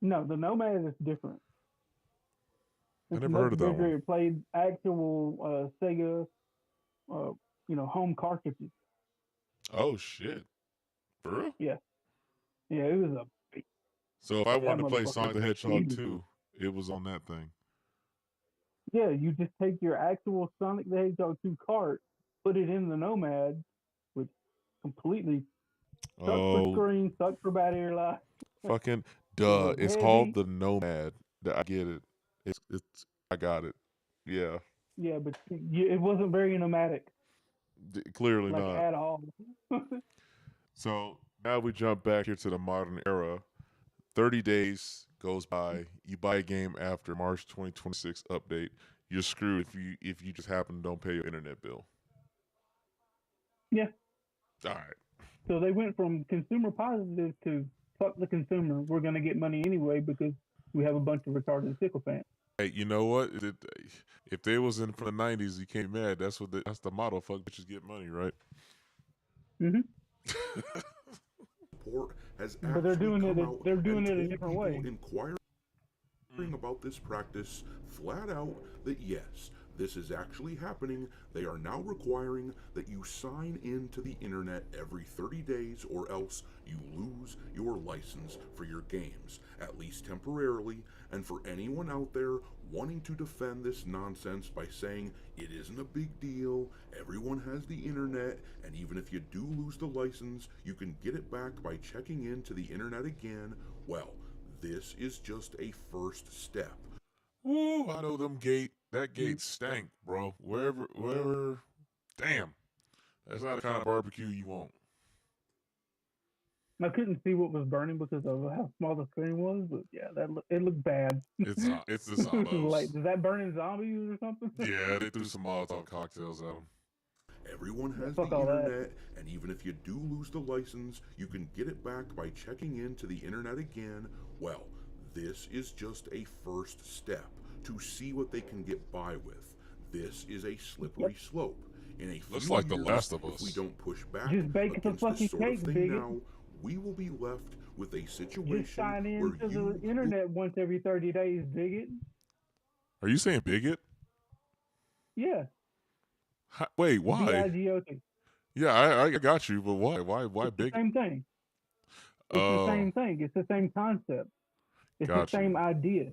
No, the Nomad is different. I It's never heard of that one. It played actual Sega, home cartridges. Oh shit, for real? Yeah, it was a. So if I wanted to play motherfucker Sonic the was Hedgehog huge. 2, it was on that thing. Yeah, you just take your actual Sonic the Hedgehog 2 cart, put it in the Nomad, which completely sucks for screen, sucks for battery life. Fucking duh! It's heavy. called the Nomad. I get it. It's I got it. Yeah. Yeah, but it wasn't very nomadic. Clearly like not at all. So now we jump back here to the modern era. 30 days goes by. You buy a game after March 2026 update. You're screwed if you just happen to don't pay your internet bill. Yeah. All right. So they went from consumer positive to fuck the consumer. We're gonna get money anyway because we have a bunch of retarded sycophants. Hey, you know what? If they was in from the 90s, you can't be mad. That's the motto. Fuck bitches get money, right? Mm-hmm. Has but they're doing it. They're doing it a different way. Inquiring about this practice flat out that yes, this is actually happening. They are now requiring that you sign into the internet every 30 days or else you lose your license for your games, at least temporarily. And for anyone out there wanting to defend this nonsense by saying it isn't a big deal, everyone has the internet, and even if you do lose the license, you can get it back by checking into the internet again, well, this is just a first step. Ooh, I know that gate stank, bro. Wherever, damn. That's not the kind of barbecue you want. I couldn't see what was burning because of how small the screen was, but yeah, it looked bad. It's the zombos. Like, does that burn in zombies or something? Yeah, they threw some Molotov cocktails at them. Everyone has the internet, and even if you do lose the license, you can get it back by checking into the internet again. Well, this is just a first step to see what they can get by with. This is a slippery slope. In a Looks few like The years, Last of Us. if we don't push back just bake against some fucking this sort of cake, thing bigot. now, we will be left with a situation Just sign where into you the internet once every 30 days, bigot. Are you saying bigot? Yeah. Wait, why? B-I-G-O-T. Yeah, I got you, but why? Why bigot? Same thing. It's the same thing. It's the same concept. It's the same idea.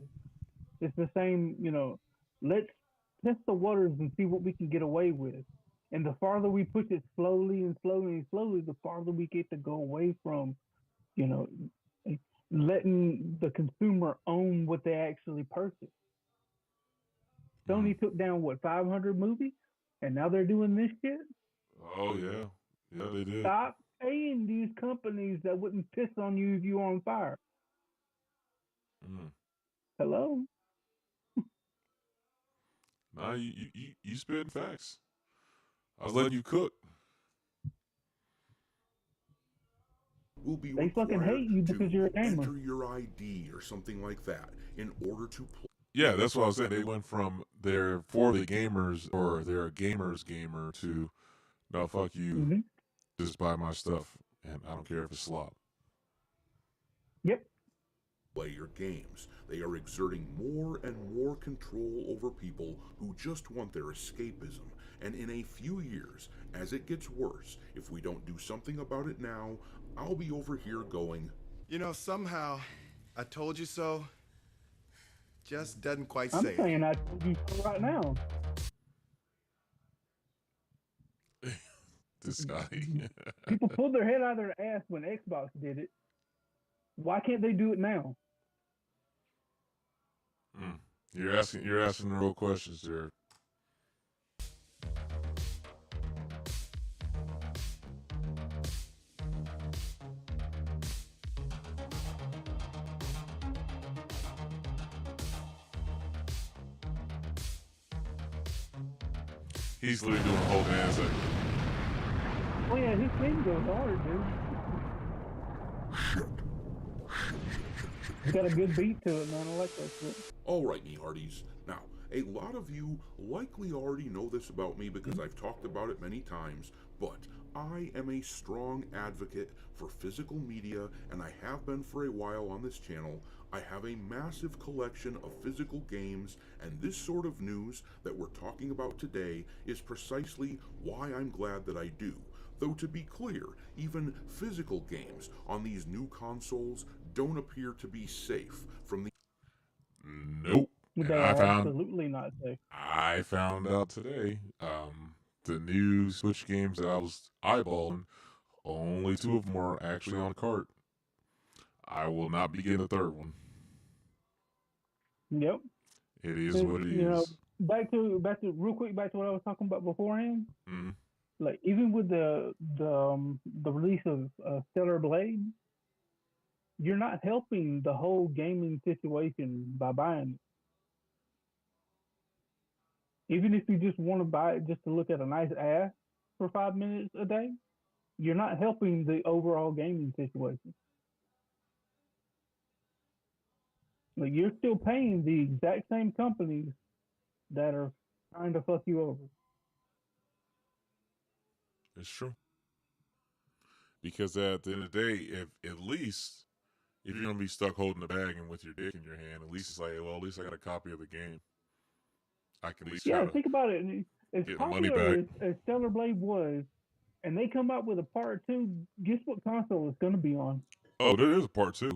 It's the same, let's test the waters and see what we can get away with. And the farther we push it slowly and slowly and slowly, the farther we get to go away from, letting the consumer own what they actually purchase. Sony took down, 500 movies? And now they're doing this shit? Oh, yeah. Yeah, they did. Stop paying these companies that wouldn't piss on you if you were on fire. Hello? Nah, you spitting facts. I was letting you cook. Will be they fucking hate you because you're a gamer. Enter your ID or something like that in order to play. Yeah, that's what I was saying. They went from they're for the gamers or they're a gamer to no, fuck you. Just buy my stuff and I don't care if it's slop. Yep. Play your games. They are exerting more and more control over people who just want their escapism. And in a few years, as it gets worse, if we don't do something about it now, I'll be over here going, somehow, I told you so. Just doesn't quite I'm say it. saying I told you so right now. This guy. People pulled their head out of their ass when Xbox did it. Why can't they do it now? You're asking the real questions there. He's literally doing a whole dance. Like, Oh yeah, his thing goes hard, dude. It's got a good beat to it, man. I like that shit. Alright, me hearties. Now, a lot of you likely already know this about me because I've talked about it many times, but I am a strong advocate for physical media, and I have been for a while on this channel. I have a massive collection of physical games, and this sort of news that we're talking about today is precisely why I'm glad that I do. Though to be clear, even physical games on these new consoles don't appear to be safe from the... Nope. They are absolutely not safe. I found out today, the new Switch games that I was eyeballing, only 2 of them are actually on cart. I will not be getting a third one. Yep. It is what it is. You know, back to real quick, back to what I was talking about beforehand. Mm-hmm. Like even with the release of Stellar Blade, you're not helping the whole gaming situation by buying it. Even if you just want to buy it just to look at a nice ass for 5 minutes a day, you're not helping the overall gaming situation. Like you're still paying the exact same companies that are trying to fuck you over. It's true. Because at the end of the day, if you're gonna be stuck holding the bag and with your dick in your hand, at least it's like, well, at least I got a copy of the game. I can at least think about it. As get my money popular back. as Stellar Blade was, and they come out with a part 2, guess what console it's going to be on? Oh, there is a part 2.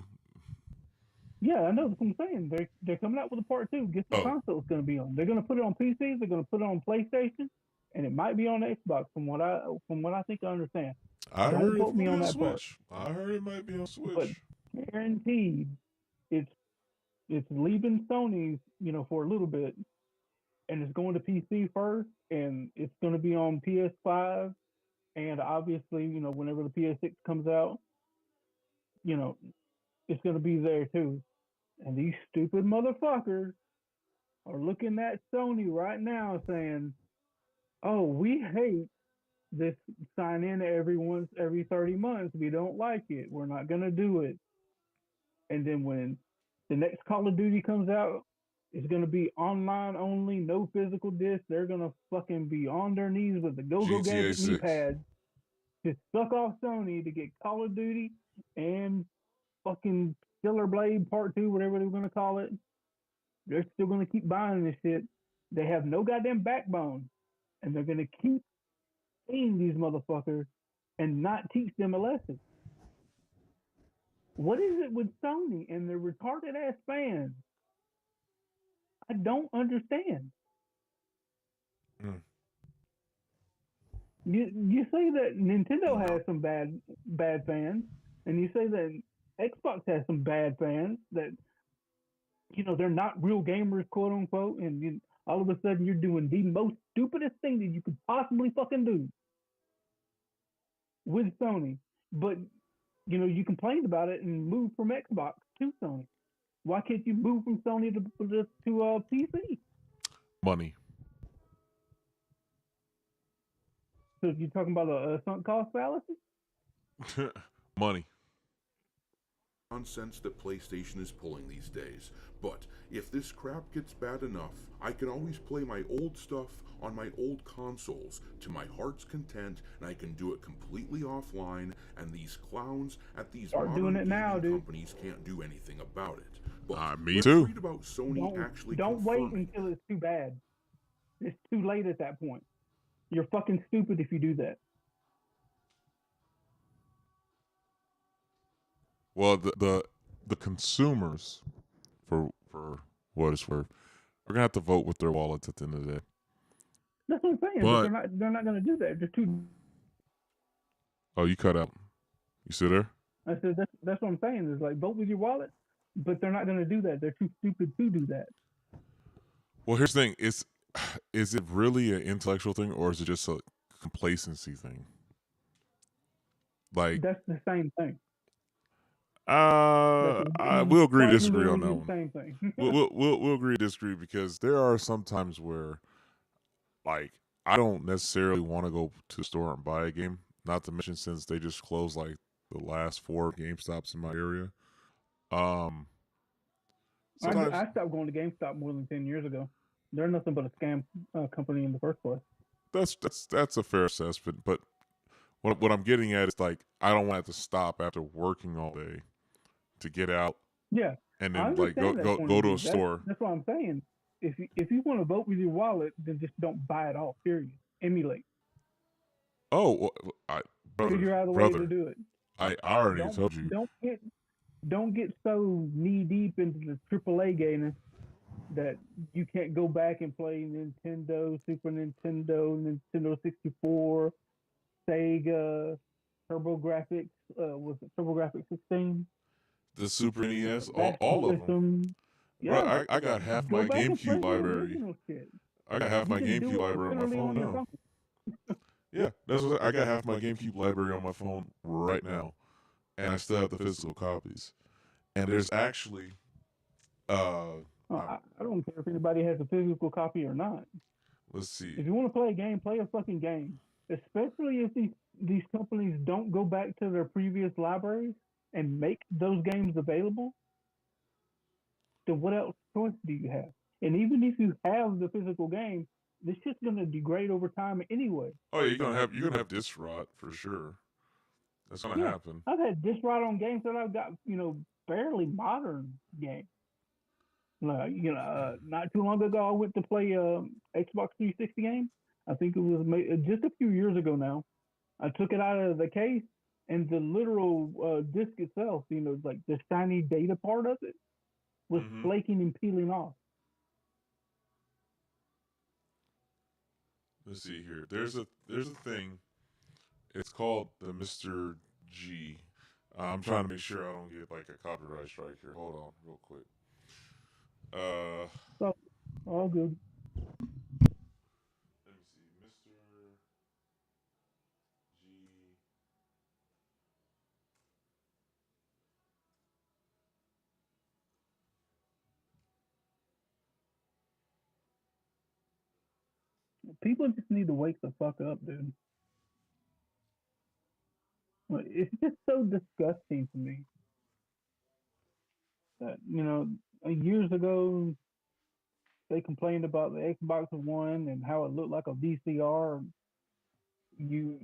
Yeah, I know. That's what I'm saying. They're coming out with a part 2. Guess what console it's going to be on? They're going to put it on PCs. They're going to put it on PlayStation, and it might be on Xbox. From what I think I understand. I Don't heard quote me on that Switch. I heard it might be on Switch. But guaranteed, it's leaving Sony, for a little bit, and it's going to PC first, and it's going to be on PS5, and obviously, whenever the PS6 comes out, it's going to be there too. And these stupid motherfuckers are looking at Sony right now saying, "Oh, we hate this sign in every 30 months. We don't like it. We're not going to do it." And then when the next Call of Duty comes out, it's going to be online only, no physical disc. They're going to fucking be on their knees with the go-go gadget knee pads to suck off Sony to get Call of Duty and fucking Stellar Blade Part 2, whatever they're going to call it. They're still going to keep buying this shit. They have no goddamn backbone. And they're going to keep paying these motherfuckers and not teach them a lesson. What is it with Sony and their retarded ass fans? I don't understand. You say that Nintendo has some bad fans, and you say that Xbox has some bad fans that they're not real gamers, quote unquote, and all of a sudden you're doing the most stupidest thing that you could possibly fucking do with Sony, but you complained about it and moved from Xbox to Sony. Why can't you move from Sony to PC? Money. So you're talking about a sunk cost fallacy? Money. Nonsense that PlayStation is pulling these days. But if this crap gets bad enough, I can always play my old stuff on my old consoles to my heart's content, and I can do it completely offline, and these clowns at these modern companies can't do anything about it. But me too. Read about Sony actually don't wait until it's too bad. It's too late at that point. You're fucking stupid if you do that. Well, the consumers, for what it's worth, are gonna have to vote with their wallets at the end of the day. That's what I'm saying. But they're not gonna do that. They're too. Oh, you cut out. You still there? I said that's what I'm saying. Is like vote with your wallet, but they're not gonna do that. They're too stupid to do that. Well, here's the thing: is it really an intellectual thing, or is it just a complacency thing? Like that's the same thing. We'll agree to disagree on that one. Same thing. we'll agree to disagree because there are some times where, like, I don't necessarily want to go to the store and buy a game. Not to mention since they just closed like the last 4 GameStops in my area. Sometimes I stopped going to GameStop more than 10 years ago. They're nothing but a scam company in the first place. that's a fair assessment, but what I'm getting at is like I don't want to stop after working all day to get out. Yeah, and I then like understand that point go of to view. a store. That's what I'm saying. If you want to vote with your wallet, then just don't buy it all. Period. Emulate. Oh, Figure out a way to do it. I already told you. Don't get so knee deep into the AAA gaming that you can't go back and play Nintendo, Super Nintendo, Nintendo 64, Sega, TurboGrafx. Was it TurboGrafx 16? The Super NES, all of them. Yeah, Bro, I got half my GameCube library. I got half my GameCube library on my phone now. Yeah, that's what I got half my GameCube library on my phone right now, and I still have the physical copies. And there's actually, I don't care if anybody has a physical copy or not. Let's see. If you want to play a game, play a fucking game. Especially if these companies don't go back to their previous libraries and make those games available, then what else choice do you have? And even if you have the physical game, this shit's gonna degrade over time anyway. Oh, you're gonna have disc rot for sure. That's gonna happen. I've had disc rot on games that I've got, barely modern games. Like, not too long ago, I went to play Xbox 360 game. I think it was just a few years ago now. I took it out of the case, and the literal disc itself, like the shiny data part of it, was flaking and peeling off. Let's see here. There's a thing. It's called the Mr. G. I'm trying to make sure I don't get like a copyright strike here. Hold on, real quick. So, all good. Let me see, Mr. G. People just need to wake the fuck up, dude. It's just so disgusting to me that years ago they complained about the Xbox One and how it looked like a VCR. You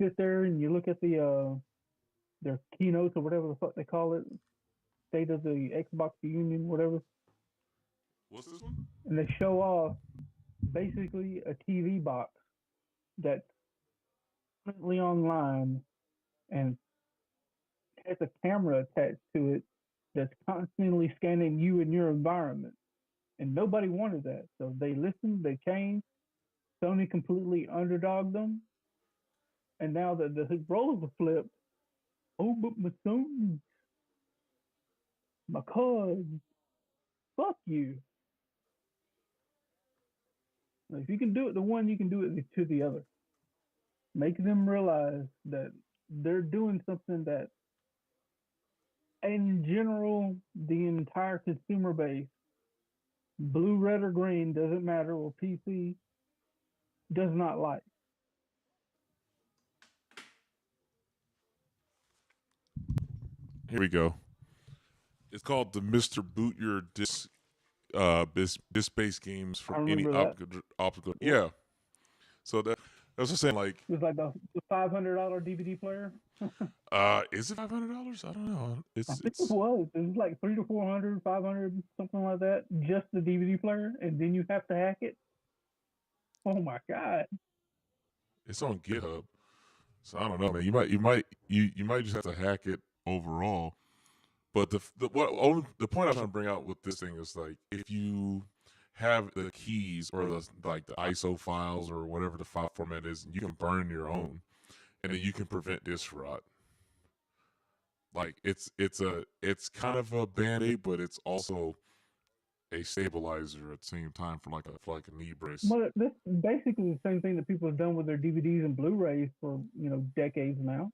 sit there and you look at their keynotes or whatever the fuck they call it, State of the Xbox Union, whatever. What's this one? And they show off basically a TV box that's currently online and has a camera attached to it that's constantly scanning you and your environment. And nobody wanted that. So they listened, they changed. Sony completely underdogged them. And now that the roles are flipped, oh, but my Sony, my cuz, fuck you. If you can do it to one, you can do it to the other. Make them realize that they're doing something that, in general, the entire consumer base, blue, red, or green, doesn't matter, or PC, does not like. Here we go. It's called the Mr. Boot Your Disc disc-based games from any optical. Yeah. So that's what I'm saying. Like it was like the $500 DVD player. Is it $500? I don't know. I think it was. It was like $300 to $400, $500, something like that. Just the DVD player, and then you have to hack it. Oh my god! It's on GitHub, so I don't know, man. You might just have to hack it overall. But the point I'm trying to bring out with this thing is like if you have the keys or the ISO files or whatever the file format is, you can burn your own, and then you can prevent disk rot. Like it's kind of a band-aid, but it's also a stabilizer at the same time for like a knee brace. Well, that's basically the same thing that people have done with their DVDs and Blu-rays for decades now.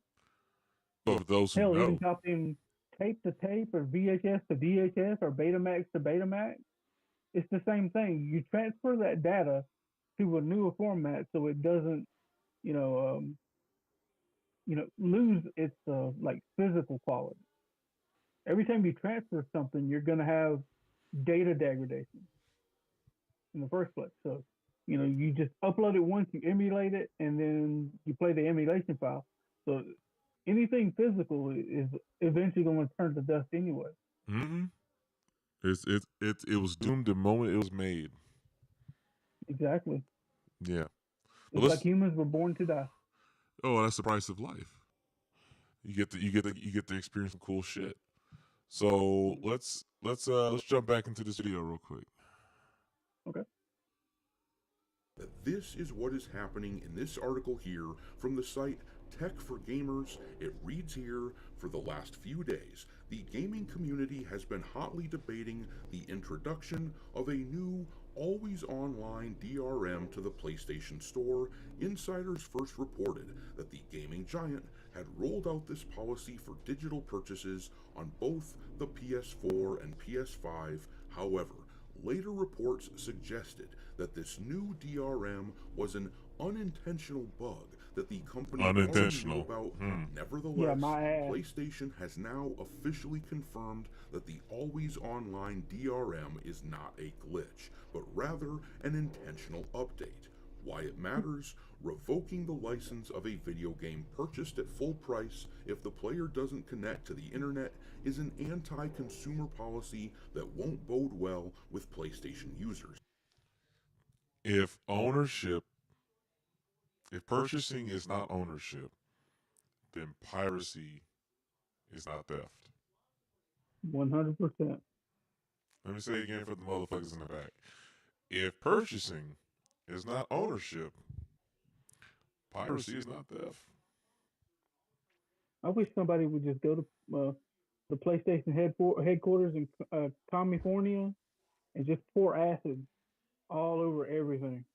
So for those who know, even copying tape to tape or VHS to VHS or Betamax to Betamax, it's the same thing. You transfer that data to a newer format, so it doesn't, you know, lose its like physical quality. Every time you transfer something, you're gonna have data degradation in the first place. So, you just upload it once, you emulate it, and then you play the emulation file. So anything physical is eventually going to turn to dust anyway. Mm-hmm. It was doomed the moment it was made. Exactly. Yeah. It's like humans were born to die. Oh, that's the price of life. You get to experience some cool shit. So let's jump back into this video real quick. Okay. This is what is happening in this article here from the site Tech for Gamers. It reads here, for the last few days, the gaming community has been hotly debating the introduction of a new always online DRM to the PlayStation Store. Insiders first reported that the gaming giant had rolled out this policy for digital purchases on both the PS4 and PS5. However, later reports suggested that this new DRM was an unintentional bug that the company already knew about. Nevertheless, PlayStation has now officially confirmed that the always online DRM is not a glitch, but rather an intentional update. Why it matters: revoking the license of a video game purchased at full price if the player doesn't connect to the internet is an anti-consumer policy that won't bode well with PlayStation users. If purchasing is not ownership, then piracy is not theft. 100%. Let me say it again for the motherfuckers in the back. If purchasing is not ownership, piracy is not theft. I wish somebody would just go to the PlayStation headquarters in California and just pour acid all over everything.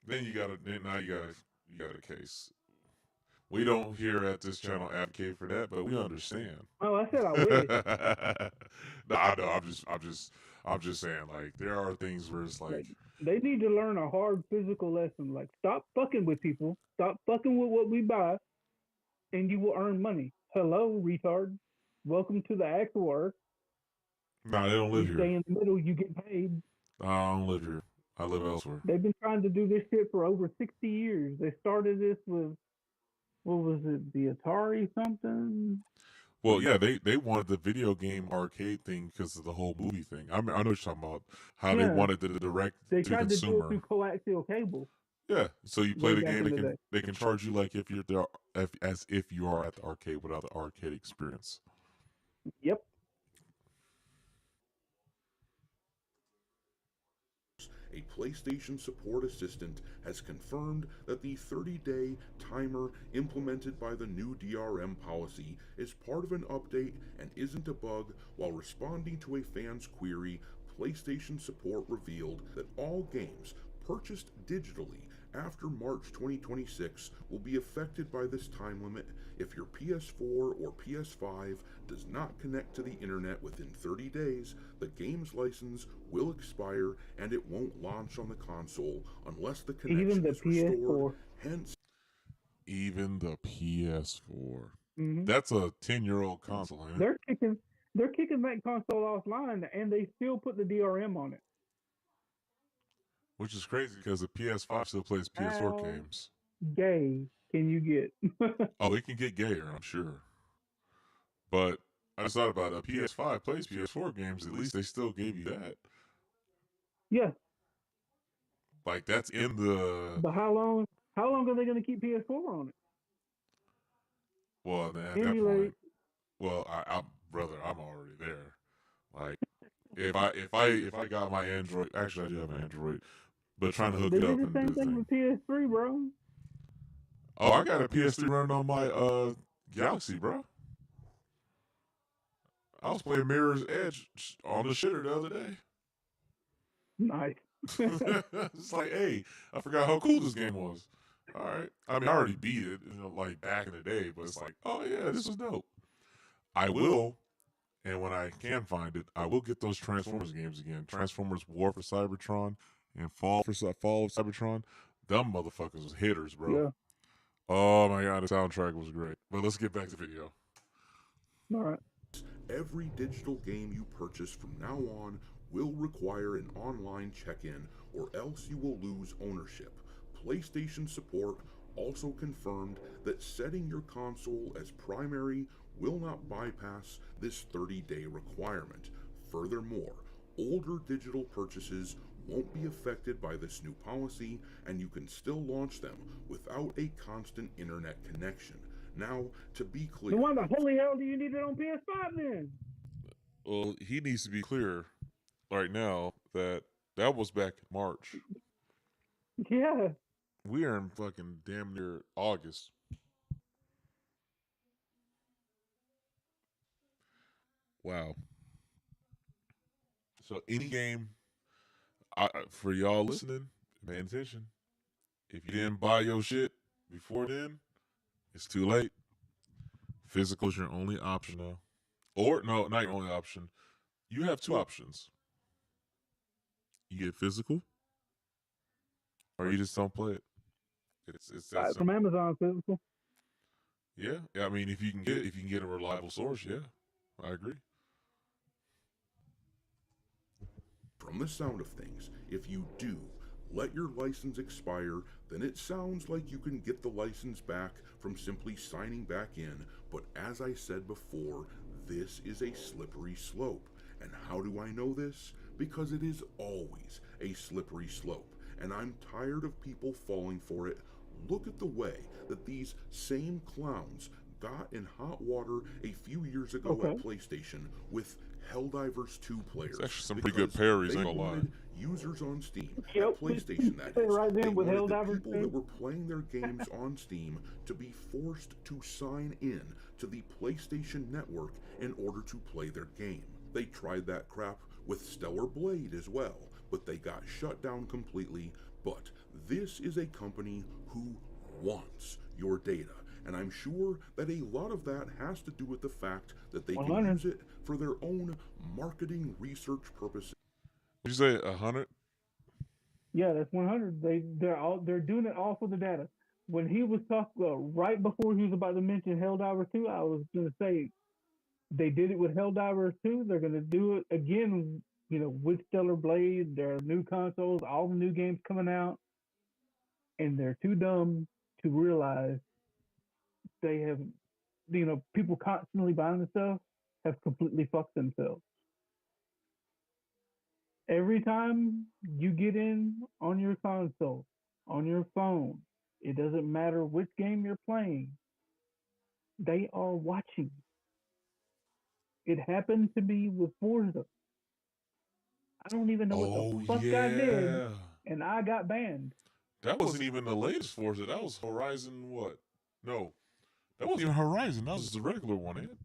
Then you got a case. We don't here at this channel advocate for that, but we understand. Oh, I said I wish. No, I know. I'm just saying. Like, there are things where it's like they need to learn a hard physical lesson. Like, stop fucking with people. Stop fucking with what we buy, and you will earn money. Hello, retard. Welcome to the actual earth. No, they don't live here. You stay in the middle, you get paid. I don't live here. I live elsewhere. They've been trying to do this shit for over 60 years. They started this with, what was it, the Atari something? Well, yeah, they wanted the video game arcade thing because of the whole movie thing. I know what you're talking about. How they wanted the direct They to tried consumer. to do it through coaxial cable. Yeah, so you play Way the back game, in the day. they can charge you like if you're there, as if you are at the arcade without the arcade experience. Yep. A PlayStation support assistant has confirmed that the 30-day timer implemented by the new DRM policy is part of an update and isn't a bug. While responding to a fan's query, PlayStation support revealed that all games purchased digitally after March 2026 will be affected by this time limit. If your PS4 or PS5 does not connect to the internet within 30 days, the game's license will expire and it won't launch on the console unless the connection is restored. Hence, even the PS4. Mm-hmm. That's a 10-year-old console, ain't it? They're kicking that console offline, and they still put the DRM on it. Which is crazy because the PS5 still plays PS4 games. Gay can you get? Oh, it can get gayer, I'm sure. But I just thought about it. A PS5 plays PS4 games. At least they still gave you that. Yeah. Like, that's in the... But how long are they going to keep PS4 on it? Well, at that point... Well, brother, I'm already there. Like, if I got my Android... Actually, I do have an Android. But trying to hook it up... They did the same thing with PS3, bro. Oh, I got a PS3 running on my Galaxy, bro. I was playing Mirror's Edge on the shitter the other day. Nice. It's like, hey, I forgot how cool this game was. All right. I mean, I already beat it, like back in the day, but it's like, oh yeah, this was dope. I will, and when I can find it, I will get those Transformers games again. Transformers War for Cybertron and Fall of Cybertron, them motherfuckers was hitters, bro. Yeah. Oh my god, the soundtrack was great. But let's get back to the video. All right. Every digital game you purchase from now on will require an online check-in, or else you will lose ownership. PlayStation support also confirmed that setting your console as primary will not bypass this 30-day requirement. Furthermore, older digital purchases won't be affected by this new policy, and you can still launch them without a constant internet connection. Now, to be clear... So why the holy hell do you need it on PS5 then? Well, he needs to be clear right now that was back in March. Yeah. We are in fucking damn near August. Wow. So any game, for y'all listening, paying attention, if you didn't buy your shit before then, it's too late. Physical is your only option now. Or, no, not your only option. You have two options. You get physical, or you just don't play it. It's that from Amazon physical. Yeah, I mean, if you can get a reliable source, yeah, I agree. From the sound of things, if you do let your license expire, then it sounds like you can get the license back from simply signing back in. But as I said before, this is a slippery slope. And how do I know this? Because it is always a slippery slope, and I'm tired of people falling for it. Look at the way that these same clowns got in hot water a few years ago at PlayStation with Helldivers 2 players. It's actually some pretty good parries, ain't gonna lie. Users on Steam at PlayStation, that is. Right They with wanted the Helldivers people that were playing their games on Steam to be forced to sign in to the PlayStation Network in order to play their game. They tried that crap with Stellar Blade as well, but they got shut down completely. But this is a company who wants your data, and I'm sure that a lot of that has to do with the fact that they can use it for their own marketing research purposes. Did you say 100? Yeah, that's 100. They're doing it all for the data. When he was talking right before he was about to mention Helldivers 2, I was going to say they did it with Helldivers 2. They're going to do it again, with Stellar Blade. There are new consoles, all the new games coming out, and they're too dumb to realize they have, people constantly buying the stuff have completely fucked themselves. Every time you get in on your console, on your phone, it doesn't matter which game you're playing, they are watching. It happened to me with Forza. I don't even know what the fuck I did, and I got banned. That wasn't even the latest Forza. That was Horizon what? No, that wasn't even Horizon. That was just a regular one, ain't it?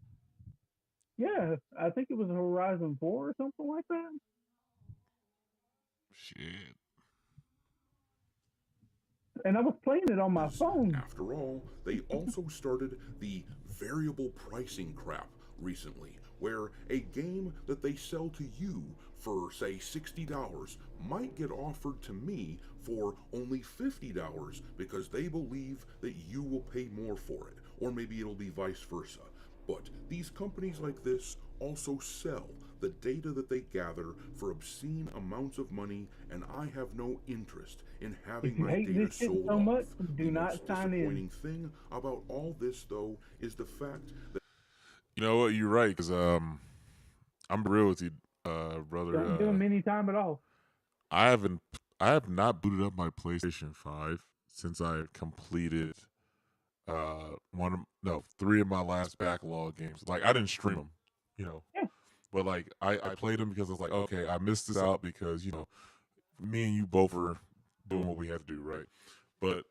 Yeah, I think it was Horizon 4 or something like that. Shit. And I was playing it on my phone. After all, they also started the variable pricing crap recently, where a game that they sell to you for, say, $60 might get offered to me for only $50 because they believe that you will pay more for it, or maybe it'll be vice versa. But these companies like this also sell the data that they gather for obscene amounts of money, and I have no interest in having my data sold off. Do not sign in. The disappointing thing about all this, though, is the fact that... You know what? You're right, because I'm real with you, brother. Don't do them any time at all. I have not booted up my PlayStation 5 since I completed 3 of my last backlog games. Like, I didn't stream them, Yeah. But like I played them because I was like, okay, I missed this out because me and you both were doing what we had to do, right? But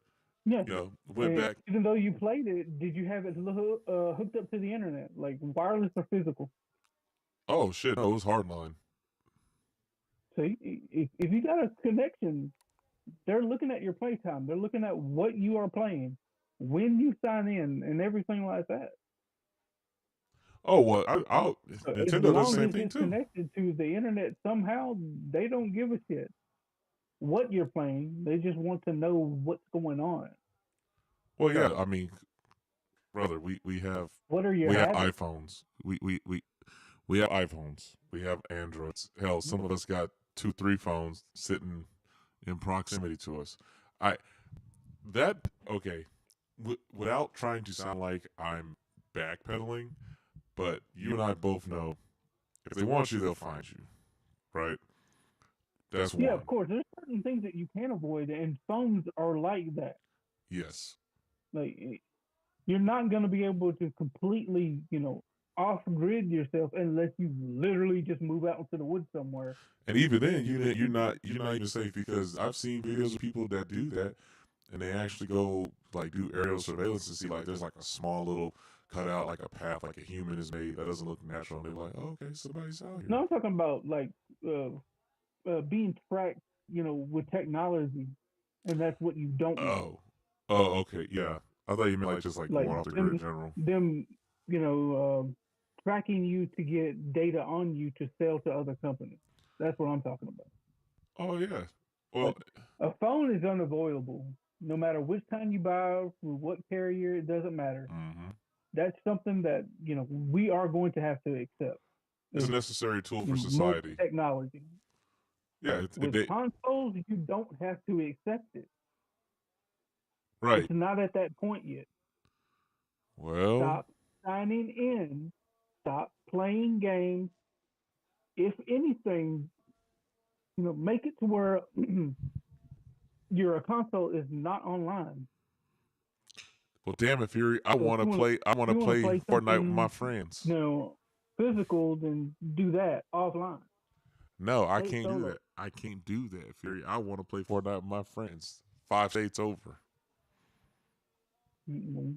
yeah, went back. Even though you played it, did you have it hooked up to the internet, like wireless or physical? Oh shit, no, it was hardline. So if you got a connection, they're looking at your playtime. They're looking at what you are playing, when you sign in, and everything like that. Oh well, Nintendo does the same thing too. Connected to the internet somehow, they don't give a shit. what you're playing. They just want to know what's going on. Well, yeah, I mean, brother, we have What are your habits? iPhones. We have iPhones. We have Androids. Hell, some of us got 2, 3 phones sitting in proximity to us. Okay. Without trying to sound like I'm backpedaling, but you and I both know if they want you, they'll find you, right? That's one. Yeah, of course. There's certain things that you can avoid, and phones are like that. Yes. Like, you're not going to be able to completely, off grid yourself unless you literally just move out into the woods somewhere. And even then, you're not even safe, because I've seen videos of people that do that, and they actually go like do aerial surveillance and see like there's like a small little cutout, like a path, like a human is made that doesn't look natural. And they're like, oh, okay, somebody's out here. No, I'm talking about like being tracked, with technology, and that's what you don't know. Oh, okay, yeah. I thought you meant like just like going off the grid in general. Them, tracking you to get data on you to sell to other companies. That's what I'm talking about. Oh yeah. Well, a phone is unavoidable. No matter which kind you buy, through what carrier, it doesn't matter. Mm-hmm. That's something that we are going to have to accept. It's a necessary tool for society. Technology. Yeah, with consoles, you don't have to accept it. Right. It's not at that point yet. Well, stop signing in. Stop playing games. If anything, make it to where your console is not online. Well, damn it, Fury! I want to play. I want to play Fortnite with my friends. Physical, then do that offline. No, I can't do that. I can't do that, Fury. I want to play Fortnite with my friends. 5 states over. Mm-hmm.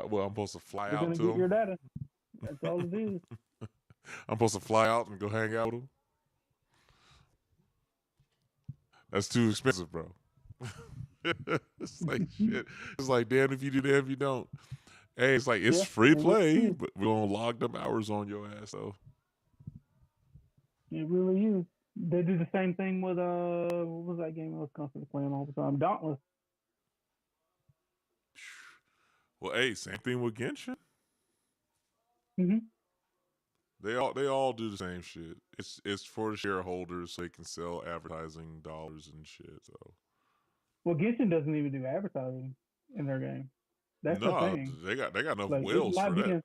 Well, I'm supposed to fly You're out gonna to get them. your data. That's all it is. I'm supposed to fly out and go hang out with them. That's too expensive, bro. It's like shit. It's like, damn if you do, damn if you don't. Hey, it's like it's free play, but we're gonna log them hours on your ass though. It really is. They do the same thing with what was that game I was constantly playing all the time? Dauntless. Well, hey, same thing with Genshin. Mm-hmm. They all do the same shit. It's for the shareholders so they can sell advertising dollars and shit. So. Well, Genshin doesn't even do advertising in their game. That's the thing. They got enough whales for that.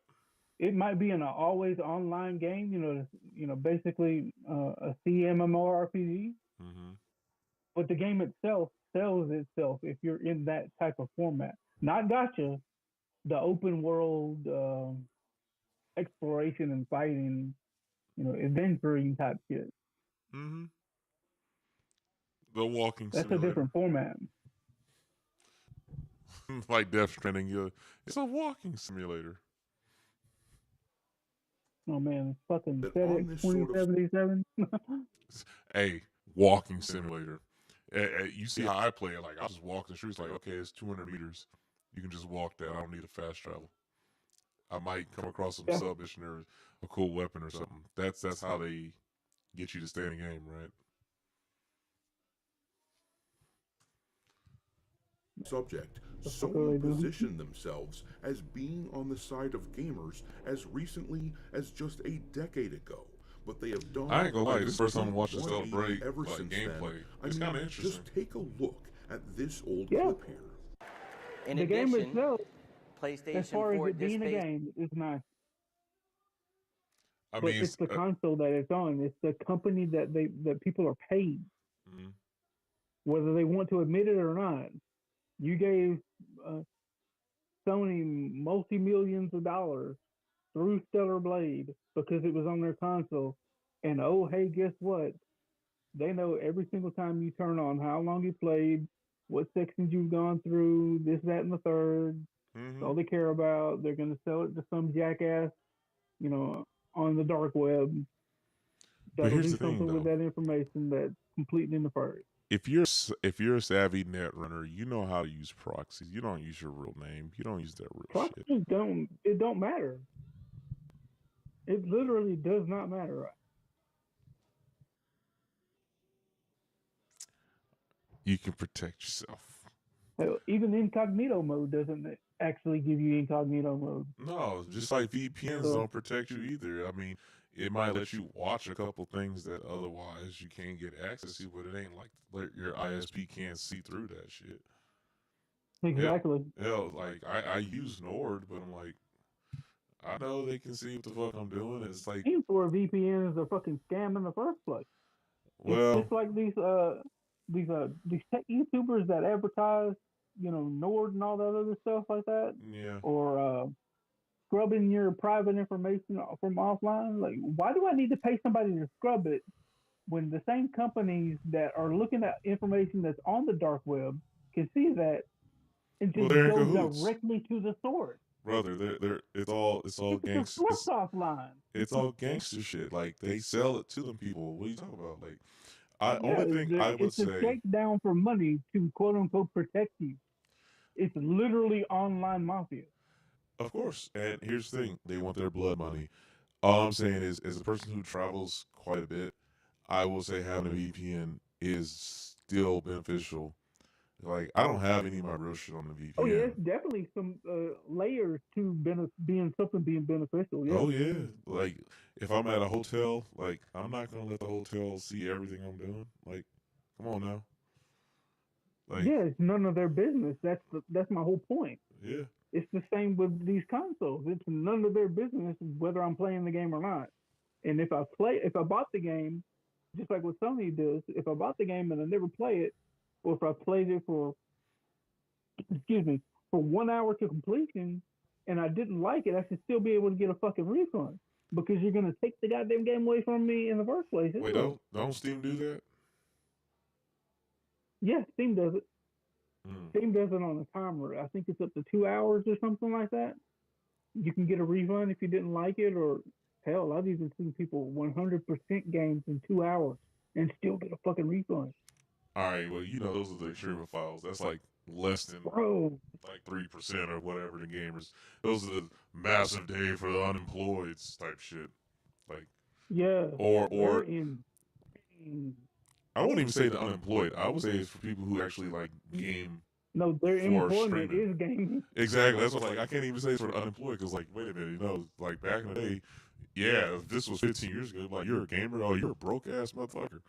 It might be an always online game, basically a CMMORPG. Mm-hmm. But the game itself sells itself if you're in that type of format. Not gacha, the open world exploration and fighting, adventuring type shit. Mm-hmm. The walking That's simulator. a different format. Like Death Stranding, it's a walking simulator. Oh man, fucking FedEx 2077. Hey, walking simulator. You see how I play it? Like I just walk the streets. Like okay, it's 200 meters. You can just walk that. I don't need a fast travel. I might come across some sub mission or a cool weapon or something. That's how they get you to stay in the game, right? Subject, Sony positioned themselves as being on the side of gamers as recently as just a decade ago, but they have done. I ain't gonna lie, this is the first time I watched this break ever like since gameplay. Then. It's kind of interesting. Just take a look at this old clip here. In the addition, game itself, PlayStation as far as 4 it being a game, it's nice. I but mean, it's the console that it's on. It's the company that people are paid, whether they want to admit it or not. You gave Sony multi-millions of dollars through Stellar Blade because it was on their console, and oh hey, guess what? They know every single time you turn on how long you played, what sections you've gone through, this, that, and the third. That's all they care about. They're going to sell it to some jackass, on the dark web. That'll do something with that information that's completely nefarious. If you're a savvy net runner, you know how to use proxies. You don't use your real name. You don't use that real proxies shit. Don't matter. It literally does not matter. You can protect yourself. Hell, even incognito mode doesn't actually give you incognito mode. No, just like VPNs don't protect you either. I mean, it might let you watch a couple things that otherwise you can't get access to, but it ain't like your ISP can't see through that shit. Exactly. Hell, like I use Nord, but I'm like, I know they can see what the fuck I'm doing. It's like, for a VPN is a fucking scam in the first place. well, it's like these tech YouTubers that advertise, Nord and all that other stuff like that. Yeah. Or scrubbing your private information from offline. Like, why do I need to pay somebody to scrub it when the same companies that are looking at information that's on the dark web can see that and just go directly to the source? Brother, it's all gangster. Offline. It's all gangster shit. Like, they sell it to them people. What are you talking about? Like, only thing I would say, it's a shakedown for money to quote unquote protect you. It's literally online mafia. Of course. And here's the thing: they want their blood money. All I'm saying is, as a person who travels quite a bit, I will say having a VPN is still beneficial. Like, I don't have any of my real shit on the VPN. Oh yeah, it's definitely some layers to being beneficial. Yeah. Oh yeah, like if I'm at a hotel, like I'm not gonna let the hotel see everything I'm doing. Like, come on now. Like, yeah, it's none of their business. That's my whole point. Yeah. It's the same with these consoles. It's none of their business whether I'm playing the game or not. And if I bought the game, just like what Sony does, if I bought the game and I never play it, or if I played it for 1 hour to completion and I didn't like it, I should still be able to get a fucking refund because you're gonna take the goddamn game away from me in the first place. Wait, don't Steam do that? Yeah, Steam does it. Steam does it on a timer. I think it's up to 2 hours or something like that. You can get a refund if you didn't like it, or hell, I've even seen people 100% games in 2 hours and still get a fucking refund. All right, well, those are the extreme files. That's like less than like 3% or whatever the gamers. Those are the massive day for the unemployed type shit. Like, yeah, or I won't even say the unemployed. I would say it's for people who actually like game. No, their employment is gaming. Exactly. That's what I can't even say it's for the unemployed because, like, wait a minute, like back in the day, yeah, if this was 15 years ago, like, you're a gamer, oh, you're a broke ass motherfucker.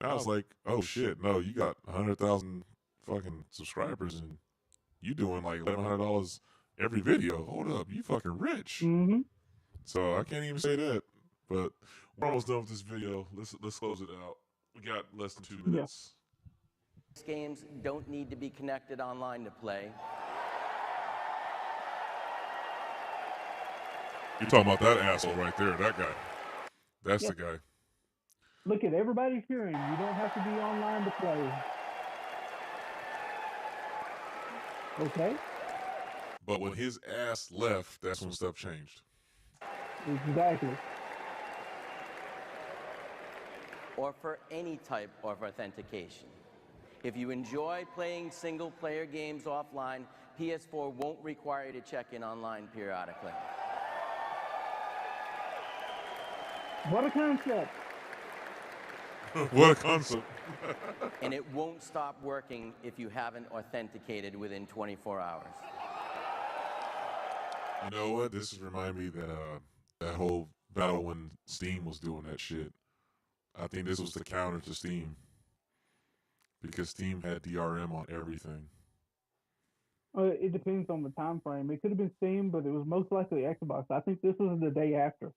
Now it's like, oh shit, no, you got 100,000 fucking subscribers and you doing like $1,100 every video. Hold up, you fucking rich. Mm-hmm. So I can't even say that. But we're almost done with this video. Let's close it out. We got less than 2 minutes. These games don't need to be connected online to play. You're talking about that asshole right there, that guy. That's the guy. Look at everybody cheering. You don't have to be online to play. Okay. But when his ass left, that's when stuff changed. Exactly. Or for any type of authentication. If you enjoy playing single-player games offline, PS4 won't require you to check in online periodically. What a concept. What a concept. And it won't stop working if you haven't authenticated within 24 hours. You know what? This reminds me that whole battle when Steam was doing that shit. I think this was the counter to Steam. Because Steam had DRM on everything. It depends on the time frame. It could have been Steam, but it was most likely Xbox. I think this was the day after.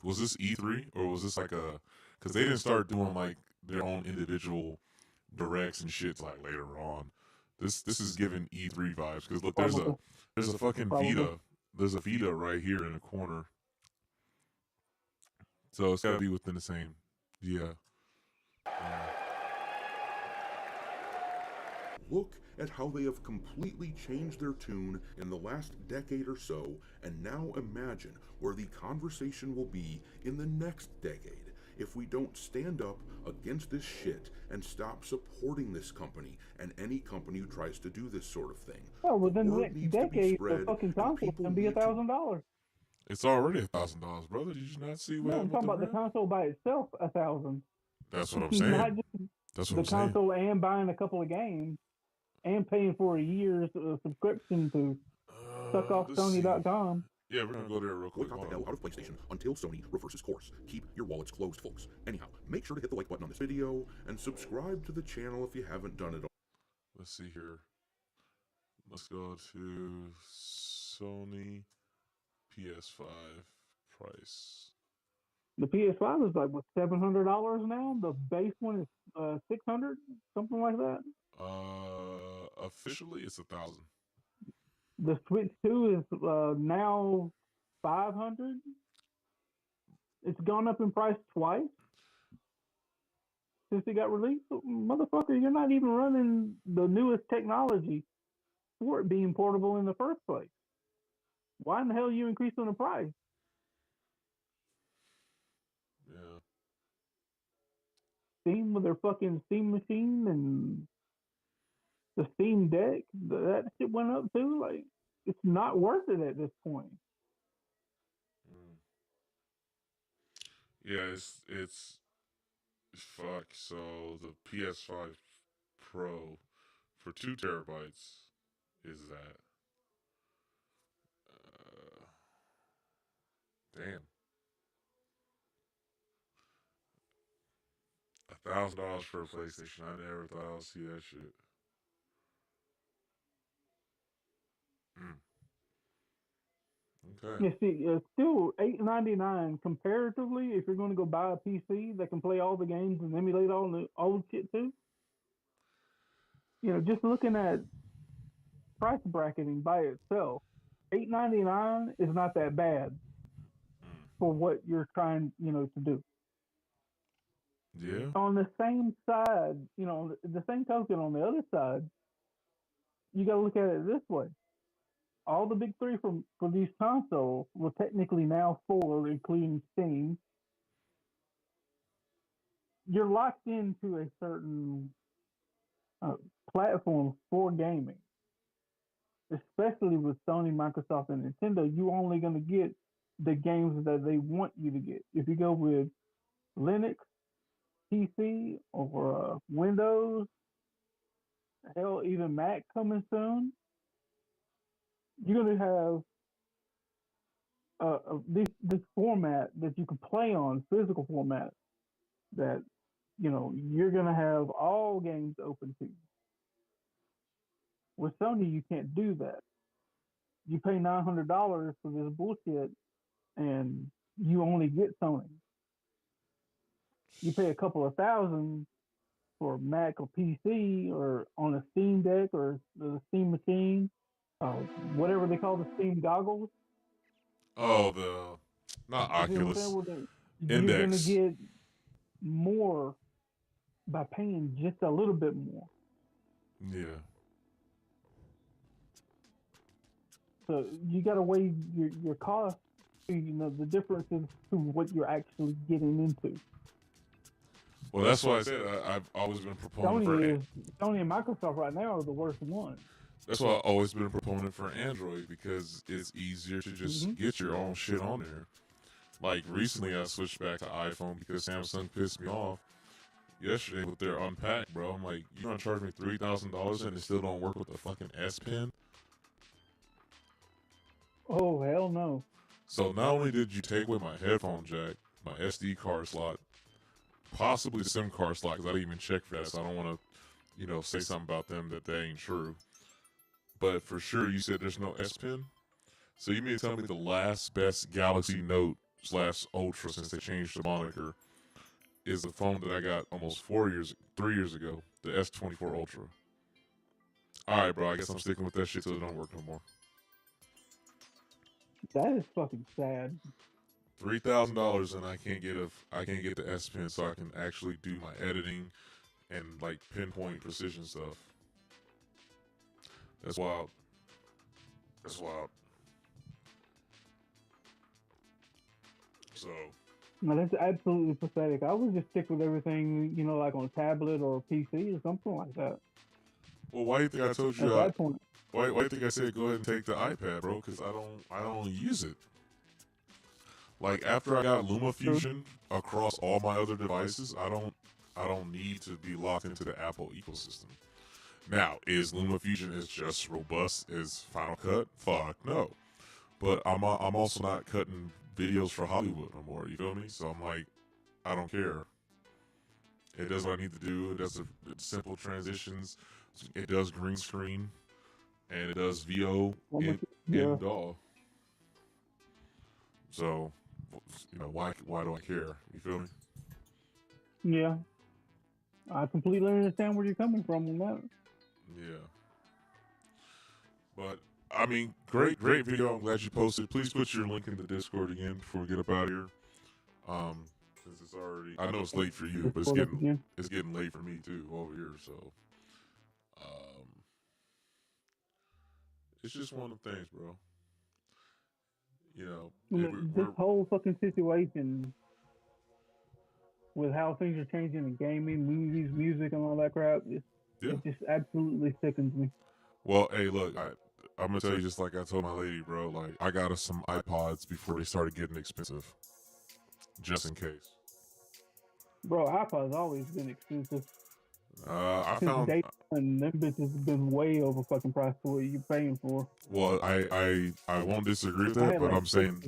Was this E3 or was this like a? Because they didn't start doing like their own individual directs and shit like later on. This is giving E3 vibes. Because look, there's a fucking Vita. There's a Vita right here in the corner. So it's gotta be within the same. Yeah. Look at how they have completely changed their tune in the last decade or so, and now imagine where the conversation will be in the next decade if we don't stand up against this shit and stop supporting this company and any company who tries to do this sort of thing. Well, within the next decade, the fucking console can be $1,000. It's already $1,000, brother. Did you not see what? No, I'm talking about the console by itself, $1,000. That's what I'm saying. That's what the I'm saying. console and buying a couple of games and paying for a year's subscription to suckoffsony.com. Yeah, we're gonna go there real quick. Boycott the hell out of PlayStation until Sony reverses course. Keep your wallets closed, folks. Anyhow, make sure to hit the like button on this video and subscribe to the channel if you haven't done it already. Let's see here. Let's go to Sony PS5 price. The PS5 is like what, $700 now. The base one is $600, something like that. Officially it's 1,000. The Switch 2 is now $500. It's gone up in price twice since it got released. Motherfucker, you're not even running the newest technology for it being portable in the first place. Why in the hell are you increasing the price? Yeah. Steam with their fucking Steam machine and the Steam Deck, that shit went up too. Like, it's not worth it at this point. Yeah, it's fuck. So the PS5 Pro for 2 terabytes is that. Damn. $1,000 for a PlayStation. I never thought I would see that shit. Okay. You see, it's still $8.99 comparatively. If you're going to go buy a PC that can play all the games and emulate all the old shit too, just looking at price bracketing by itself, $8.99 is not that bad for what you're trying, to do. Yeah. On the same side, the same token, on the other side, you got to look at it this way. All the big three for these consoles, well, technically now 4, including Steam, you're locked into a certain platform for gaming. Especially with Sony, Microsoft, and Nintendo, you're only going to get the games that they want you to get. If you go with Linux, PC, or Windows, hell, even Mac coming soon, you're going to have this format that you can play on, physical format, that you're going to have all games open to you. With Sony, you can't do that. You pay $900 for this bullshit, and you only get Sony. You pay a couple of thousand for Mac or PC or on a Steam Deck or the Steam machine, whatever they call the Steam goggles. Oh, not Oculus. You're Index. going to get more by paying just a little bit more. Yeah. So you got to weigh your cost, the differences to what you're actually getting into. Well, that's why I said I've always been a proponent Sony and Microsoft right now are the worst ones. That's why I've always been a proponent for Android, because it's easier to just get your own shit on there. Like recently, I switched back to iPhone because Samsung pissed me off yesterday with their Unpack, bro. I'm like, you gonna charge me $3,000 and it still don't work with the fucking S Pen? Oh, hell no. So not only did you take away my headphone jack, my SD card slot, possibly the SIM card slot, because I didn't even check for that, so I don't want to, say something about them that ain't true. But for sure, you said there's no S Pen? So you mean to tell me the last best Galaxy Note / Ultra, since they changed the moniker, is the phone that I got almost 3 years ago, the S24 Ultra. Alright, bro, I guess I'm sticking with that shit till it don't work no more. That is fucking sad. $3,000 and I can't get the S Pen, so I can actually do my editing and like pinpoint precision stuff. That's wild. That's wild. So. No, that's absolutely pathetic. I would just stick with everything, like on a tablet or a PC or something like that. Well, why do you think I told you? At that point. Why do you think I said go ahead and take the iPad, bro? Because I don't use it. Like after I got LumaFusion across all my other devices, I don't I don't need to be locked into the Apple ecosystem. Now, is LumaFusion as just robust as Final Cut? Fuck no. But I'm also not cutting videos for Hollywood no more. You feel me? So I'm like, I don't care. It does what I need to do. It does simple transitions. It does green screen, and it does VO in DAW. So, you know, why do I care? You feel me? Yeah, I completely understand where you're coming from on that. Yeah. But I mean, great video. I'm glad you posted. Please put your link in the Discord again before we get up out of here. Since it's already, I know it's late for you, but it's getting late for me too over here. So, it's just one of the things, bro. You know, this whole fucking situation with how things are changing in gaming, movies, music, and all that crap, it just absolutely sickens me. Well, hey, look, I'm gonna tell you just like I told my lady, bro. Like, I got us some iPods before they started getting expensive, just in case. Bro, iPod's always been expensive. I found and them bitches have been way over fucking priced for what you're paying for. Well, I won't disagree with that, but I'm saying,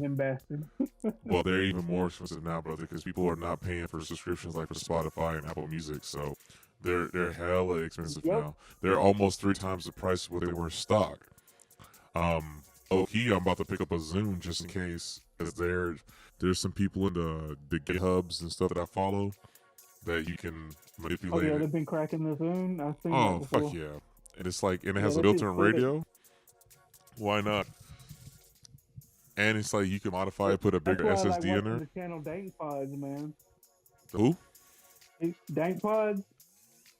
well, they're even more expensive now, brother, because people are not paying for subscriptions like for Spotify and Apple Music, so they're hella expensive now. They're almost 3 times the price of what they were in stock. I'm about to pick up a Zoom just in case, because there's some people in the GitHubs and stuff that I follow that you can manipulate. Oh yeah, they've been cracking the Zoom. I've seen that before. Fuck yeah! And it's like, and it has a built-in radio. Why not? And it's like you can modify it, put a bigger SSD in there. The channel Dank Pods, man. Who? Dank Pods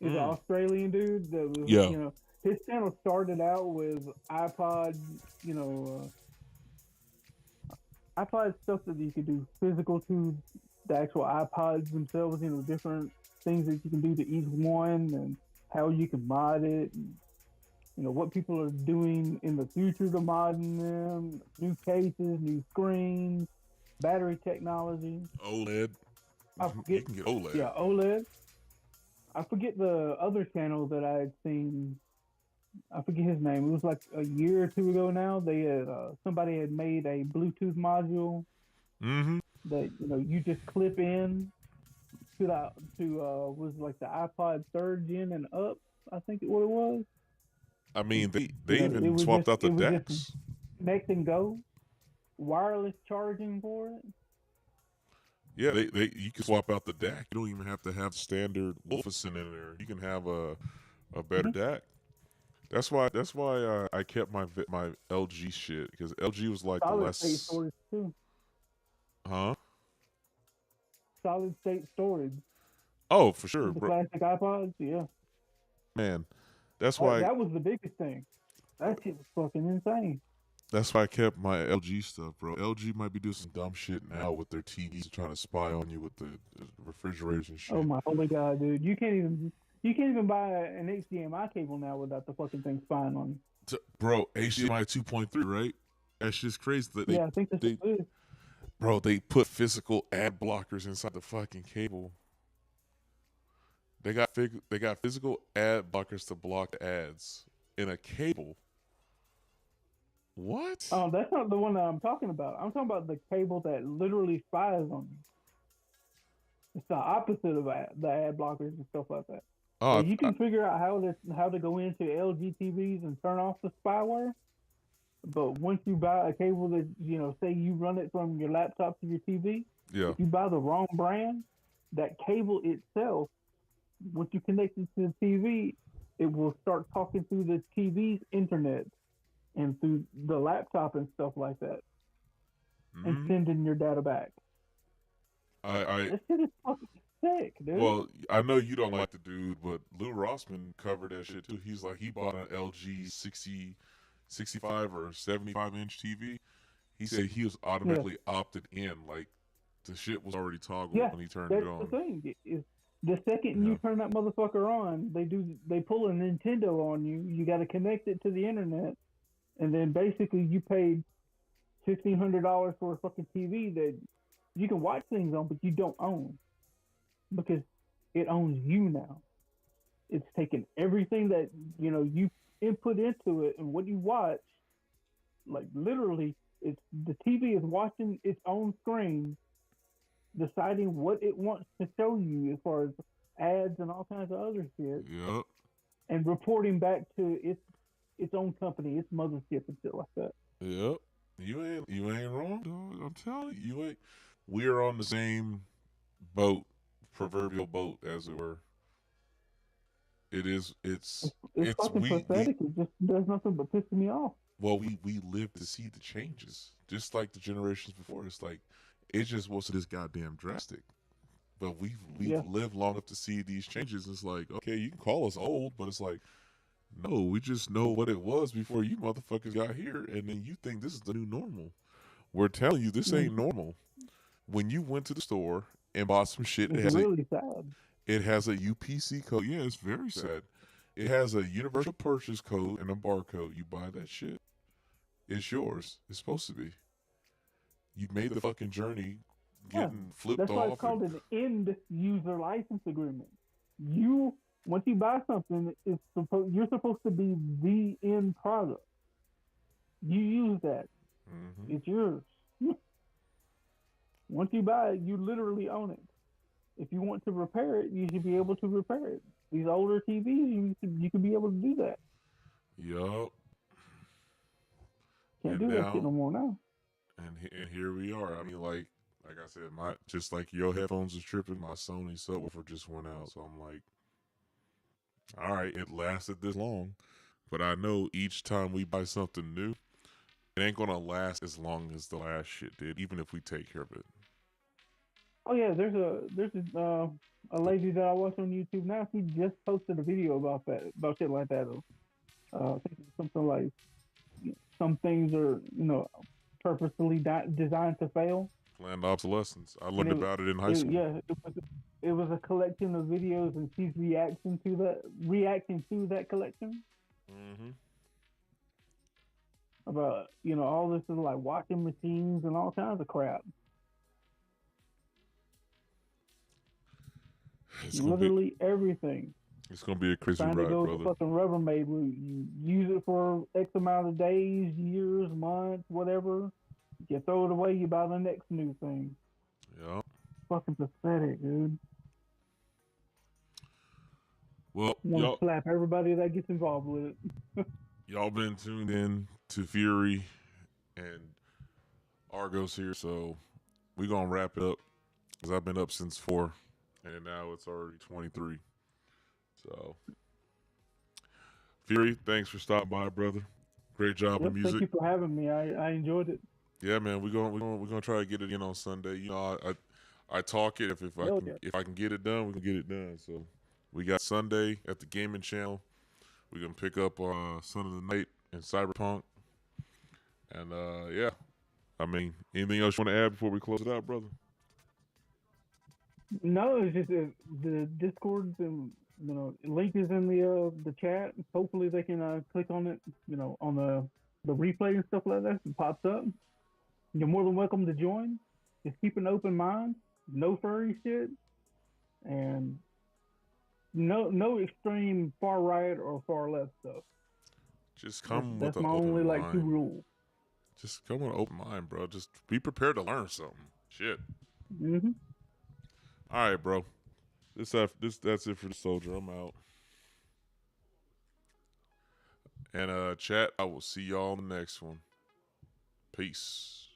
is an Australian dude that was, you know, his channel started out with iPod, iPod stuff that you could do physical to the actual iPods themselves, different things that you can do to each one and how you can mod it, and, what people are doing in the future to modding them, new cases, new screens, battery technology. OLED. You can get OLED. Yeah, OLED. I forget the other channel that I had seen. I forget his name. It was like a year or 2 ago now. They had somebody had made a Bluetooth module that you just clip in to was like the iPod 3rd gen and up. I think what it was. I mean, they even swapped out the decks. Connect and go, wireless charging for it. Yeah, you can swap out the DAC. You don't even have to have standard Wolfenson in there. You can have a better DAC. That's why I kept my LG shit, because LG was like solid the less. State storage too. Huh? Solid state storage. Oh, for sure, the bro. Classic iPods, yeah. Man, that's why that was the biggest thing. That shit was fucking insane. That's why I kept my LG stuff, bro. LG might be doing some dumb shit now with their TVs, trying to spy on you with the refrigerators and shit. Oh my god, dude! You can't even buy an HDMI cable now without the fucking thing spying on you. Bro, HDMI 2.3, right? That's just crazy. I think that's good. Bro, they put physical ad blockers inside the fucking cable. They got physical ad blockers to block ads in a cable. What? Oh, that's not the one that I'm talking about. I'm talking about the cable that literally spies on you. It's the opposite of the ad blockers and stuff like that. Oh, so you can figure out how to go into LG TVs and turn off the spyware. But once you buy a cable that, say you run it from your laptop to your TV, if you buy the wrong brand, that cable itself, once you connect it to the TV, it will start talking through the TV's internet and through the laptop and stuff like that, and sending your data back. This shit is fucking sick, dude. Well, I know you don't like the dude, but Lou Rossman covered that shit too. He's like, he bought an LG 65 or 75-inch TV. He said he was automatically opted in, like the shit was already toggled when he turned it on. That's the thing. Is the second you turn that motherfucker on, they pull a Nintendo on you. You got to connect it to the internet, and then basically you paid $1,500 for a fucking TV that you can watch things on, but you don't own, because it owns you now. It's taken everything that you input into it and what you watch. Like literally, it's the TV is watching its own screen, deciding what it wants to show you as far as ads and all kinds of other shit, Yep. and reporting back to its own company, its mothership and shit like that. Yep. You ain't wrong, dog. I'm telling you, you ain't. We're on the same boat, proverbial boat, as it were. It is. It's It's fucking we. pathetic. It just does nothing but piss me off. Well, we live to see the changes, just like the generations before. It's like it just wasn't this goddamn drastic. But we've lived long enough to see these changes. It's like, okay, you can call us old, but it's like, no, we just know what it was before you motherfuckers got here, and then you think this is the new normal. We're telling you this ain't normal. When you went to the store and bought some shit, It's really sad. It has a UPC code. Yeah, it's very sad. It has a universal purchase code and a barcode. You buy that shit, it's yours. It's supposed to be. You made the fucking journey getting flipped off. That's why it's called an end user license agreement. Once you buy something, you're supposed to be the end product. You use that. Mm-hmm. It's yours. Once you buy it, you literally own it. If you want to repair it, you should be able to repair it. These older TVs, you could be able to do that. Yup. Can't do that shit no more now. And here we are. I mean, like I said, just like your headphones are tripping, my Sony subwoofer just went out. So I'm like, all right, it lasted this long, but I know each time we buy something new, it ain't gonna last as long as the last shit did, even if we take care of it. Oh yeah, there's a lady that I watch on YouTube now. She just posted a video about shit like that. I think it's something like some things are purposely designed to fail. Planned obsolescence. I learned about it in high school. Yeah, it was a collection of videos, and she's reacting to that collection. Mm-hmm. About all this is like washing machines and all kinds of crap. Literally everything. It's gonna be a crazy Trying ride, to go brother. the fucking Rubbermaid route. You use it for X amount of days, years, months, whatever. You throw it away. You buy the next new thing. Yeah. Fucking pathetic, dude. Well, want to slap everybody that gets involved with it. Y'all been tuned in to Fury and Argos here, so we gonna wrap it up because I've been up since 4, and now it's already 23. So, Fury, thanks for stopping by, brother. Great job in music. Thank you for having me. I enjoyed it. Yeah, man, we're gonna try to get it in on Sunday. You know, I talk it if I can get it done, we can get it done. So we got Sunday at the gaming channel. We're gonna pick up Son of the Night and Cyberpunk. And yeah. I mean, anything else you want to add before we close it out, brother? No, it's just the Discord and link is in the chat. Hopefully they can click on it, on the replay and stuff like that. It pops up. You're more than welcome to join. Just keep an open mind. No furry shit, and no extreme far right or far left stuff. Just come That's with my an open only mind. 2 rules. Just come with an open mind, bro. Just be prepared to learn something. Shit. Mm-hmm. All right, bro. That's it for the soldier. I'm out. And chat, I will see y'all in the next one. Peace.